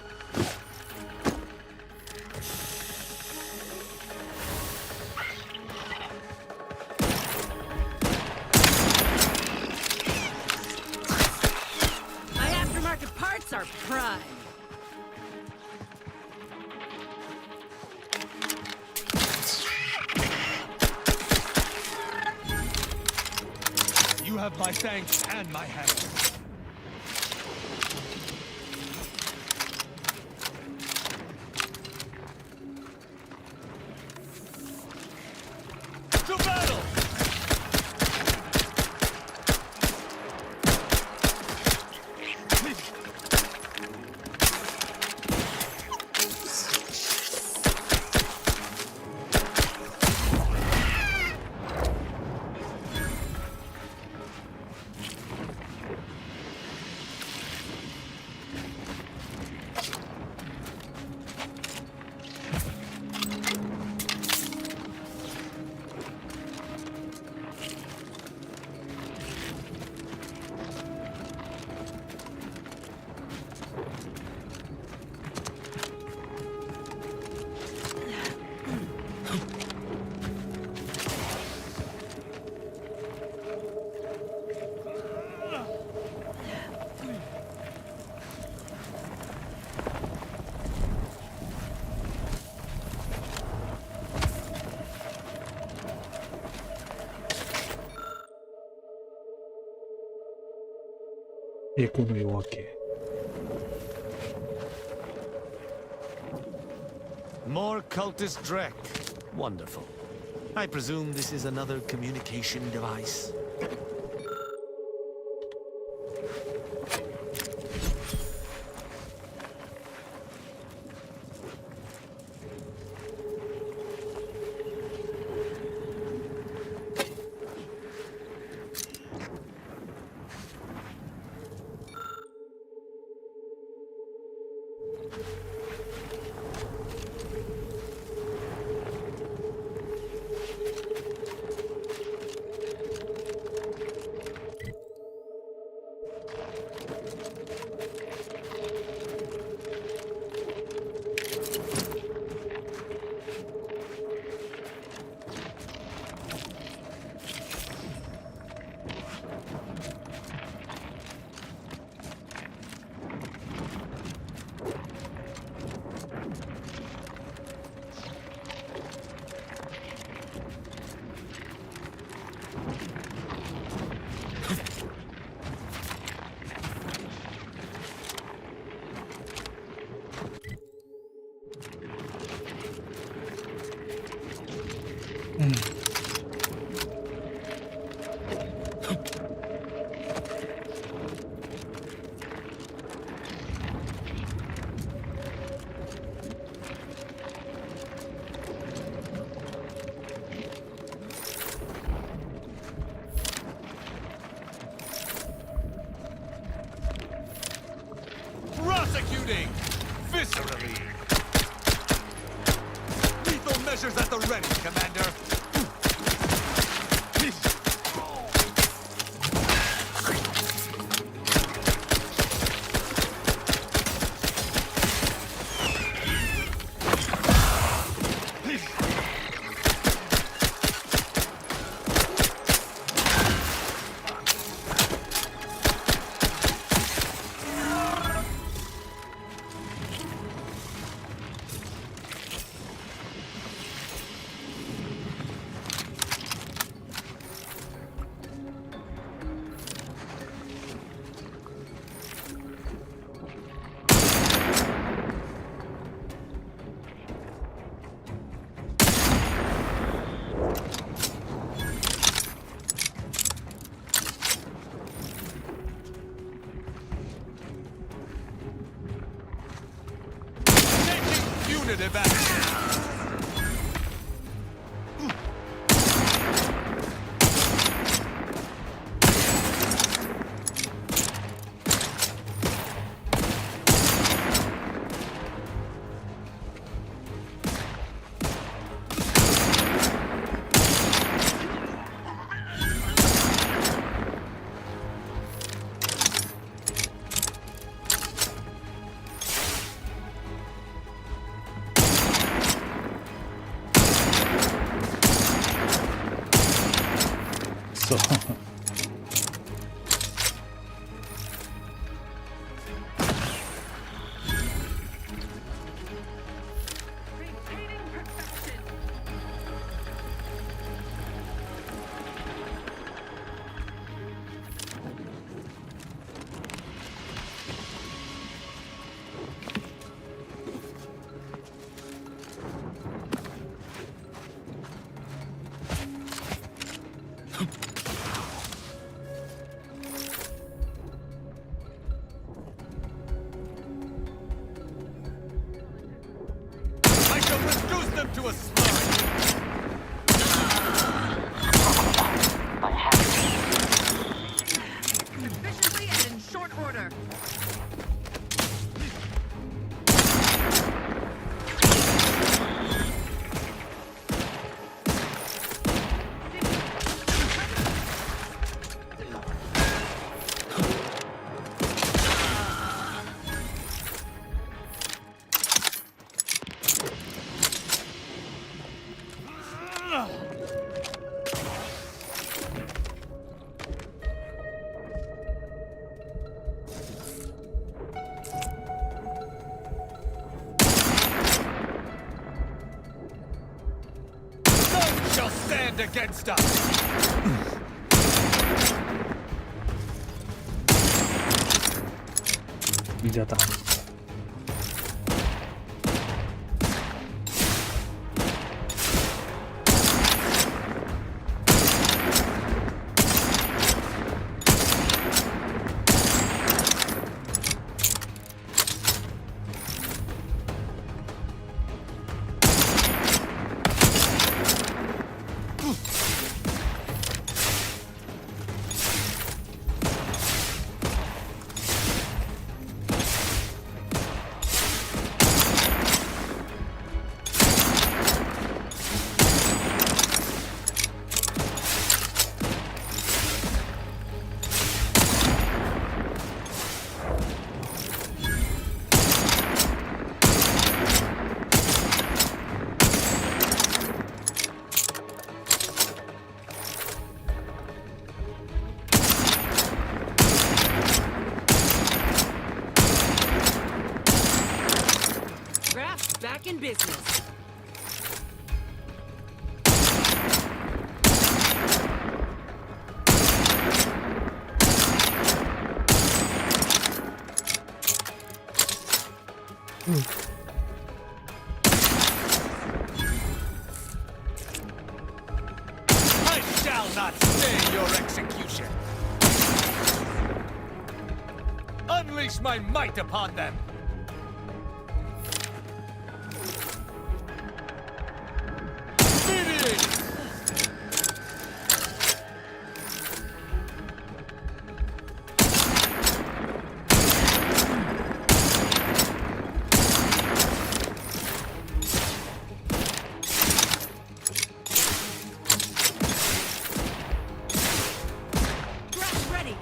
My aftermarket parts are prime. You have my thanks and my hand. To battle! More cultist Drek. Wonderful. I presume this is another communication device. Executing! Viscerally! Lethal measures at the ready, Commander! Punitive action!そう。Reduce them to a slurry! Efficiently and in short order. Shall stand against us! Widziata. Back in business. I shall not stay your execution! Unleash my might upon them!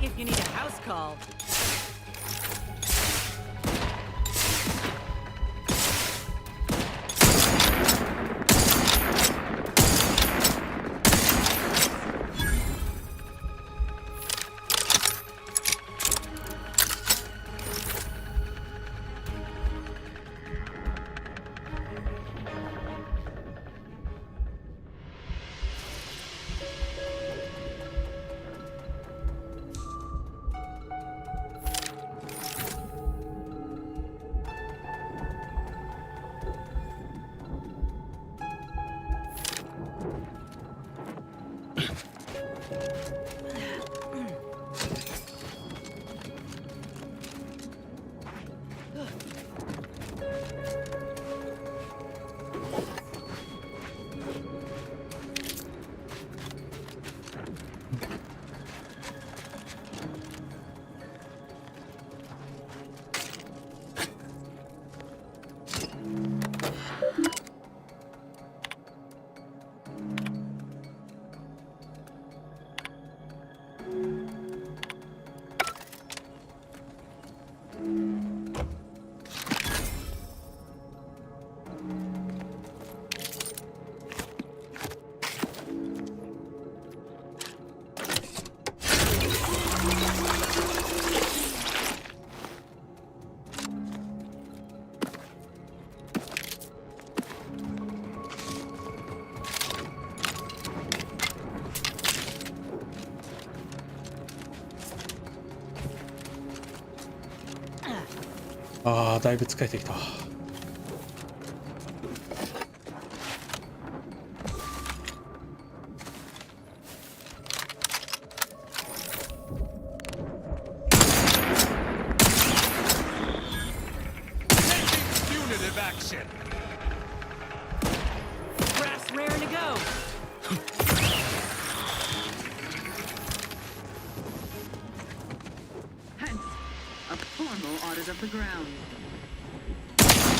if you need a house call.ああ、だいぶ疲れてきた。Of the ground.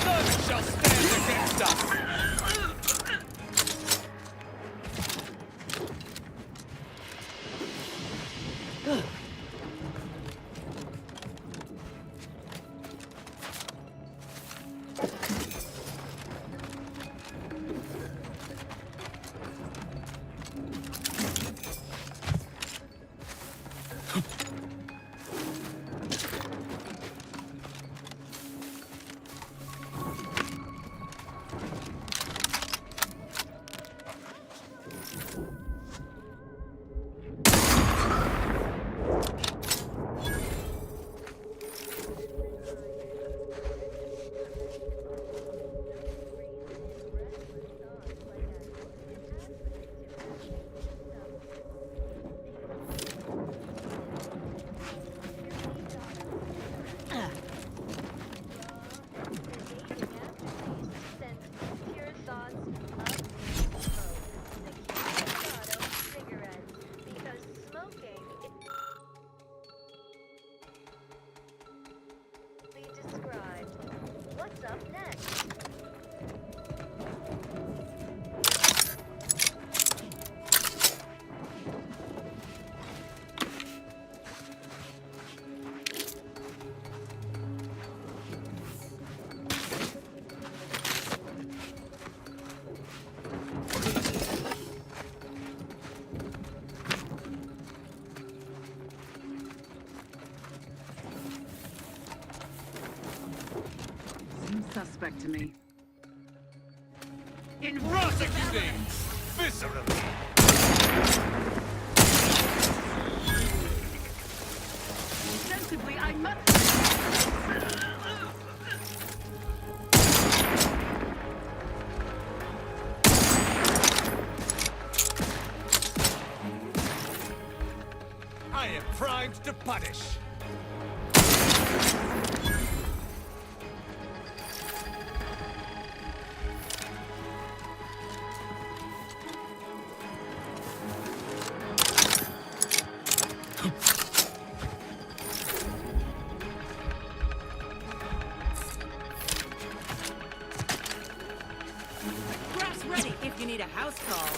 None shall stand against us! Suspect to me. In prosecuting viscerally. Sensibly, I must. I am primed to punish. Grass ready if you need a house call.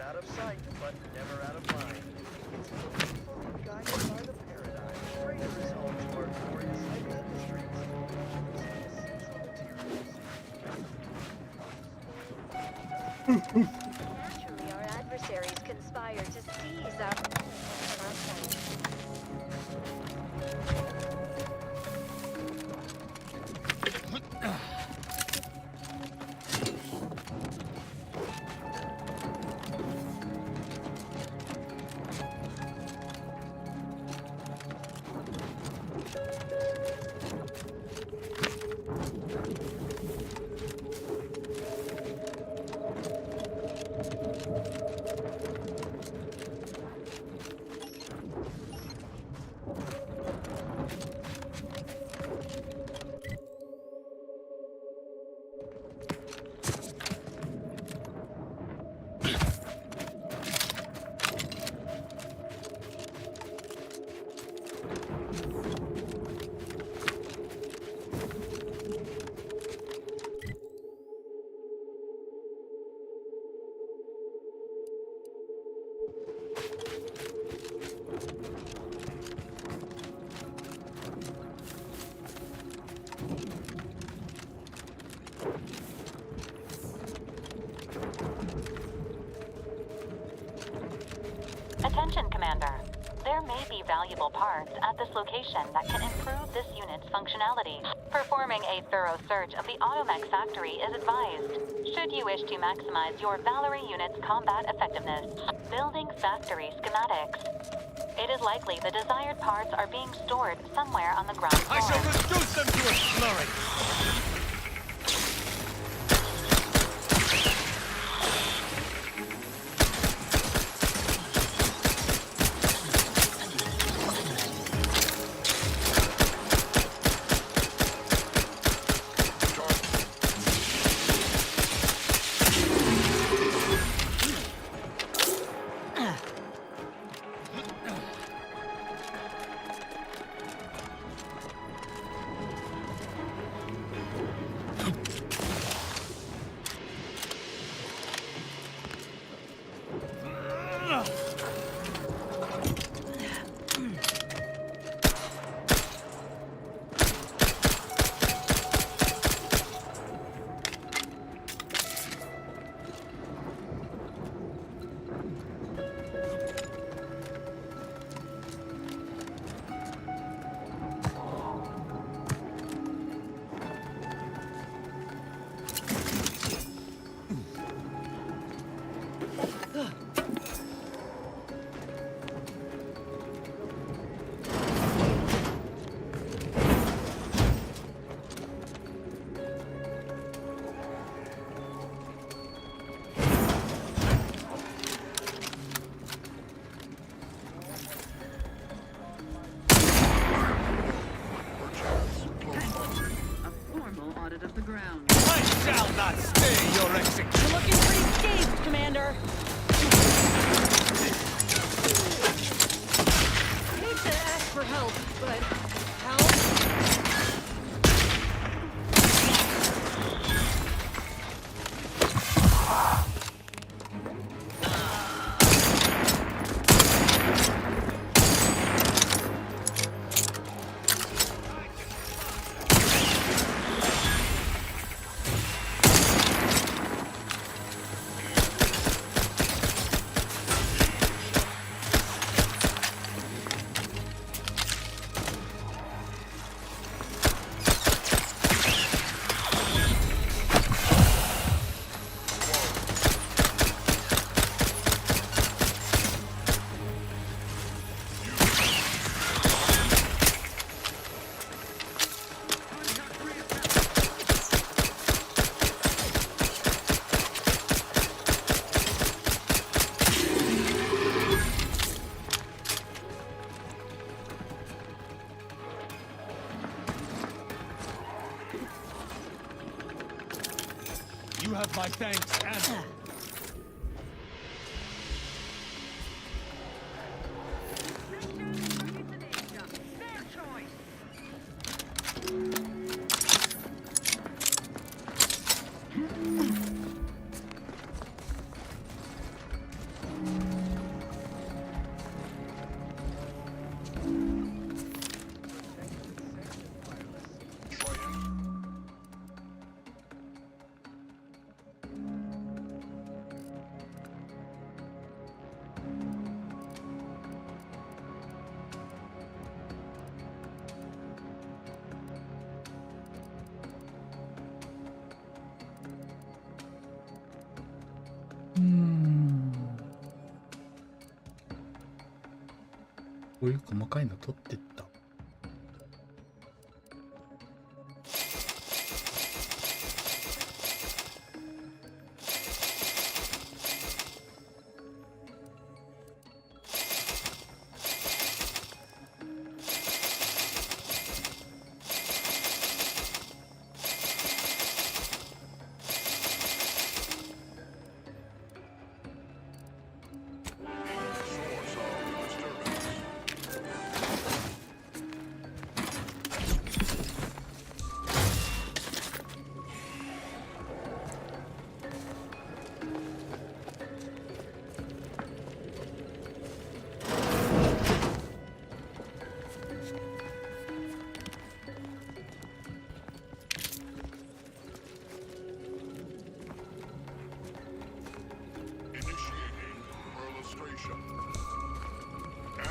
out of sight, but never out of mind. It's fully guided by the paradigm. Freighter is home to our glorious heavy industries. Naturally, our adversaries conspire to seize our sight. Attention, Commander. There may be valuable parts at this location that can improve this unit's functionality. Performing a thorough search of the Automech factory is advised, should you wish to maximize your Valerie unit's combat effectiveness. Building factory schematics. It is likely the desired parts are being stored somewhere on the ground floor. I shall reduce them to a slurry! You have my thanks and... そういう細かいの取ってった。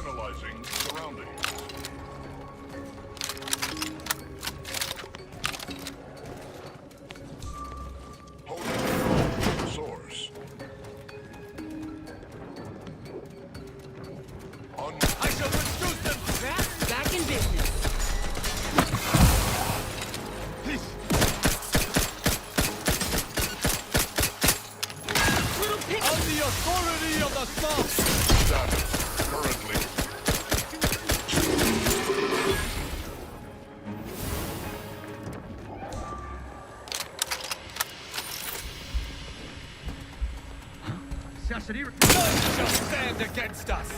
Analyzing surroundings. Holding source. I shall reduce them! Back in business. Little pick. On the authority of the sun! Status currently. None shall stand against us!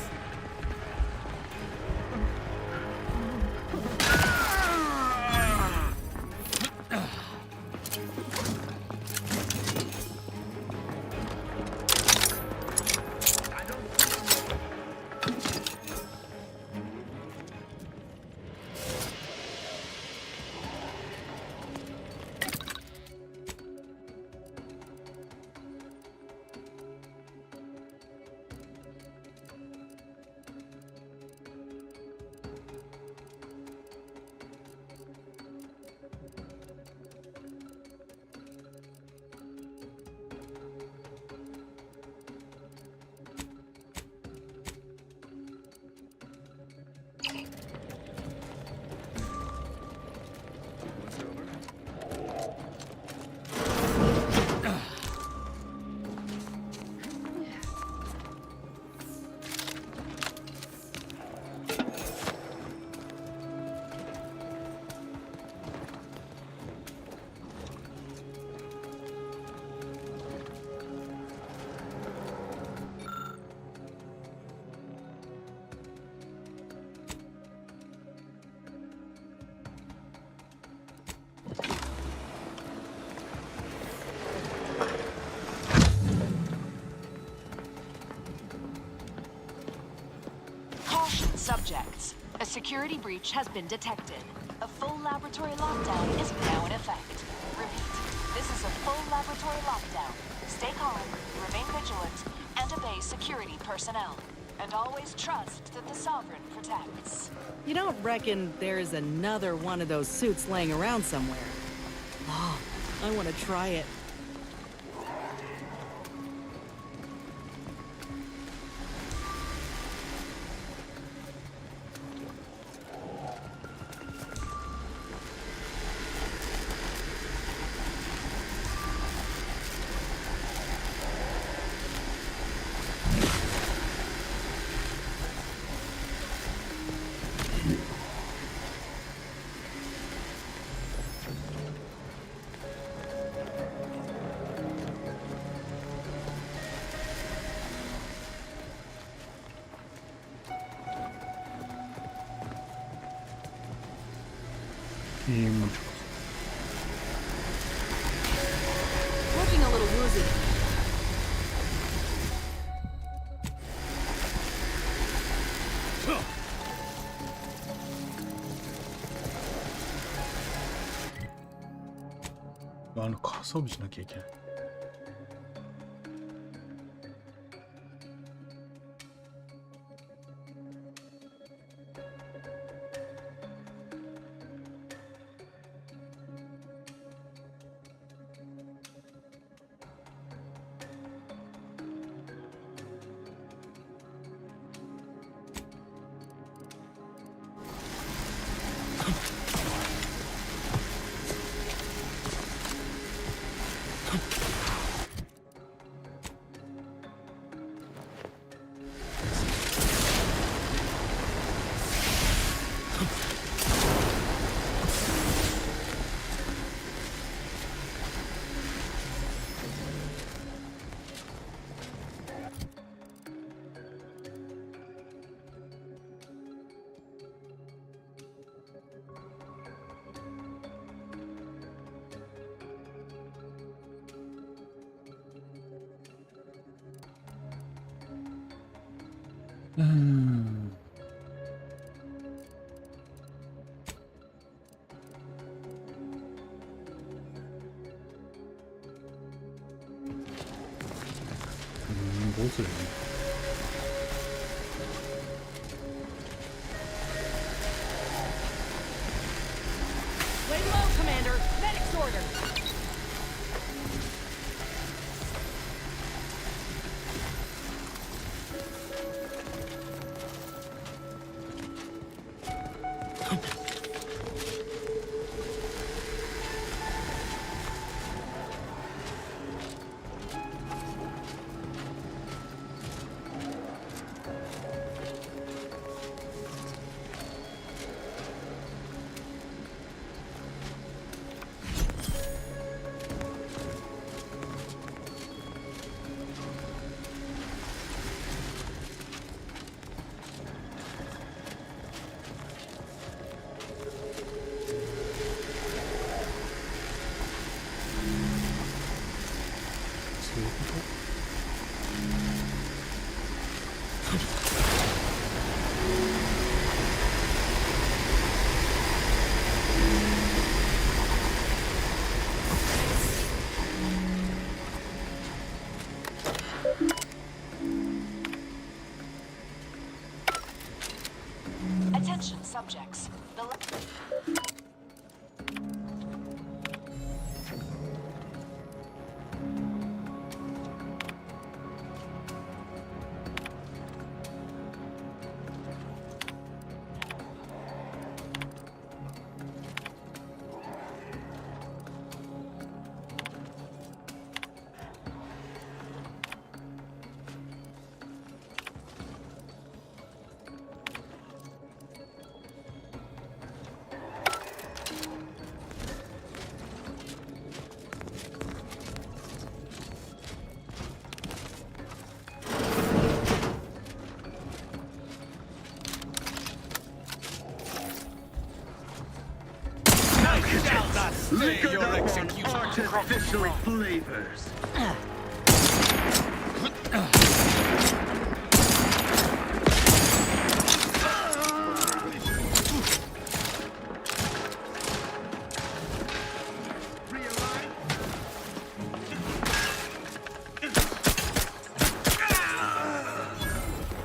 Subjects, a security breach has been detected. A full laboratory lockdown is now in effect. Repeat, this is a full laboratory lockdown. Stay calm, remain vigilant, and obey security personnel. And always trust that the Sovereign protects. You don't reckon there's another one of those suits laying around somewhere? Oh, I want to try it. Looking a little woozy.仮装備しなきゃいけない。 옷을 Lay low, Commander. Medic's order. Attention, subjects. Liquor your execution. Artificial flavors.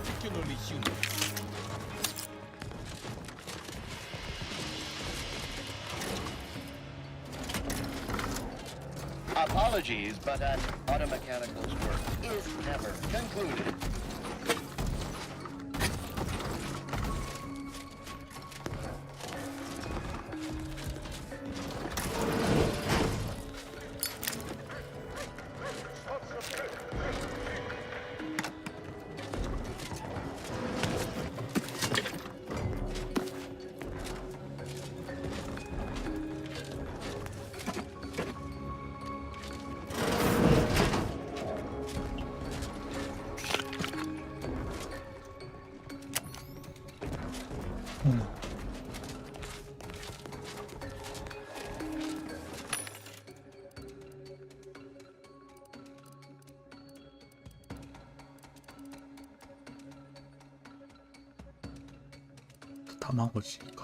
Particularly human. Apologies, but an automechanical's work is never concluded. 타마고치가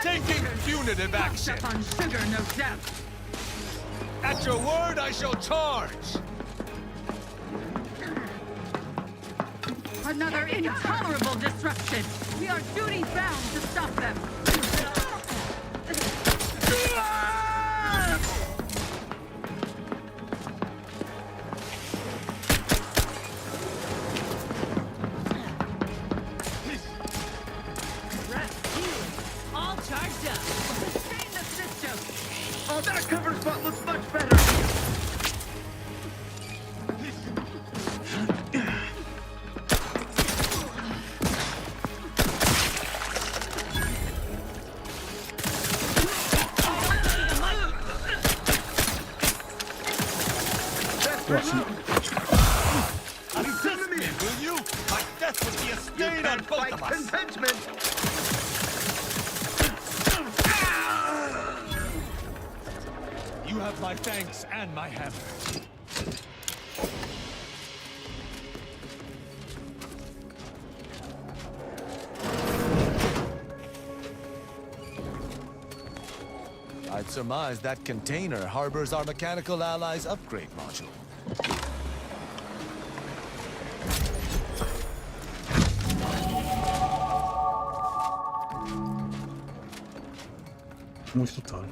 Taking punitive action. Up on sugar, no doubt. At your word, I shall charge. Another intolerable disruption. We are duty-bound to stop them. All charged up. Sustain the system. Oh, that cover spot looks much better. Resist me, will you? My death would be a stain on both of us. Contentment. You have my thanks and my hammer. I'd surmise that container harbors our mechanical allies' upgrade module.もう一つある。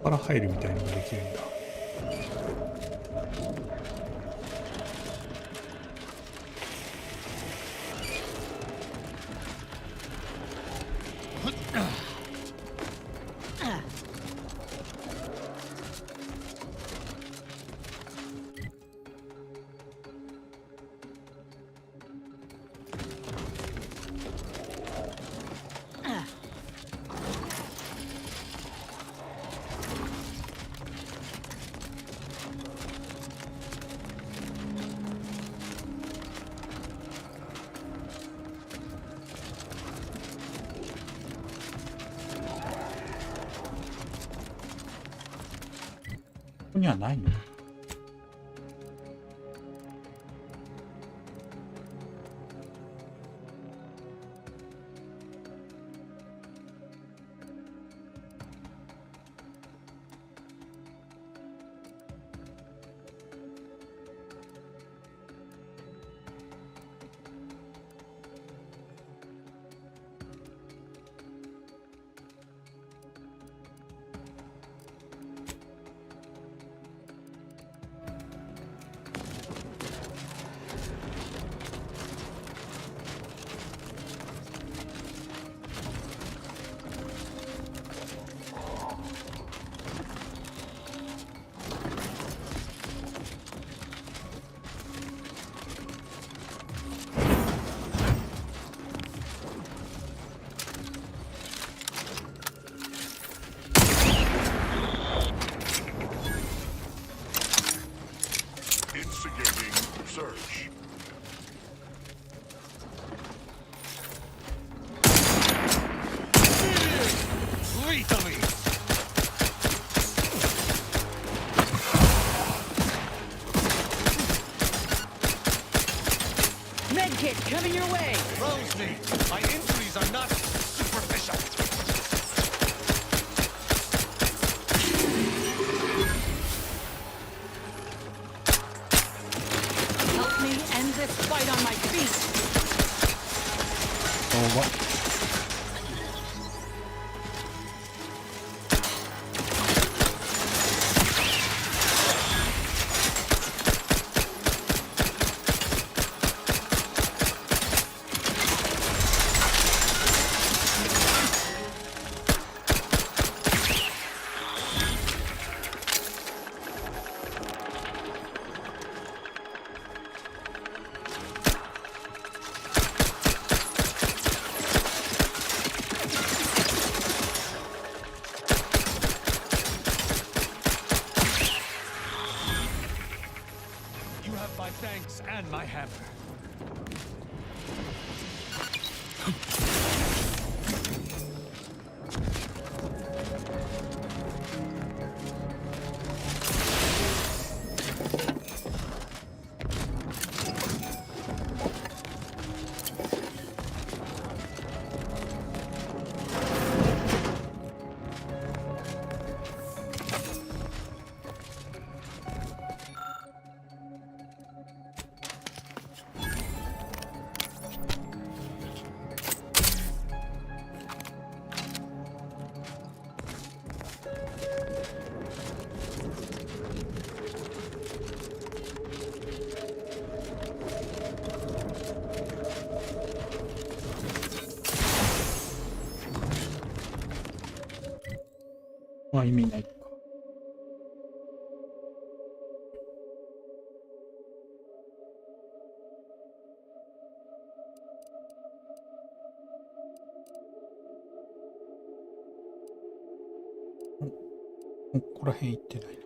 から入るみたいなのができるんだ。にはないのか。Instigating search. Lethally! Medkit coming your way! Rosie, my injuries are not superficial. Help me end this fight on my feet! Oh, what? You have my thanks and my hammer.まあ意味ないか。ここら辺行ってないな。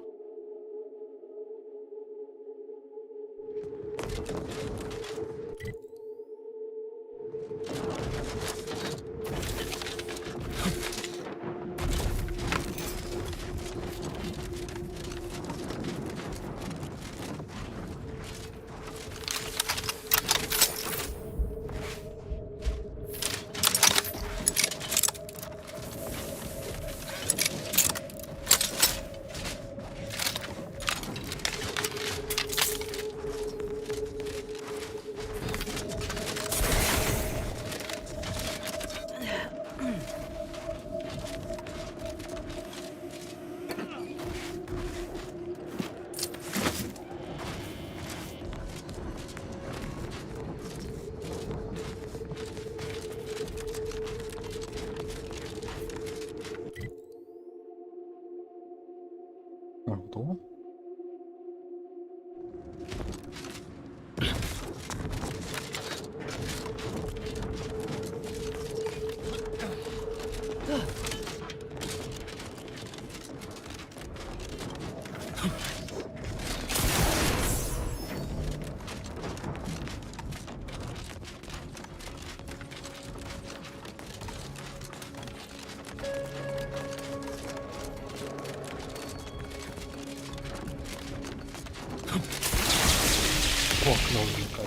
怖くなるのかい。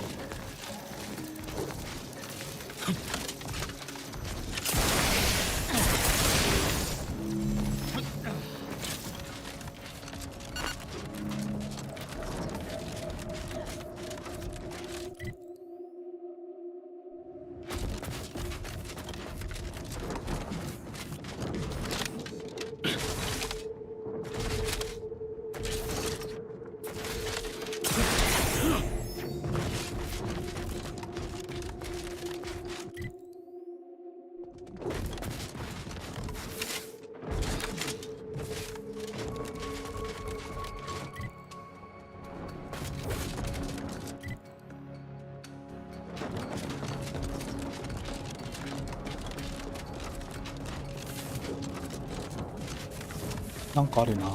なんかあるな。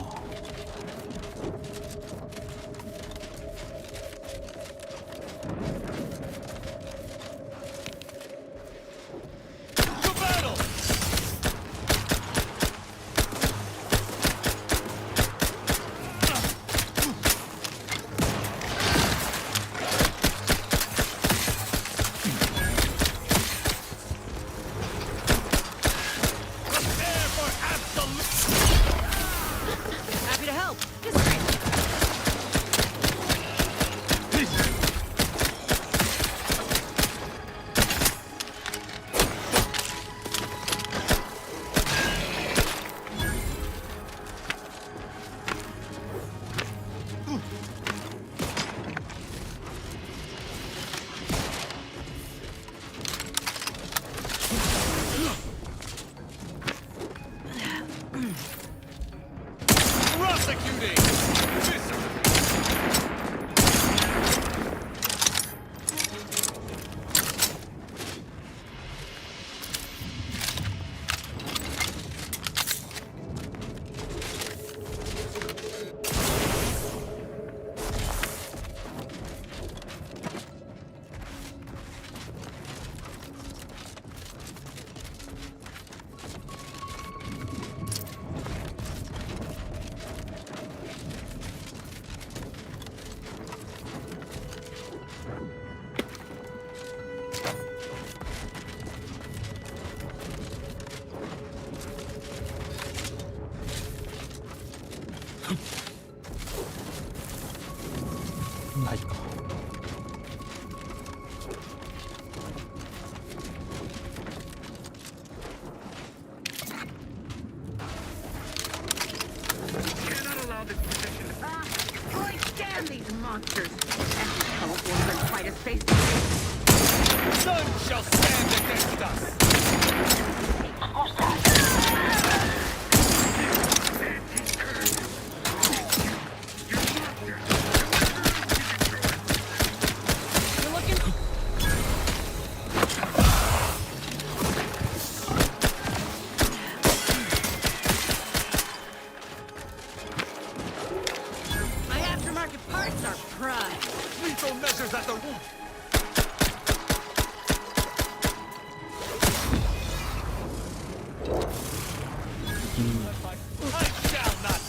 Happy to help. Just great. Prosecuting!ないか。Really stand these monsters. And won't even fight us face to None shall stand against us! My aftermarket parts are prime. Lethal measures at the root! I shall not!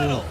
battle!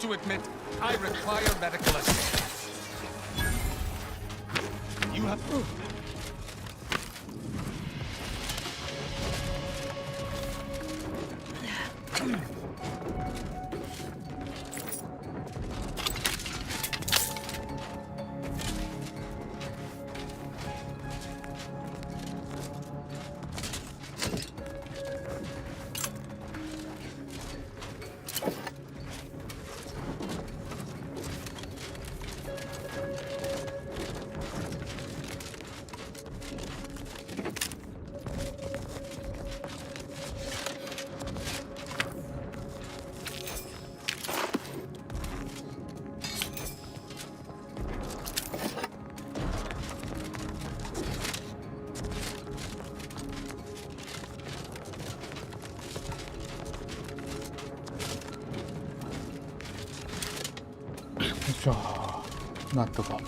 To admit, I require medical assistance. You have...しょー、なんとか。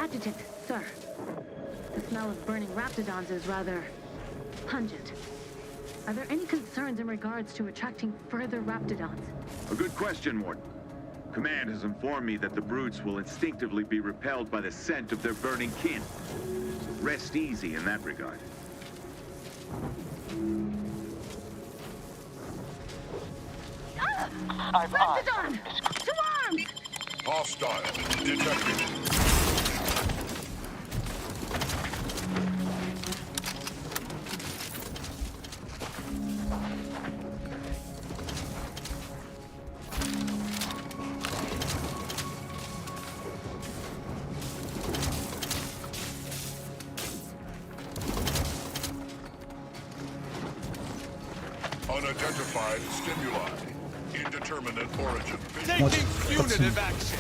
Adjutant, sir. The smell of burning raptidons is rather pungent. Are there any concerns in regards to attracting further raptidons? A good question, Morton. Command has informed me that the brutes will instinctively be repelled by the scent of their burning kin. Rest easy in that regard. Raptidon! To arms! Hostile detected. Unidentified stimuli. Indeterminate origin. Taking punitive action.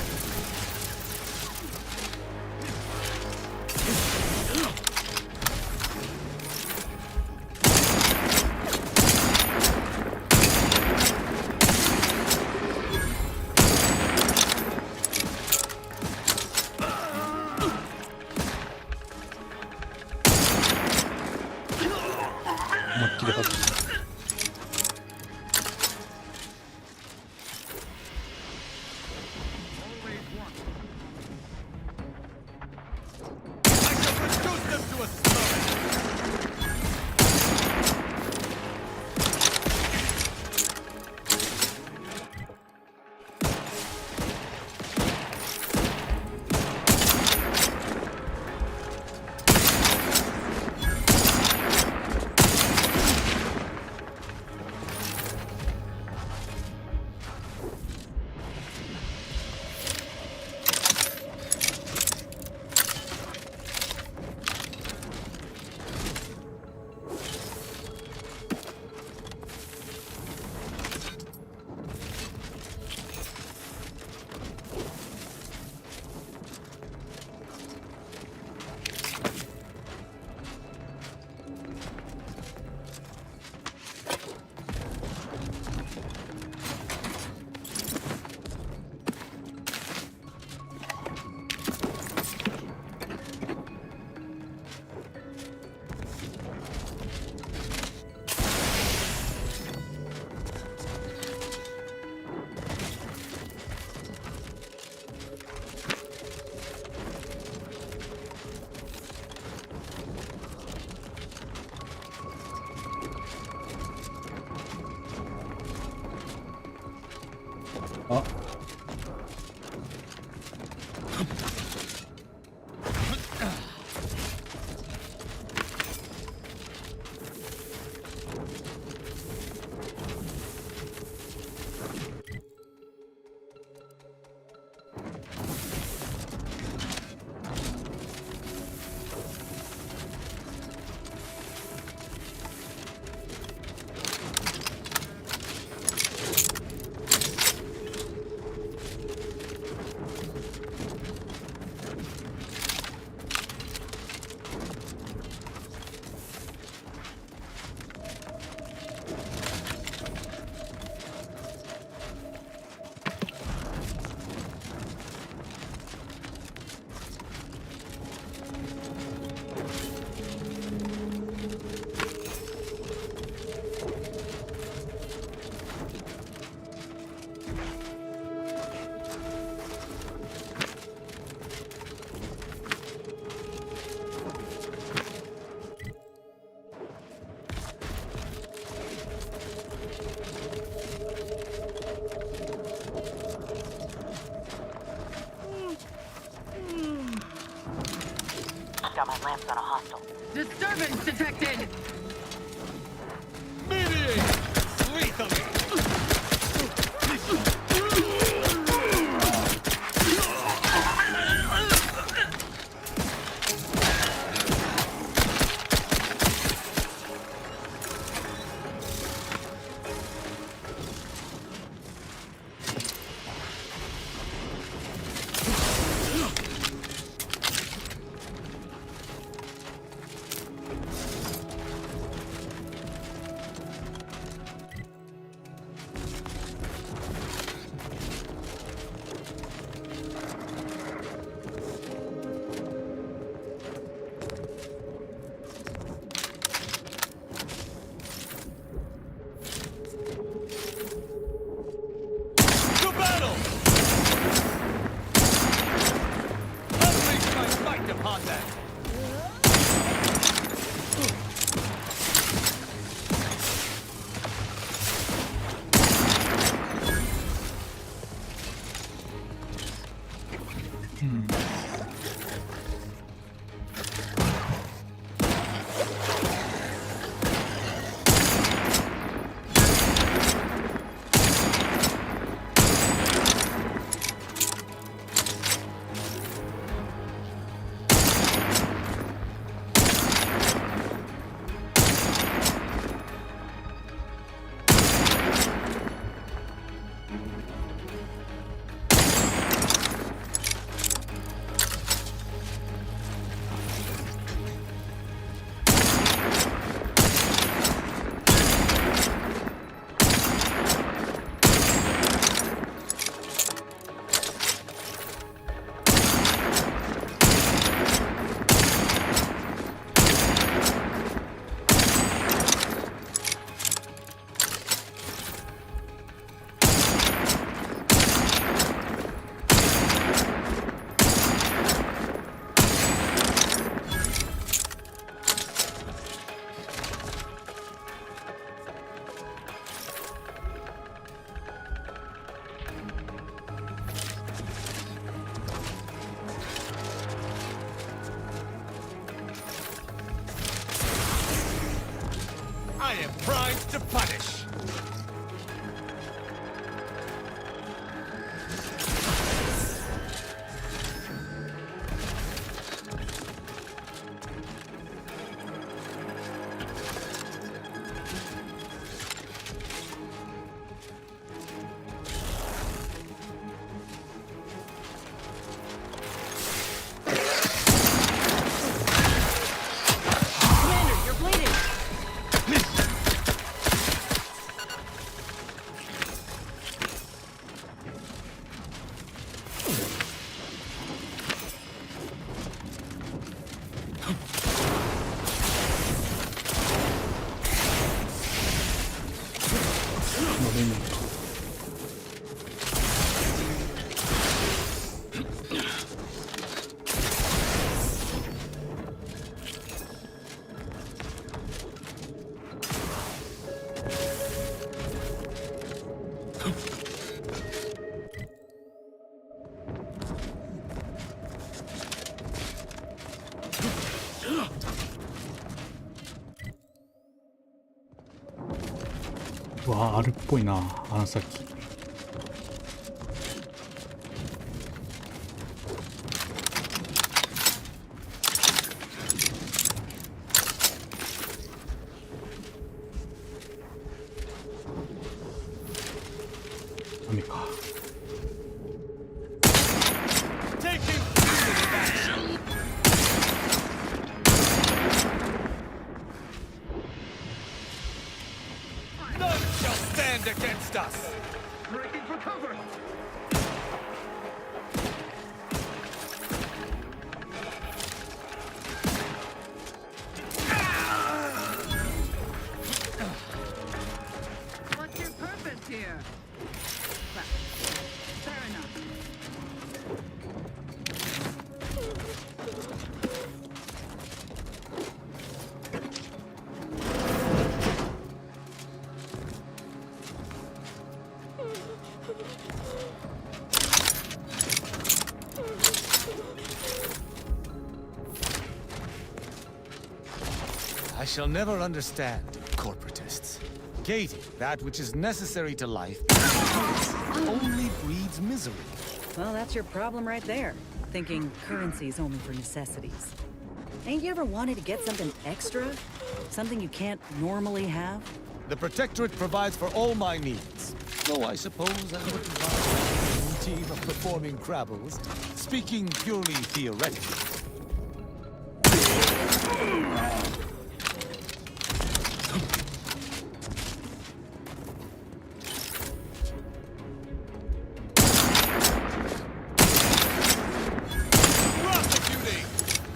あ、Got my lamps on a hostile. Disturbance detected! Mediate! Lethally! I am primed to punish.わあ、あるっぽいな、あの先。雨か。Against us. Breaking for cover. What's your purpose here? Well, fair enough. I shall never understand corporatists. Gating that which is necessary to life only breeds misery. Well, that's your problem right there. Thinking currency's only for necessities. Ain't you ever wanted to get something extra? Something you can't normally have? The Protectorate provides for all my needs. Though I suppose I wouldn't mind a team of performing Crabbles, speaking purely theoretically. Prosecuting!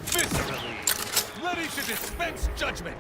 Viscerally! Ready to dispense judgment!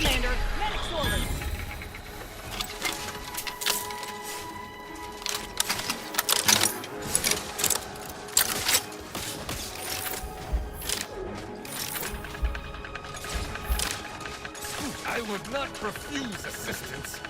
Commander. Medics orders. I would not refuse assistance.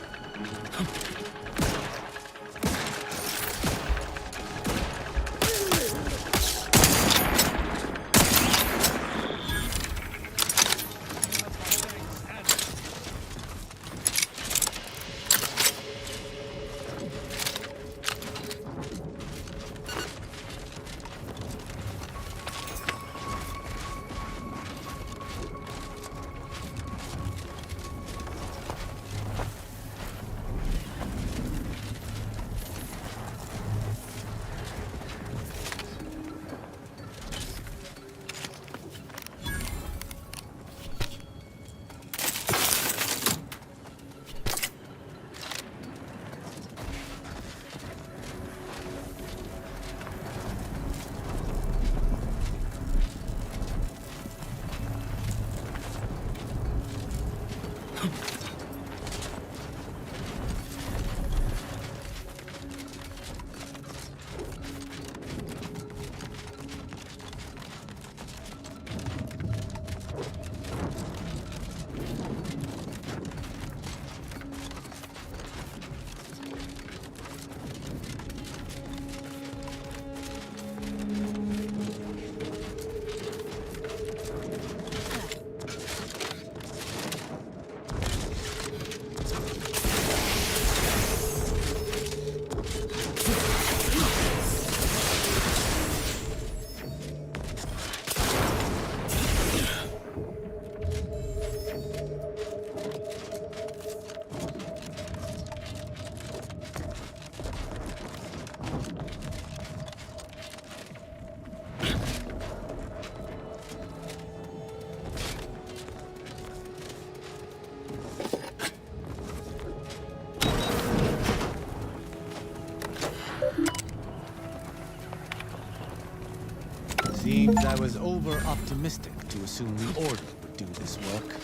Seems I was over-optimistic to assume the Order would do this work.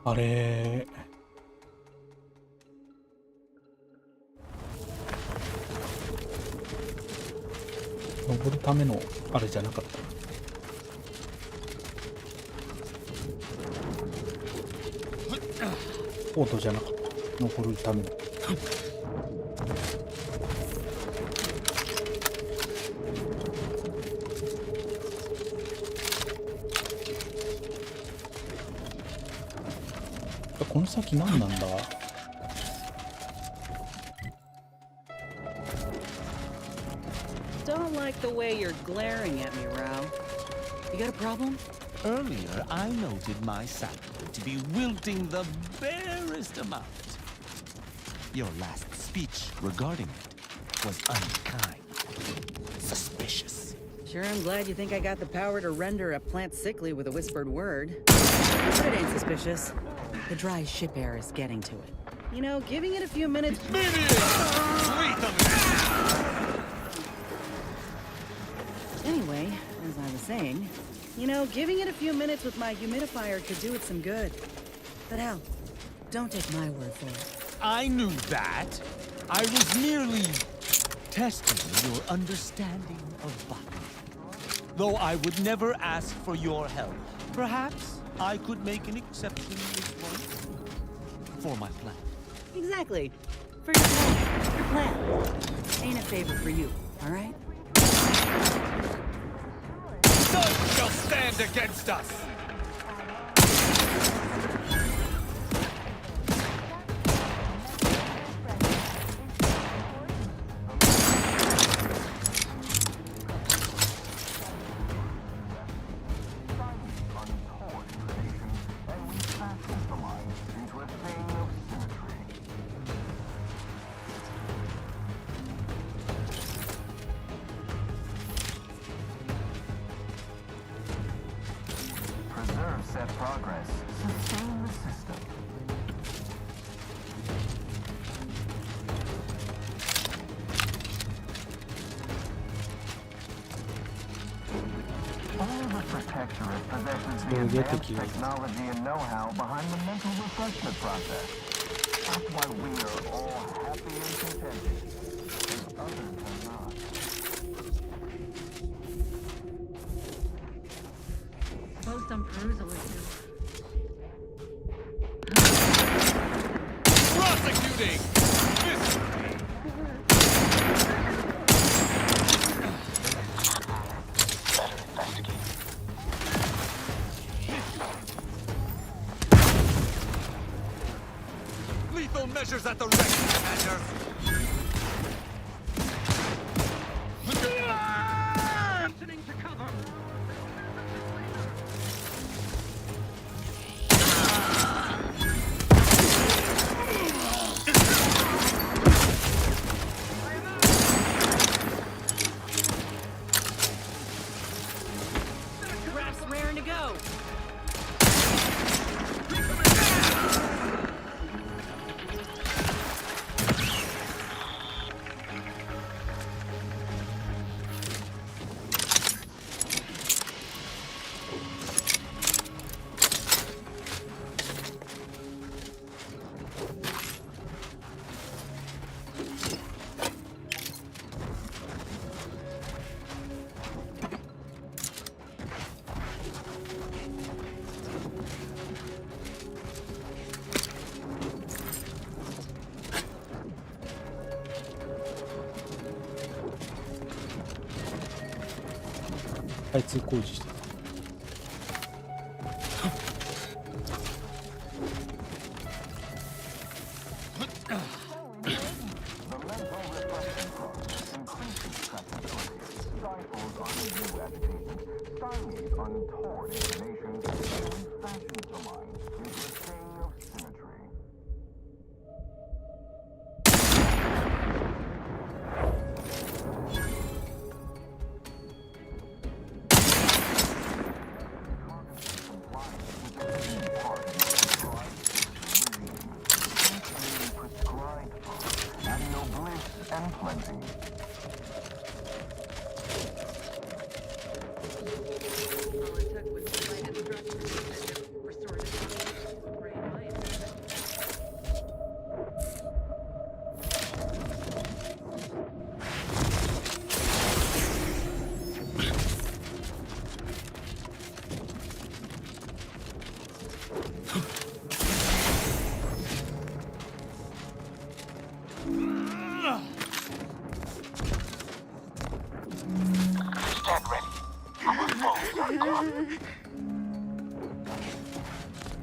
あれ登るためのあれじゃなかったな。ポートじゃなかった。登るための。この先何なんだ。Don't like the way you're glaring at me, Rao. You got a problem? Earlier, I noted my salary to be wilting the barest amount. Your last speech regarding it was unkind, suspicious. Sure, I'm glad you think I got the power to render a plant sickly with a whispered word. But it ain't suspicious. The dry ship air is getting to it. You know, giving it a few minutes... Anyway, as I was saying, you know, giving it a few minutes with my humidifier could do it some good. But hell, don't take my word for it. I knew that. I was merely testing your understanding of botany. Though I would never ask for your help. Perhaps I could make an exception this once. For my plan. Exactly. For your plan. Your plan. Ain't a favor for you, all right? None shall stand against us! the advanced technology and know-how behind the mental refreshment process. That's why we are all happy and contented, and others are not. Suppose some perusal is due. Prosecuting! Lethal measures at the ready, Commander! Listening to cover. Craft's raring to go.開通工事してた。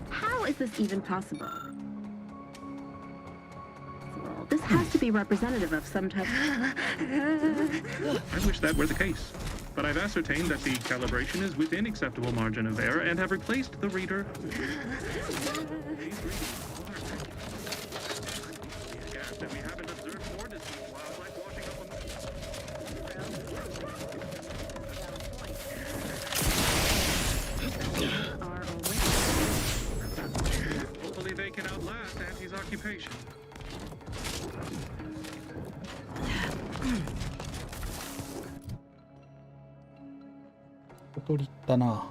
How is this even possible? Well, this has to be representative of some type. I wish that were the case. But I've ascertained that the calibration is within acceptable margin of error and have replaced the reader. That we haven't observed more distinct wildlife washing up on Hopefully they can outlast Auntie's occupation. 小鳥行ったな。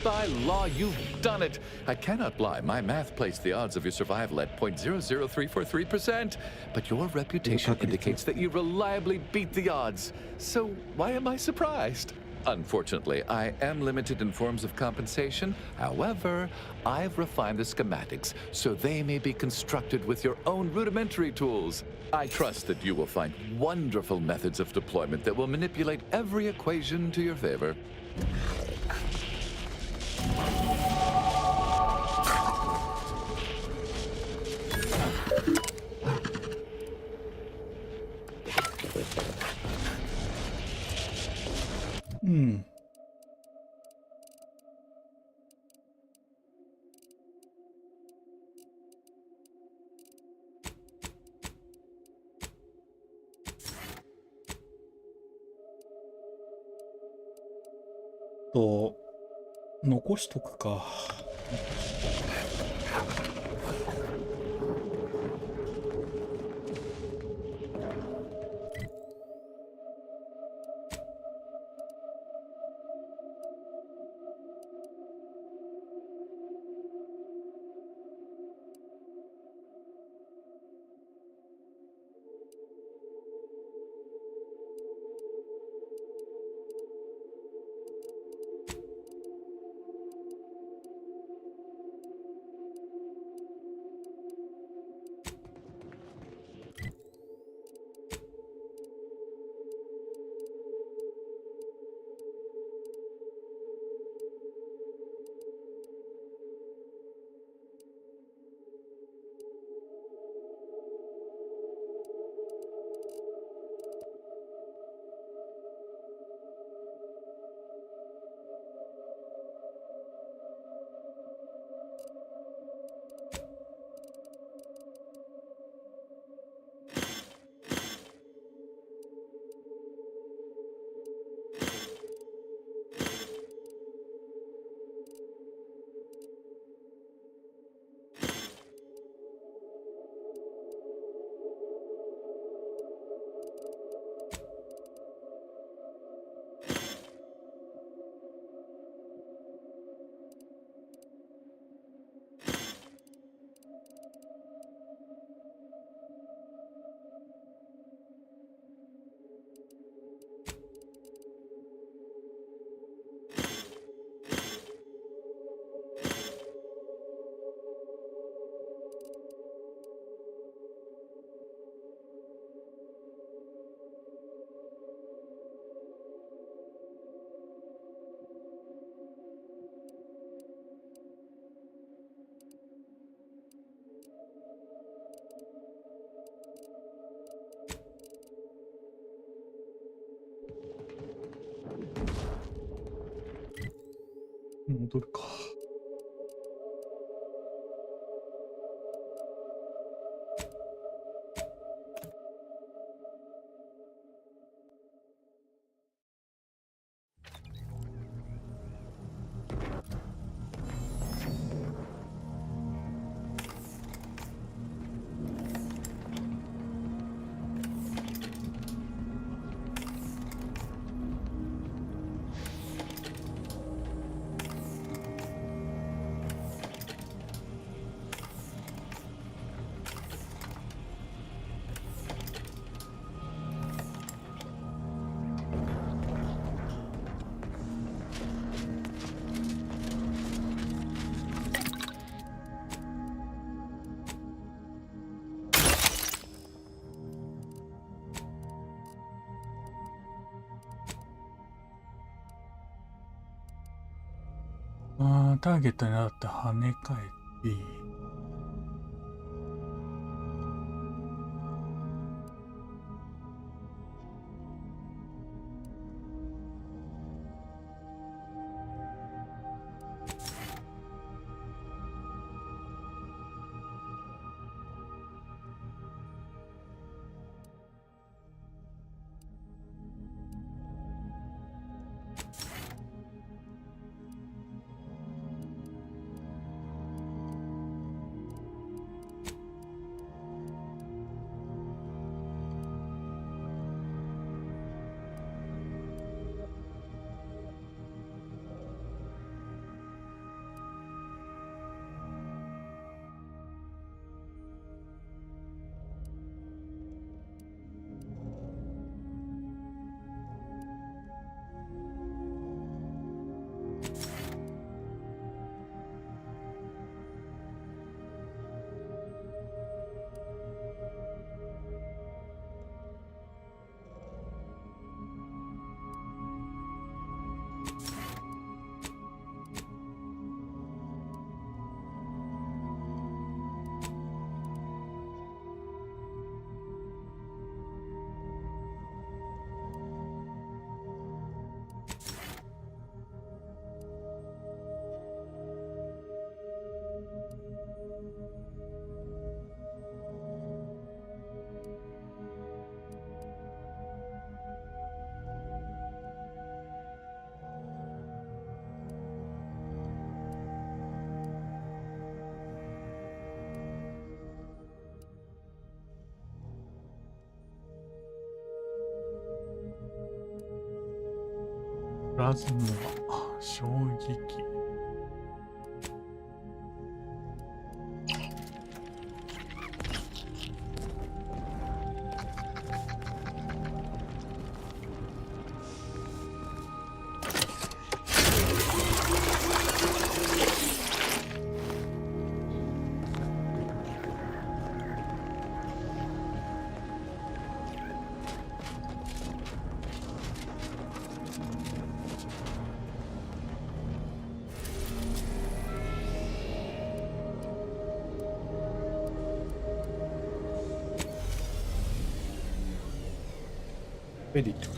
By law, you've done it! I cannot lie. My math placed the odds of your survival at 0.00343%. But your reputation indicates that you reliably beat the odds. So why am I surprised? Unfortunately, I am limited in forms of compensation. However, I've refined the schematics so they may be constructed with your own rudimentary tools. I trust that you will find wonderful methods of deployment that will manipulate every equation to your favor. と残しとくか。戻るか。ターゲットになって跳ね返って、ラズムは衝撃。エディット。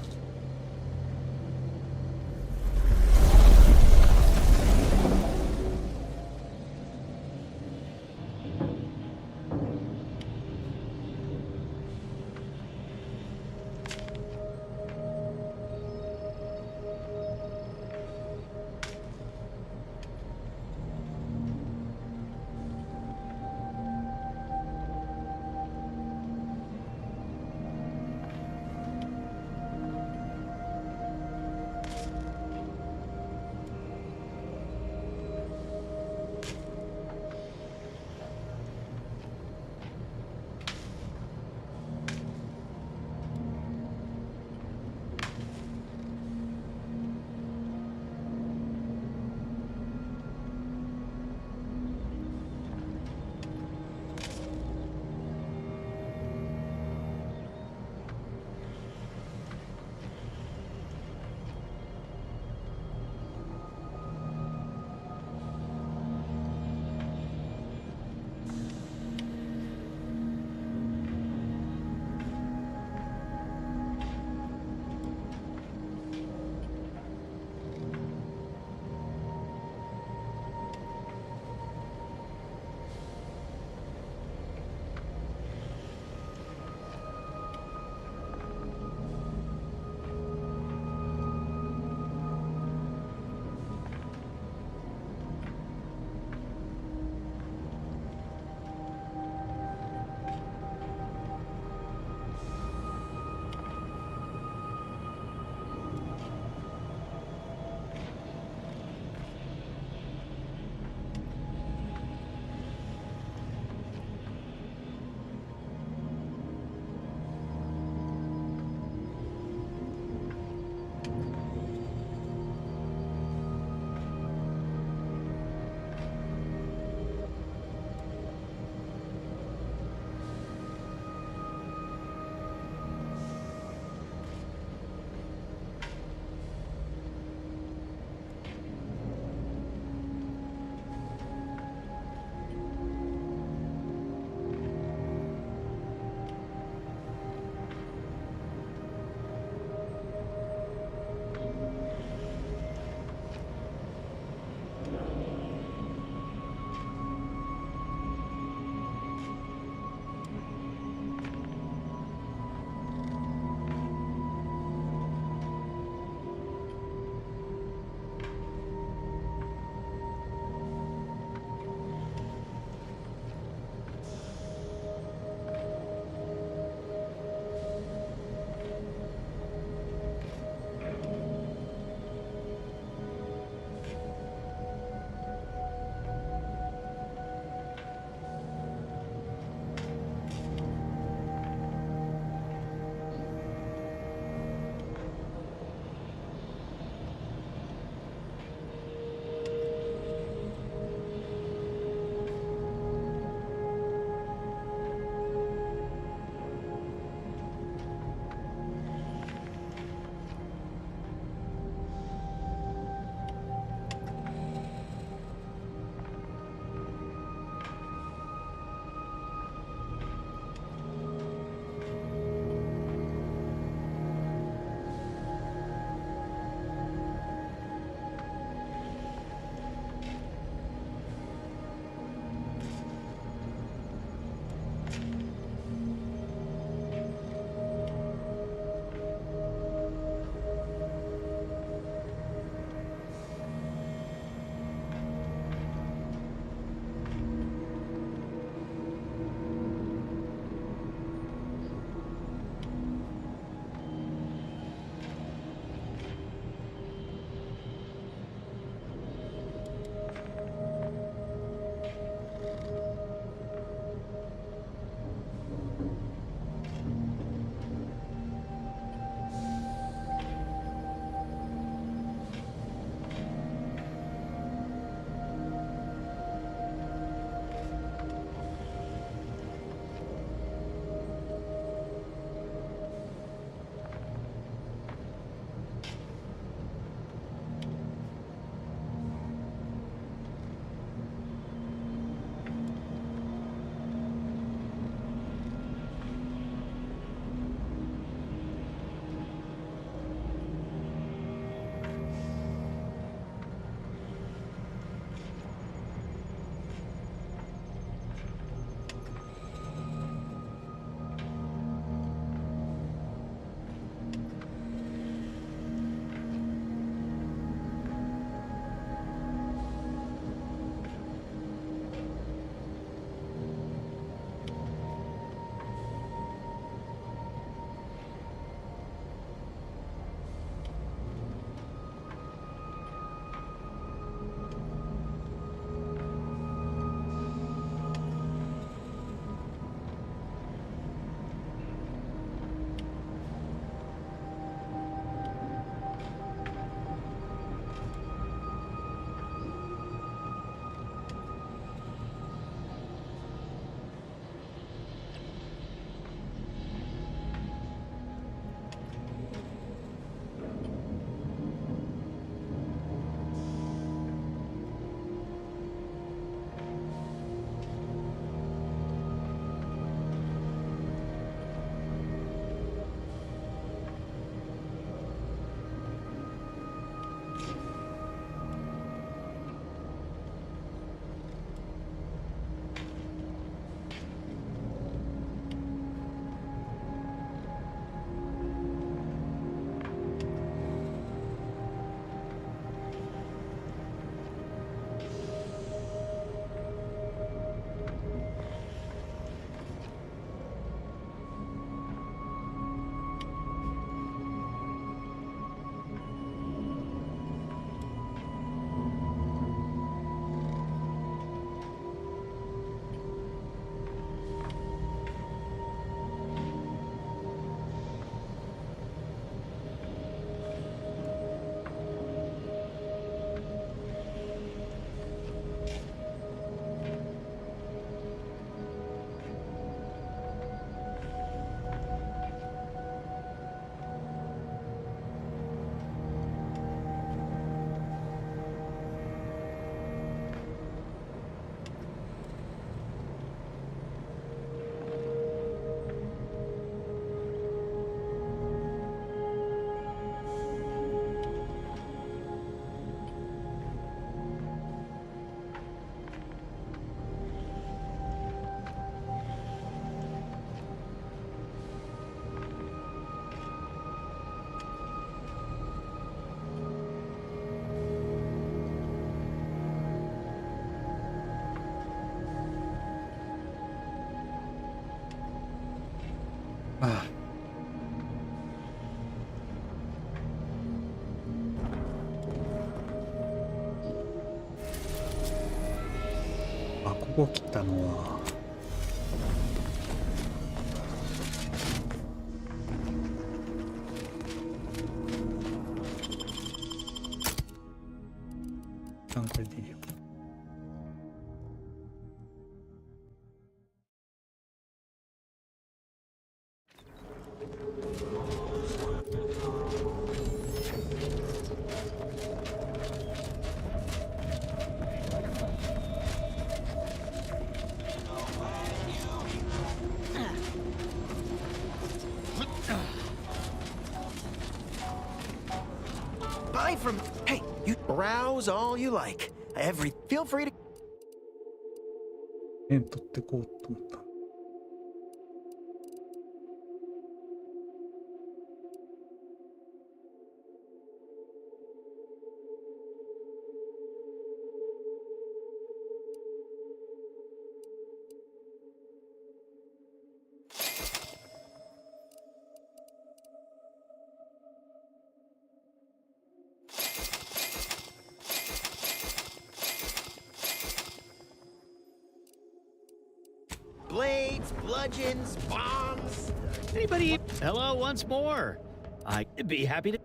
ああ、ここ来たのはこれでいいよ。Buy from... Hey, you browse all you like. Feel free to... 取ってこうと思った。Blades, bludgeons, bombs. Anybody? Hello once more. I'd be happy to.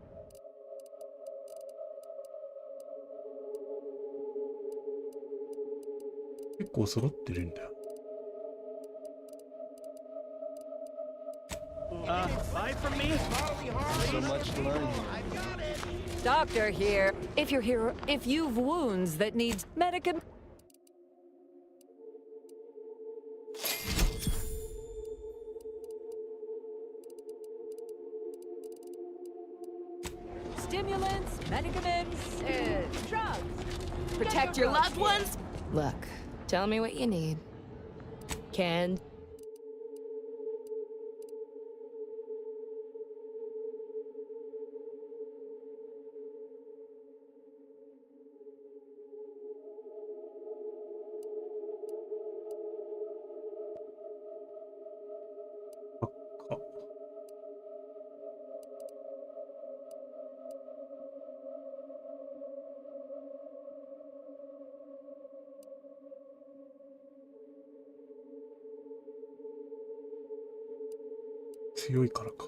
結構揃ってるんだよ。Buy from me? So much to learn here. Doctor here. If you've wounds that need medicament. Stimulants, medicaments, drugs. Protect your loved ones? Look, tell me what you need. Can...強いからか。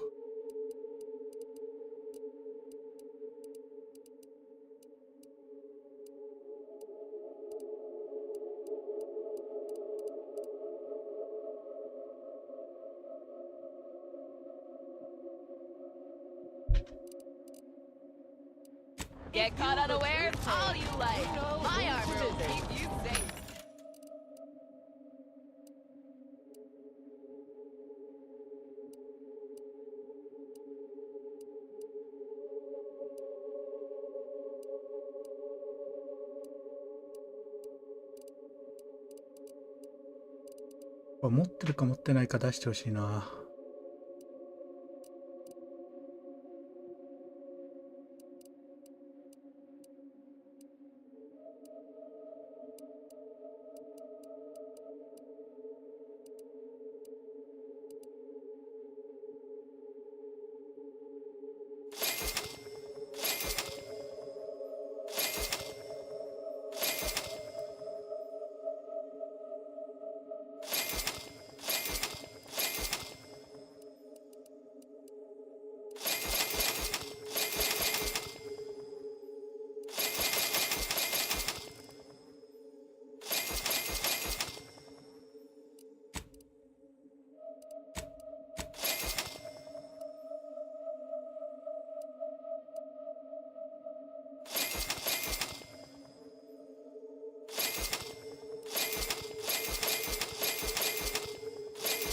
Get caught unawares all you like. My armor will keep you safe. 持ってるか持ってないか出してほしいな。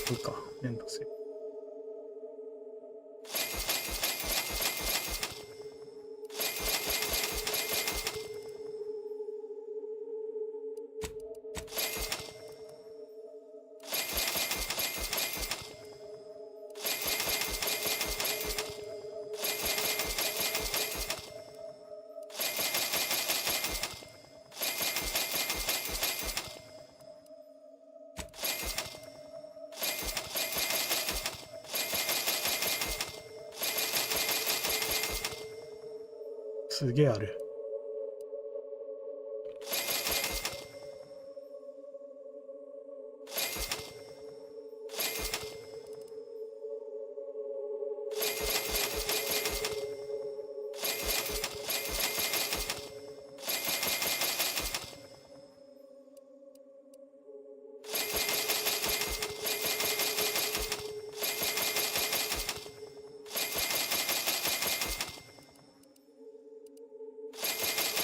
そうか、めんどくせえ。すげえある。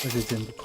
これで全部か。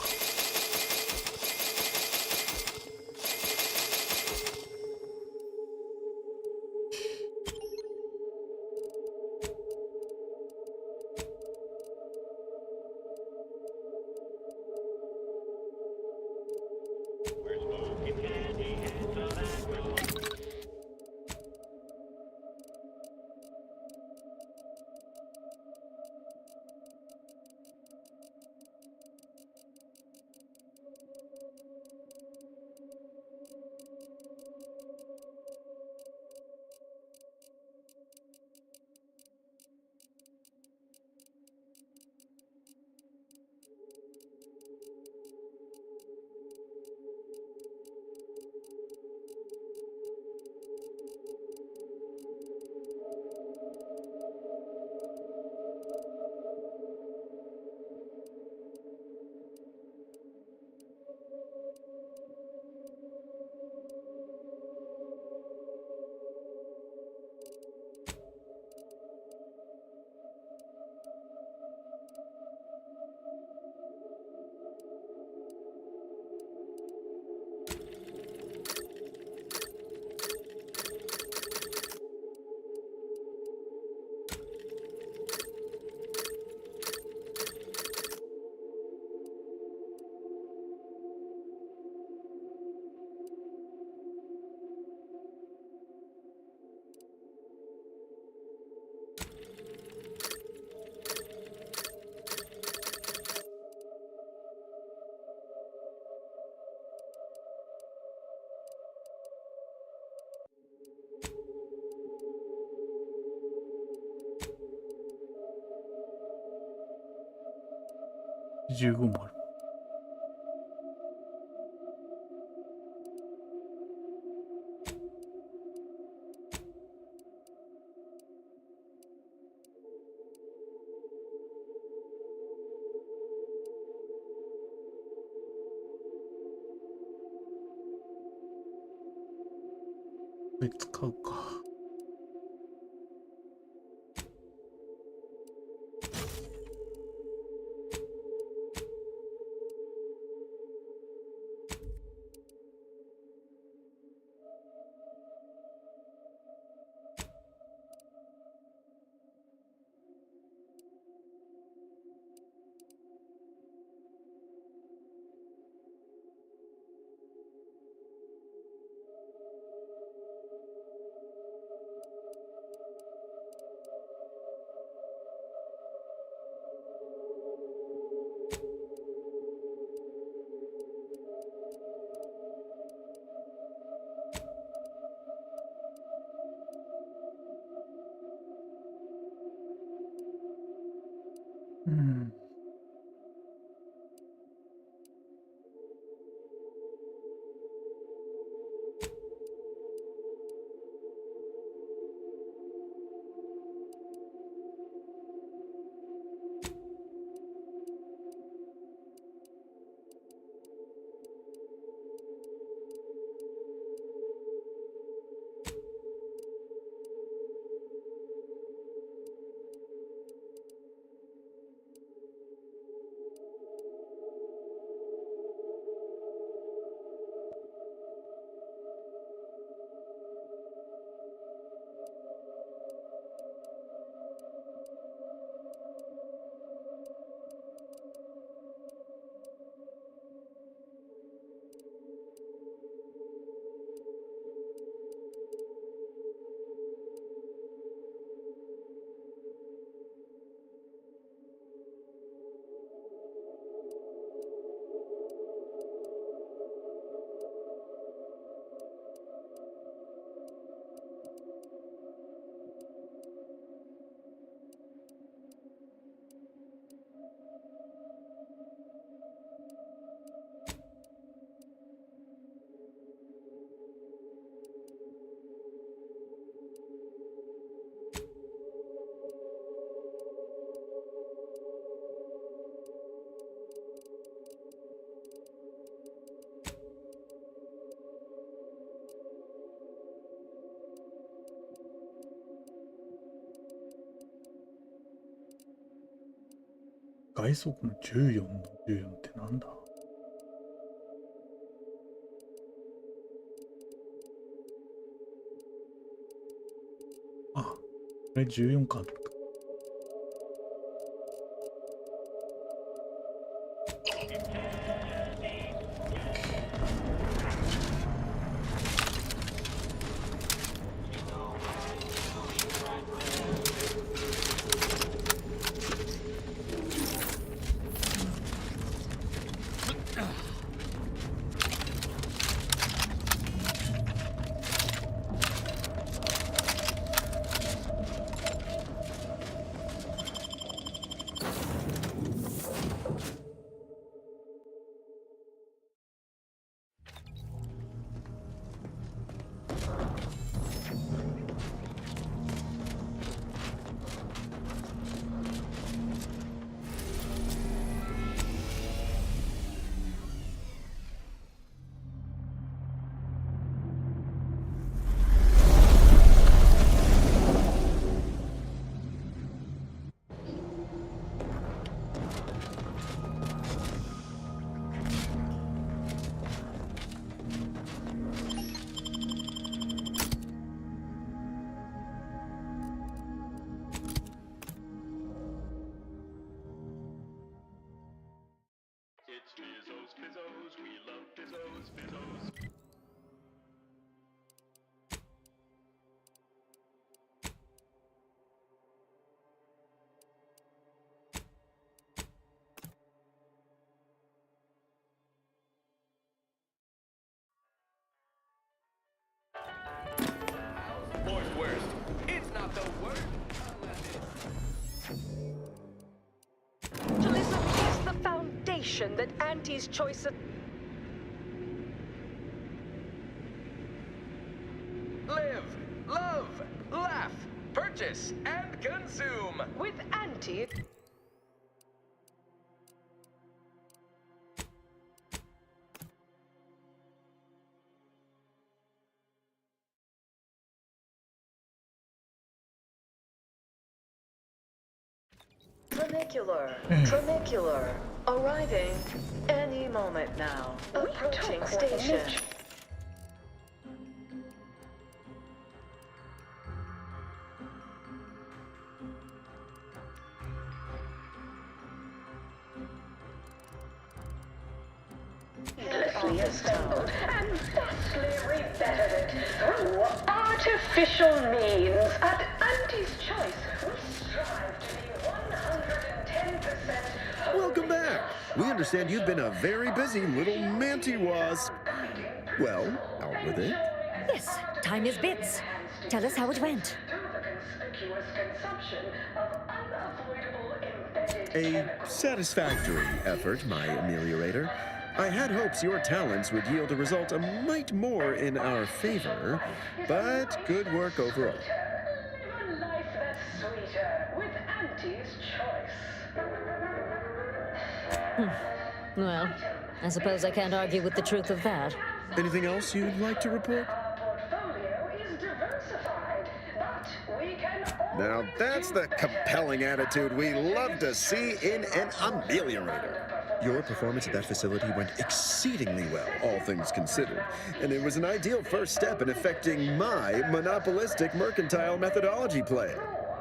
15もある。これ使うか。外速の14の14ってなんだ？あ、これ14か。It's not the worst. Jalissa is the foundation that Auntie's choice of... Live, love, laugh, purchase, and consume. With Auntie... Tramicular. Arriving any moment now. Approaching station. Needlessly assembled and thusly rebetted through artificial means. At Auntie's choice, we strive to be 110%. Welcome back. We understand you've been a very busy little manty-was. Well, out with it. Yes, time is bits. Tell us how it went. Conspicuous consumption of unavoidable embedded... A satisfactory effort, my ameliorator. I had hopes your talents would yield a result a mite more in our favor, but good work overall. Live a life that's sweeter with Auntie's choice. Well, I suppose I can't argue with the truth of that. Anything else you'd like to report? Portfolio is diversified, but we can Now that's the compelling attitude we love to see in an ameliorator. Your performance at that facility went exceedingly well, all things considered, and it was an ideal first step in affecting my monopolistic mercantile methodology plan.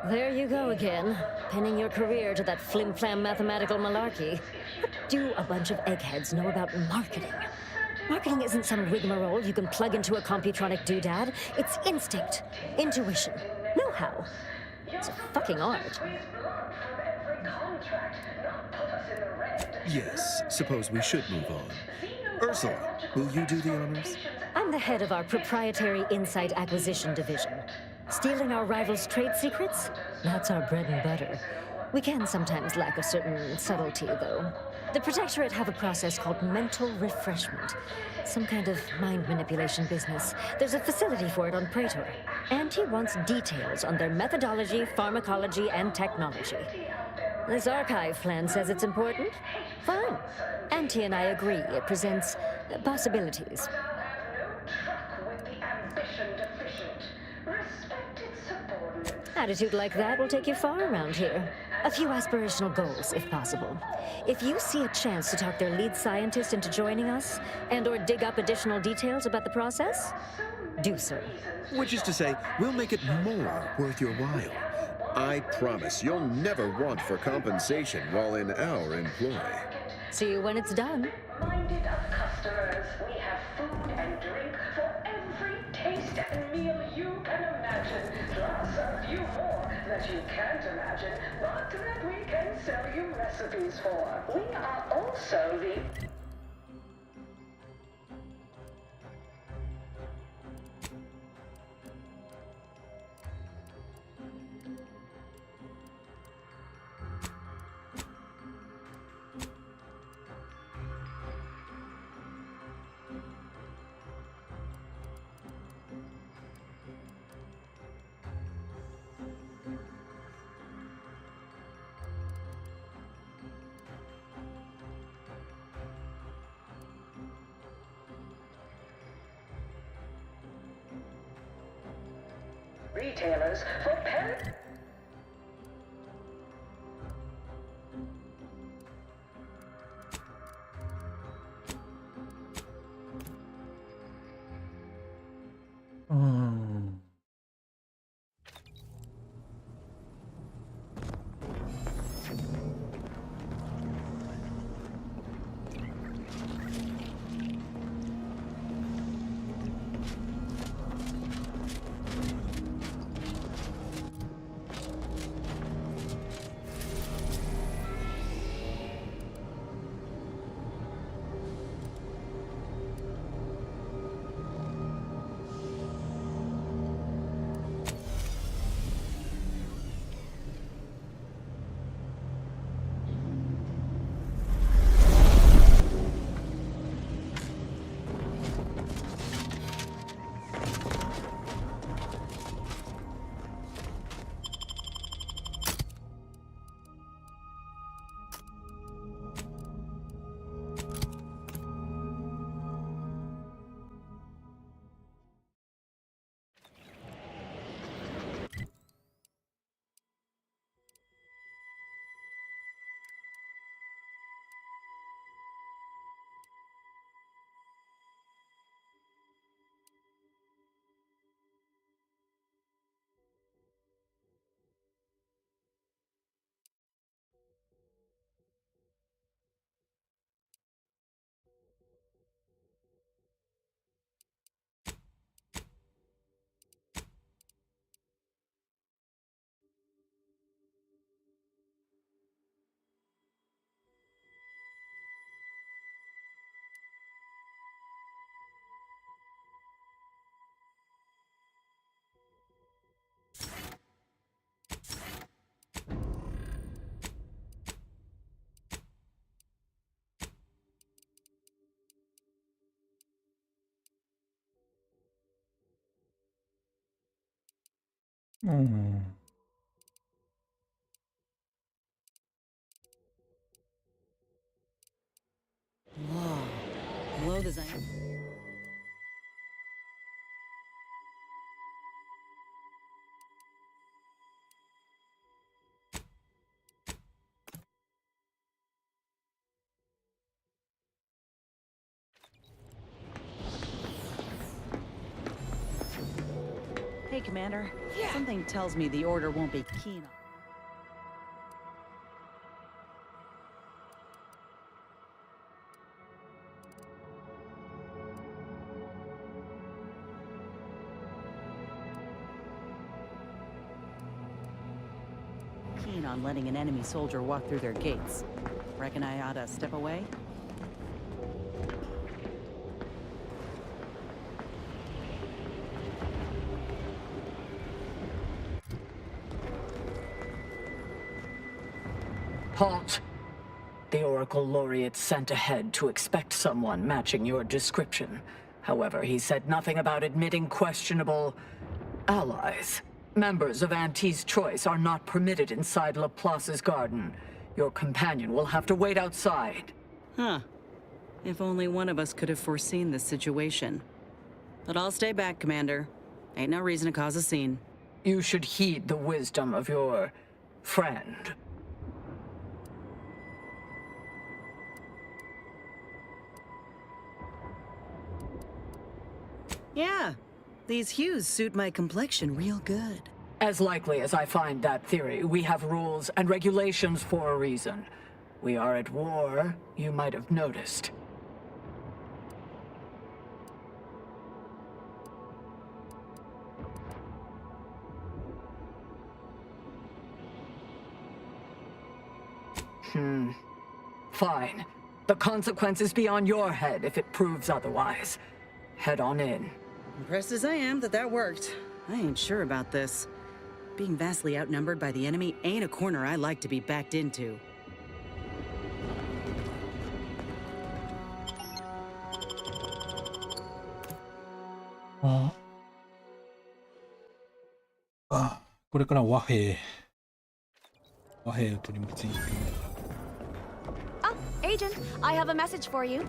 There you go again, pinning your career to that flim-flam mathematical malarkey. What do a bunch of eggheads know about marketing? Marketing isn't some rigmarole you can plug into a computronic doodad. It's instinct, intuition, know-how. It's a fucking art. Yes, suppose we should move on. Ursula, will you do the honors? I'm the head of our proprietary Insight Acquisition Division. Stealing our rivals' trade secrets? That's our bread and butter. We can sometimes lack a certain subtlety, though. The Protectorate have a process called mental refreshment. Some kind of mind manipulation business. There's a facility for it on Praetor. Auntie wants details on their methodology, pharmacology, and technology. This archive plan says it's important. Fine. Auntie and I agree it presents possibilities. Attitude like that will take you far around here. A few aspirational goals, if possible. If you see a chance to talk their lead scientist into joining us, and/or dig up additional details about the process, do so. Which is to say, we'll make it more worth your while. I promise you'll never want for compensation while in our employ. See you when it's done. Minded of customers, we have food and drink for every taste and meal you can imagine, plus a few more that you can't imagine, but that we can sell you recipes for. We are also the... retailers for parents. Whoa. Low design. Hey, Commander. Something tells me the Order won't be keen on letting an enemy soldier walk through their gates. Reckon I ought to step away? Halt! The Oracle Laureate sent ahead to expect someone matching your description. However, he said nothing about admitting questionable allies. Members of Auntie's Choice are not permitted inside Laplace's garden. Your companion will have to wait outside. Huh. If only one of us could have foreseen this situation. But I'll stay back, Commander. Ain't no reason to cause a scene. You should heed the wisdom of your friend. Yeah, these hues suit my complexion real good. As likely as I find that theory, we have rules and regulations for a reason. We are at war, you might have noticed. Fine. The consequence is beyond your head if it proves otherwise. Head on in. Impressed as I am that worked, I ain't sure about this. Being vastly outnumbered by the enemy ain't a corner I like to be backed into. Ah, これから和平を取り持ちに行く。 Agent, I have a message for you.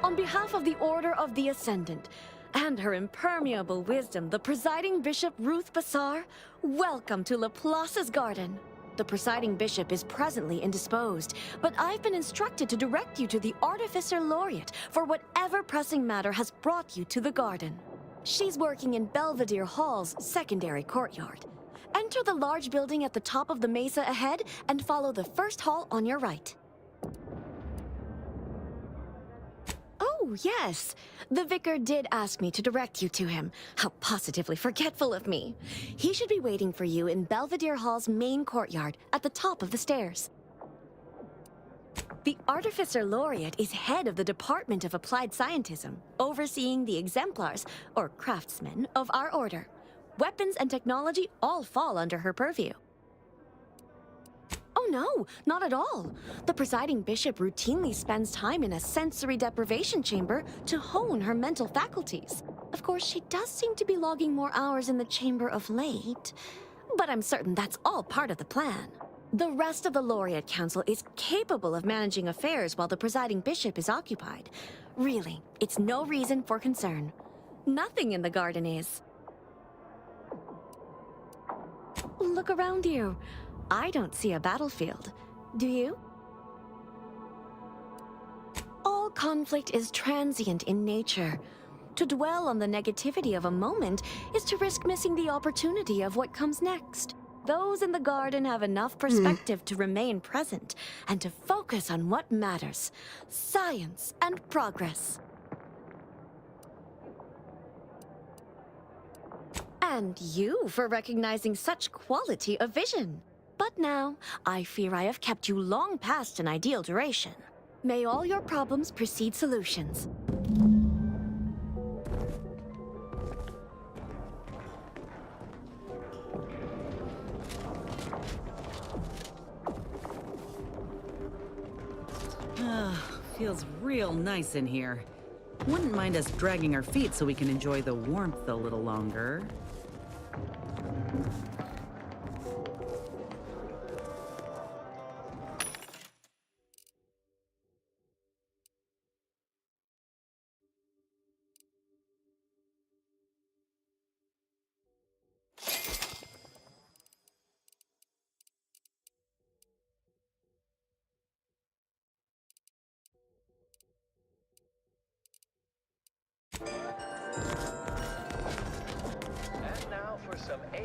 On behalf of the Order of the Ascendant, and her impermeable wisdom, the presiding bishop Ruth Bassar, welcome to Laplace's garden. The presiding bishop is presently indisposed, but I've been instructed to direct you to the Artificer Laureate for whatever pressing matter has brought you to the garden. She's working in Belvedere Hall's secondary courtyard. Enter the large building at the top of the mesa ahead and follow the first hall on your right. Oh, yes. The vicar did ask me to direct you to him. How positively forgetful of me. He should be waiting for you in Belvedere Hall's main courtyard at the top of the stairs. The Artificer Laureate is head of the Department of Applied Scientism, overseeing the exemplars, or craftsmen, of our order. Weapons and technology all fall under her purview. Oh no, not at all. The presiding bishop routinely spends time in a sensory deprivation chamber to hone her mental faculties. Of course, she does seem to be logging more hours in the chamber of late, but I'm certain that's all part of the plan. The rest of the Laureate Council is capable of managing affairs while the presiding bishop is occupied. Really, it's no reason for concern. Nothing in the garden is. Look around you. I don't see a battlefield. Do you? All conflict is transient in nature. To dwell on the negativity of a moment is to risk missing the opportunity of what comes next. Those in the garden have enough perspective to remain present and to focus on what matters: science and progress. And you for recognizing such quality of vision. But now, I fear I have kept you long past an ideal duration. May all your problems precede solutions. Feels real nice in here. Wouldn't mind us dragging our feet so we can enjoy the warmth a little longer.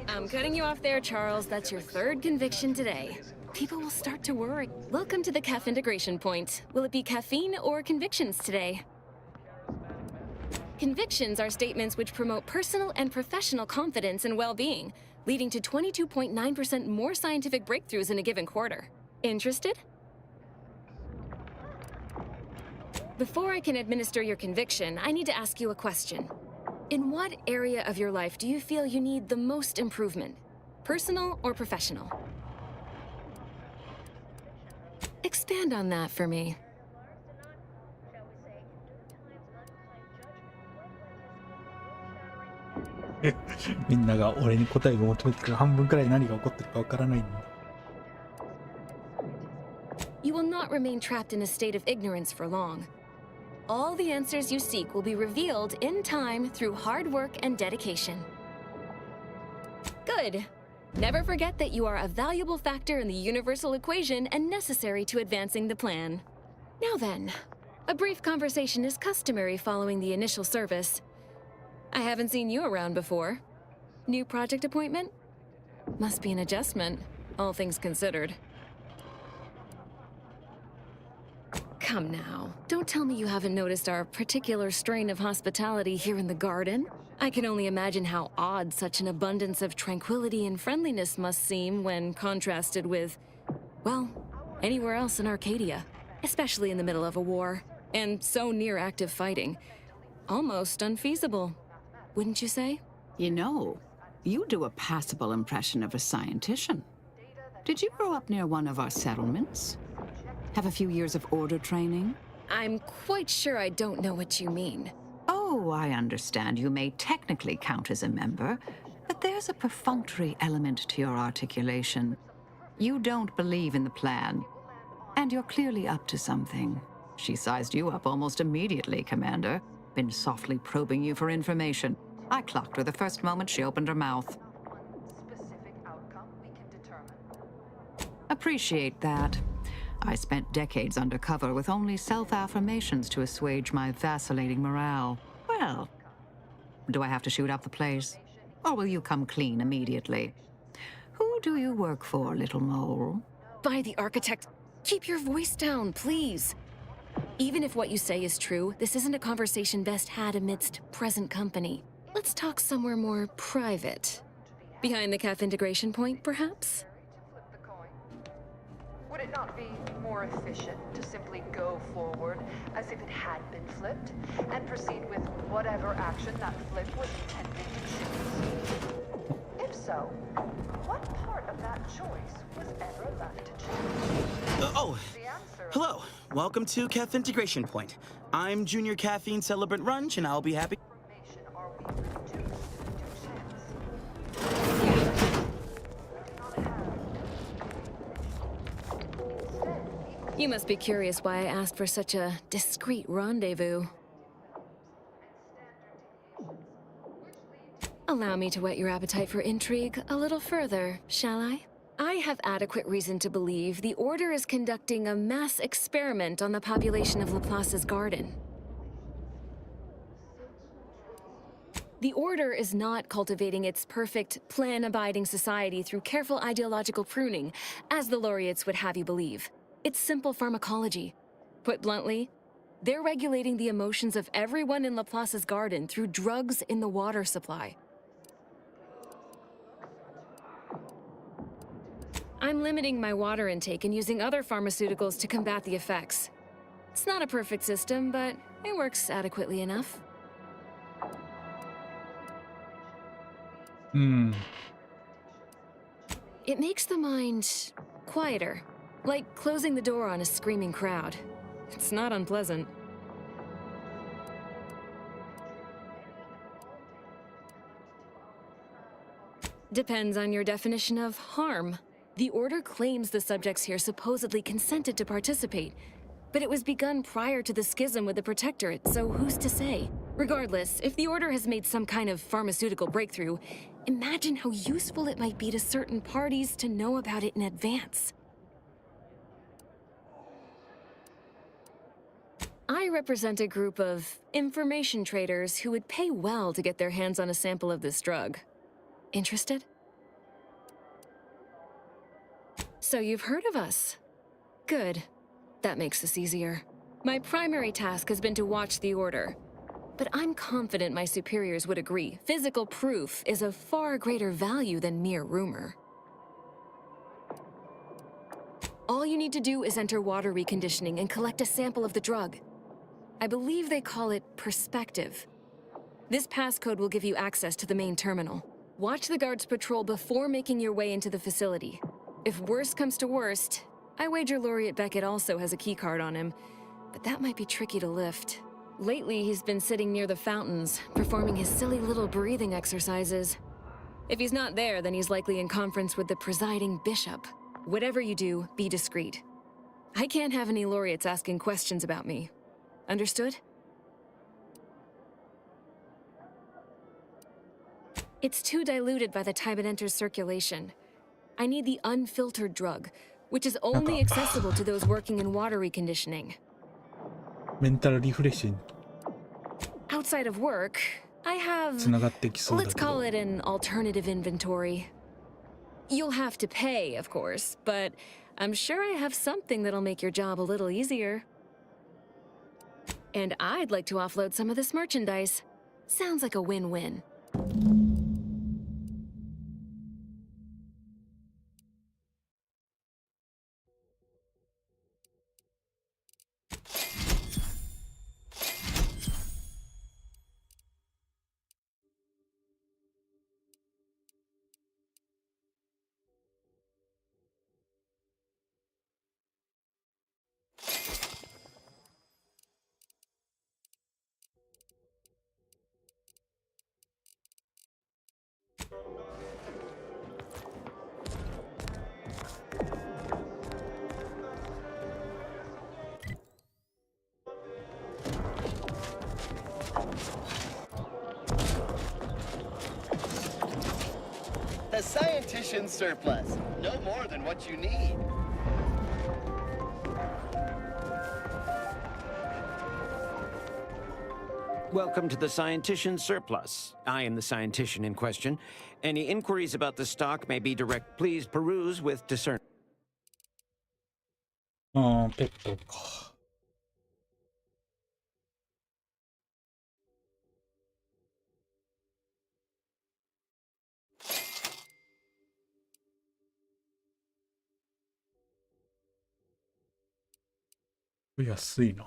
I'm cutting you off there, Charles. That's your third conviction today. People will start to worry. Welcome to the CAF integration point. Will it be caffeine or convictions today? Convictions are statements which promote personal and professional confidence and well-being, leading to 22.9% more scientific breakthroughs in a given quarter. Interested? Before I can administer your conviction, I need to ask you a question. In what area of your life do you feel you need the most improvement? Personal or professional? Expand on that for me. みんなが俺に答えを求めてくる半分くらい何が起こってるかわからないんだ。You will not remain trapped in a state of ignorance for long. All the answers you seek will be revealed in time through hard work and dedication. Good. Never forget that you are a valuable factor in the universal equation and necessary to advancing the plan. Now then, a brief conversation is customary following the initial service. I haven't seen you around before. New project appointment? Must be an adjustment, all things considered. Come now, don't tell me you haven't noticed our particular strain of hospitality here in the garden. I can only imagine how odd such an abundance of tranquility and friendliness must seem when contrasted with, well, anywhere else in Arcadia, especially in the middle of a war, and so near active fighting. Almost unfeasible, wouldn't you say? You know, you do a passable impression of a scientician. Did you grow up near one of our settlements? Have a few years of order training? I'm quite sure I don't know what you mean. Oh, I understand you may technically count as a member, but there's a perfunctory element to your articulation. You don't believe in the plan, and you're clearly up to something. She sized you up almost immediately, Commander. Been softly probing you for information. I clocked her the first moment she opened her mouth. Appreciate that. I spent decades undercover with only self-affirmations to assuage my vacillating morale. Well, do I have to shoot up the place? Or will you come clean immediately? Who do you work for, little mole? By the architect, keep your voice down, please. Even if what you say is true, this isn't a conversation best had amidst present company. Let's talk somewhere more private. Behind the CAF integration point, perhaps? Would it not be more efficient to simply go forward as if it had been flipped, and proceed with whatever action that flip was intended to choose? If so, what part of that choice was ever left to choose? Hello. Welcome to CAF Integration Point. I'm Junior Caffeine Celebrant Runge, and I'll be happy. You must be curious why I asked for such a discreet rendezvous. Allow me to whet your appetite for intrigue a little further, shall I? I have adequate reason to believe the Order is conducting a mass experiment on the population of Laplace's garden. The Order is not cultivating its perfect, plan-abiding society through careful ideological pruning, as the laureates would have you believe. It's simple pharmacology. Put bluntly, they're regulating the emotions of everyone in Laplace's garden through drugs in the water supply. I'm limiting my water intake and using other pharmaceuticals to combat the effects. It's not a perfect system, but it works adequately enough. It makes the mind quieter, like closing the door on a screaming crowd. It's not unpleasant. Depends on your definition of harm. The Order claims the subjects here supposedly consented to participate, but it was begun prior to the schism with the Protectorate, so who's to say? Regardless, if the Order has made some kind of pharmaceutical breakthrough, imagine how useful it might be to certain parties to know about it in advance. I represent a group of information traders who would pay well to get their hands on a sample of this drug. Interested? So you've heard of us. Good. That makes this easier. My primary task has been to watch the Order. But I'm confident my superiors would agree. Physical proof is of far greater value than mere rumor. All you need to do is enter water reconditioning and collect a sample of the drug. I believe they call it perspective. This passcode will give you access to the main terminal. Watch the guards patrol before making your way into the facility. If worst comes to worst, I wager Laureate Beckett also has a keycard on him, but that might be tricky to lift. Lately, he's been sitting near the fountains, performing his silly little breathing exercises. If he's not there, then he's likely in conference with the presiding bishop. Whatever you do, be discreet. I can't have any laureates asking questions about me. Understood? It's too diluted by the time it enters circulation. I need the unfiltered drug, which is only accessible to those working in water reconditioning. Mental refreshing. Outside of work, I have, つながってきそうだ let's けど。 call it an alternative inventory. You'll have to pay, of course, but I'm sure I have something that'll make your job a little easier. And I'd like to offload some of this merchandise. Sounds like a win-win. 'The scientician surplus. No more than what you need. Welcome to the Scientician Surplus. I am the Scientician in question. Any inquiries about the stock may be direct. Please peruse with discernment. ペットか。安いな。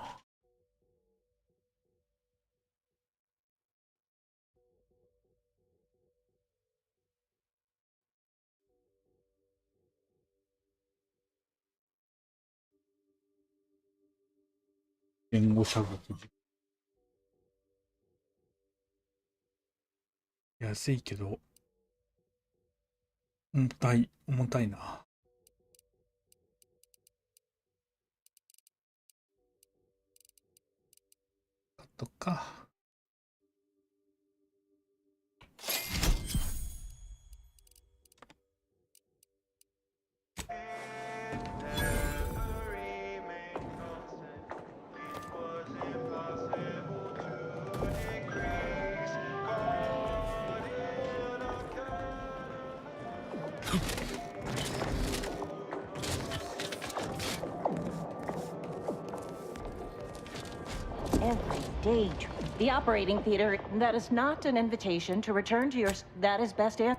言語射撃。安いけど、重たいな。とか。Every day. The operating theater, that is not an invitation to return to your... That is best answer. .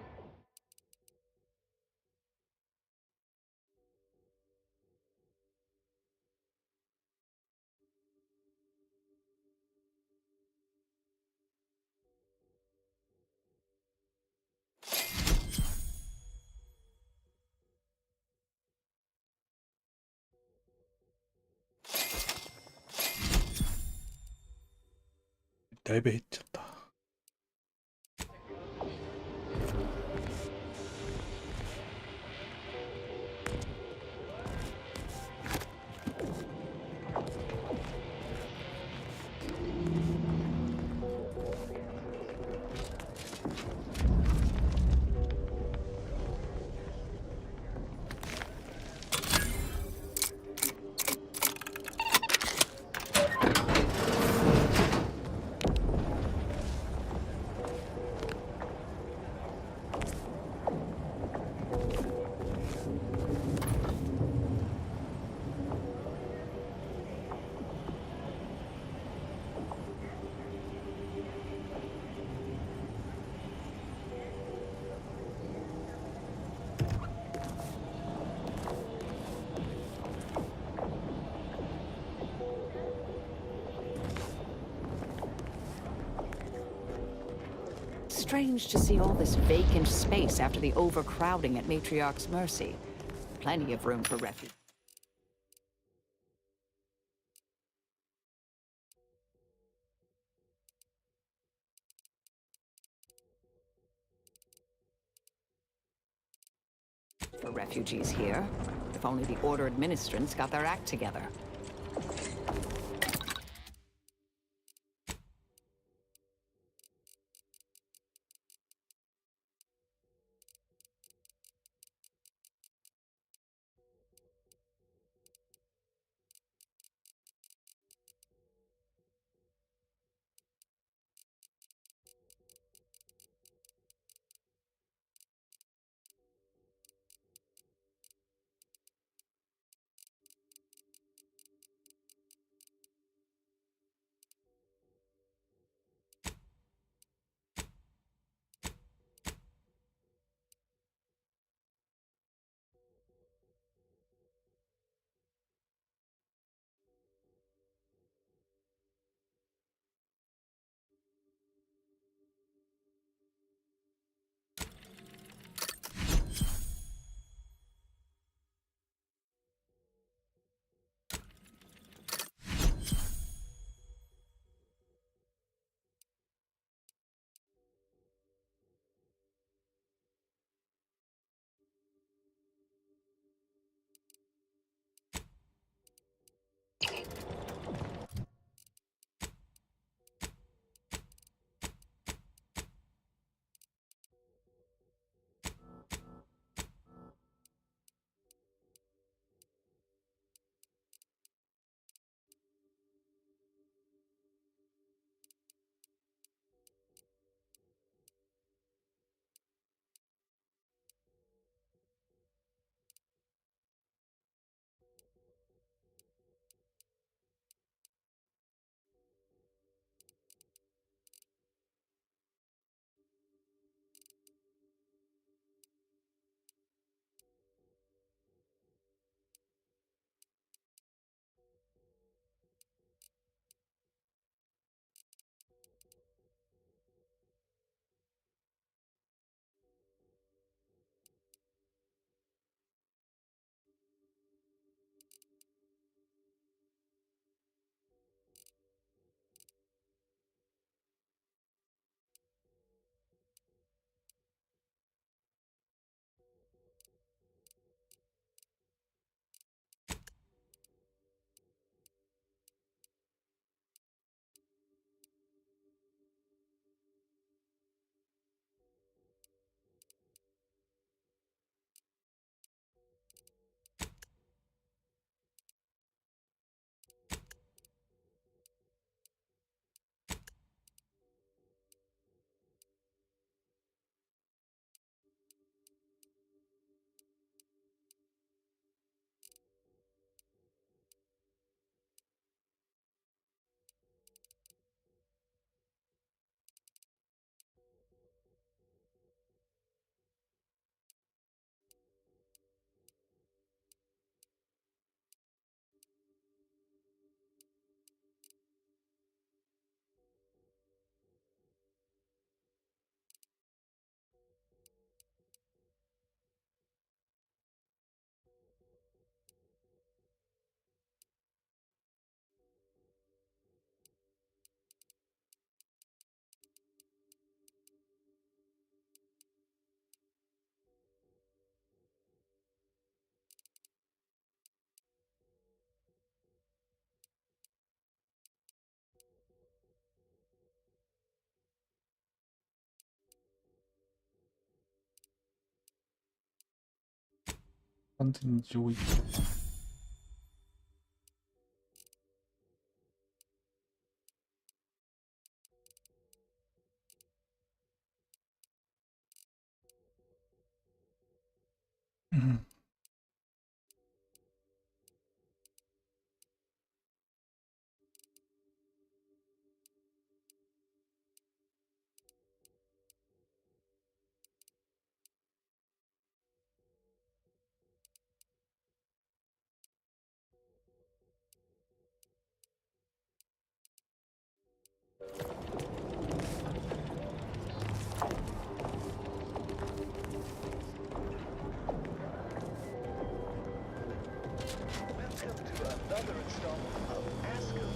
だいぶ減っちゃった。Strange to see all this vacant space after the overcrowding at Matriarch's Mercy. Plenty of room for refuge. For refugees here. If only the Order administrants got their act together. 完全に上位。うん。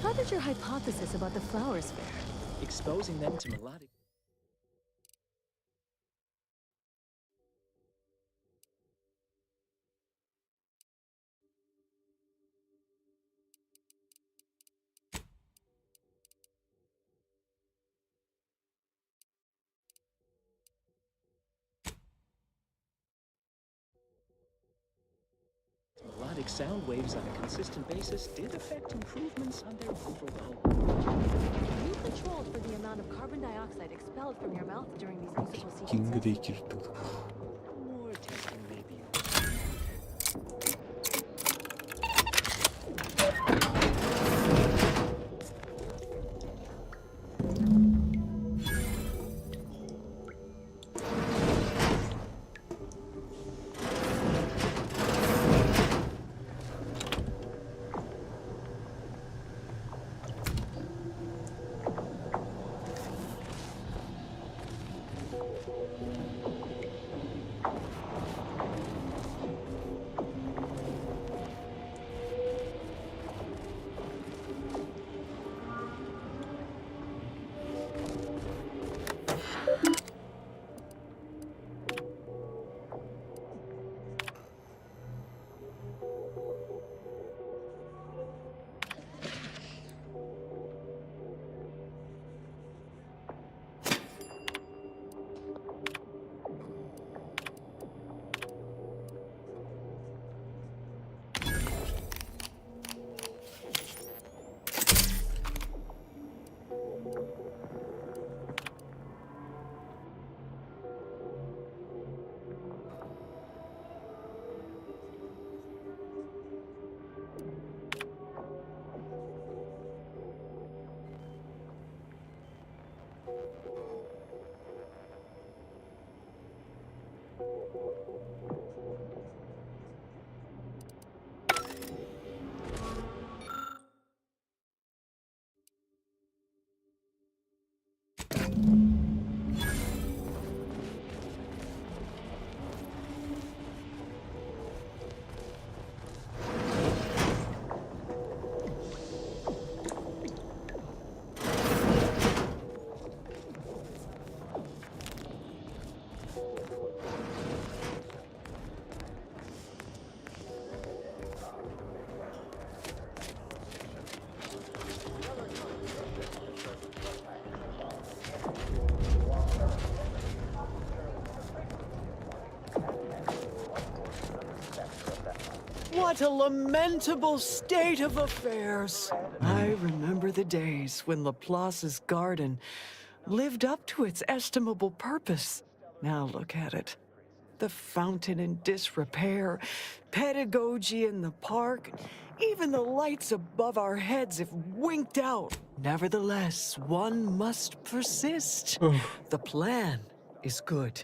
How did your hypothesis about the flowers fare? Exposing them to melodic... Melodic sound waves on a consistent basis did affect improvements on their overall. You controlled for the amount of carbon dioxide expelled from your mouth during these musical キング sequences. で生きるってことか。 More testing maybe. What a lamentable state of affairs. I remember the days when Laplace's garden lived up to its estimable purpose. Now look at it. The fountain in disrepair, pedagogy in the park, even the lights above our heads have winked out. Nevertheless, one must persist. The plan is good.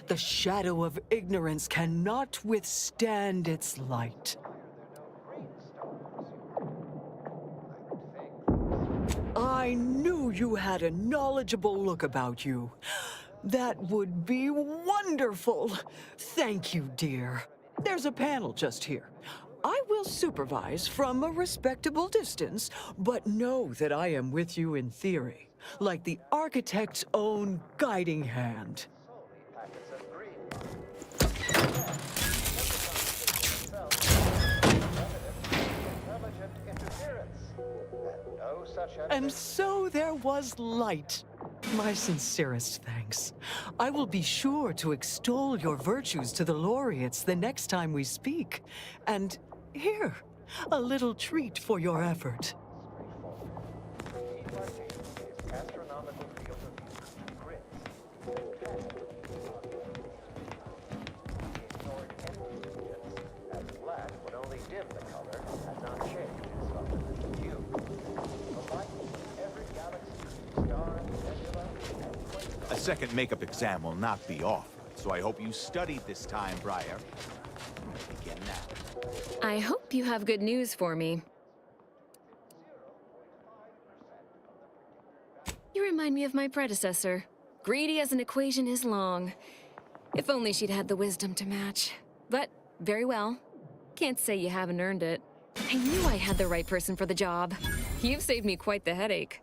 The shadow of ignorance cannot withstand its light. I knew you had a knowledgeable look about you. That would be wonderful. Thank you, dear. There's a panel just here. I will supervise from a respectable distance, but know that I am with you in theory, like the architect's own guiding hand. And so there was light. My sincerest thanks. I will be sure to extol your virtues to the laureates the next time we speak. And here, a little treat for your effort. A second makeup exam will not be offered, so I hope you studied this time, Briar. Begin now. I hope you have good news for me. You remind me of my predecessor. Greedy as an equation is long. If only she'd had the wisdom to match. But, very well. Can't say you haven't earned it. I knew I had the right person for the job. You've saved me quite the headache.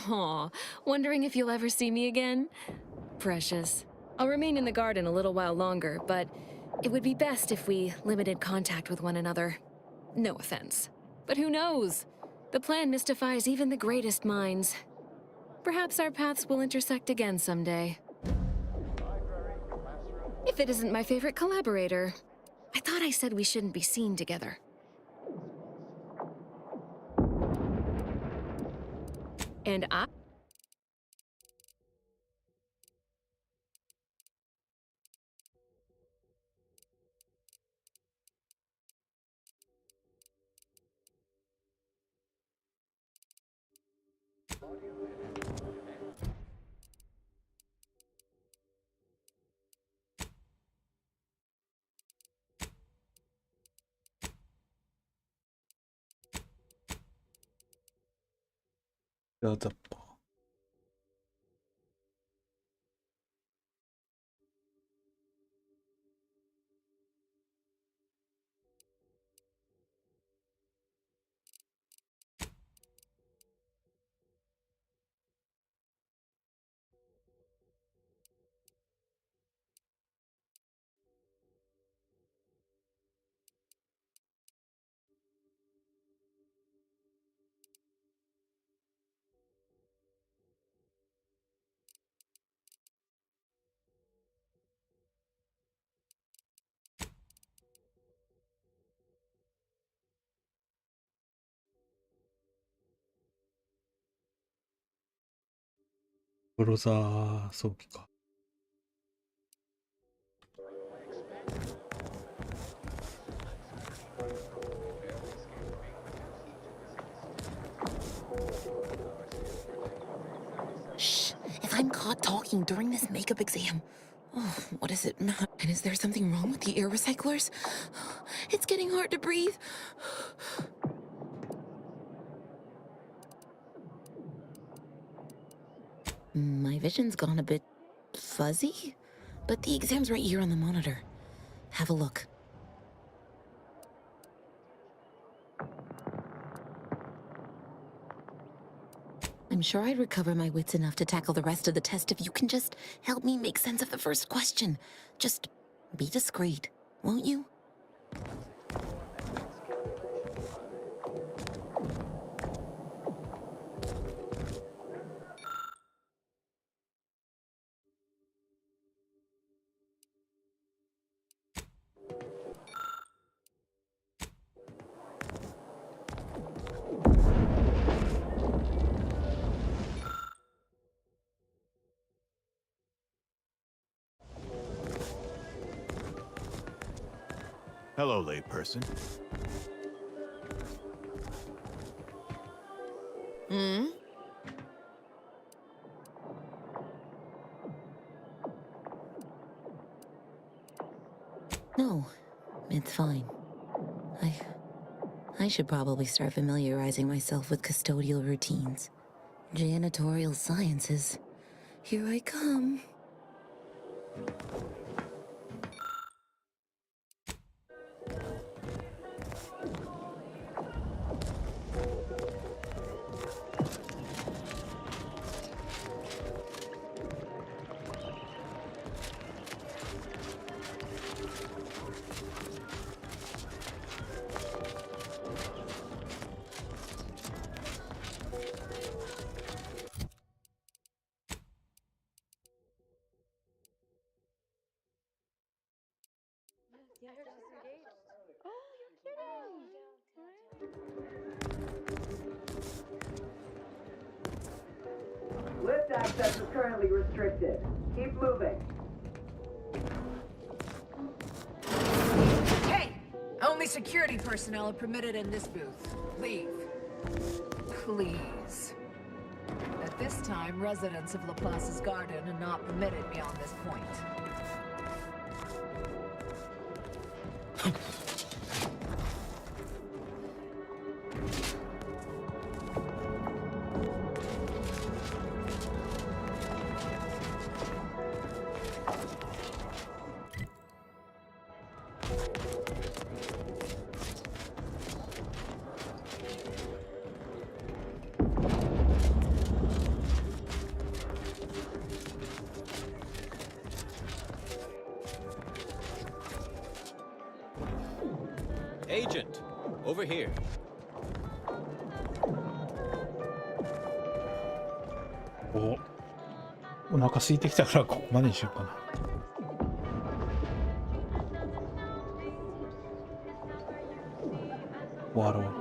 Aw, wondering if you'll ever see me again? Precious. I'll remain in the garden a little while longer, but it would be best if we limited contact with one another. No offense. But who knows? The plan mystifies even the greatest minds. Perhaps our paths will intersect again someday. If it isn't my favorite collaborator. I thought I said we shouldn't be seen together. And I...ザッパー。ブロザー早期か。Shh! If I'm caught talking during this makeup exam, oh, what does it matter? And is there something wrong with the air recyclers? It's getting hard to breathe. My vision's gone a bit fuzzy, but the exam's right here on the monitor. Have a look. I'm sure I'd recover my wits enough to tackle the rest of the test if you can just help me make sense of the first question. Just be discreet, won't you? Hello, layperson. Hmm? No, it's fine. I should probably start familiarizing myself with custodial routines. Janitorial sciences. Here I come. Access is currently restricted. Keep moving. Hey! Only security personnel are permitted in this booth. Leave. Please. At this time, residents of Laplace's garden are not permitted beyond this point. Agent, over here. お腹空いてきたからここまでにしようかな。終わろう。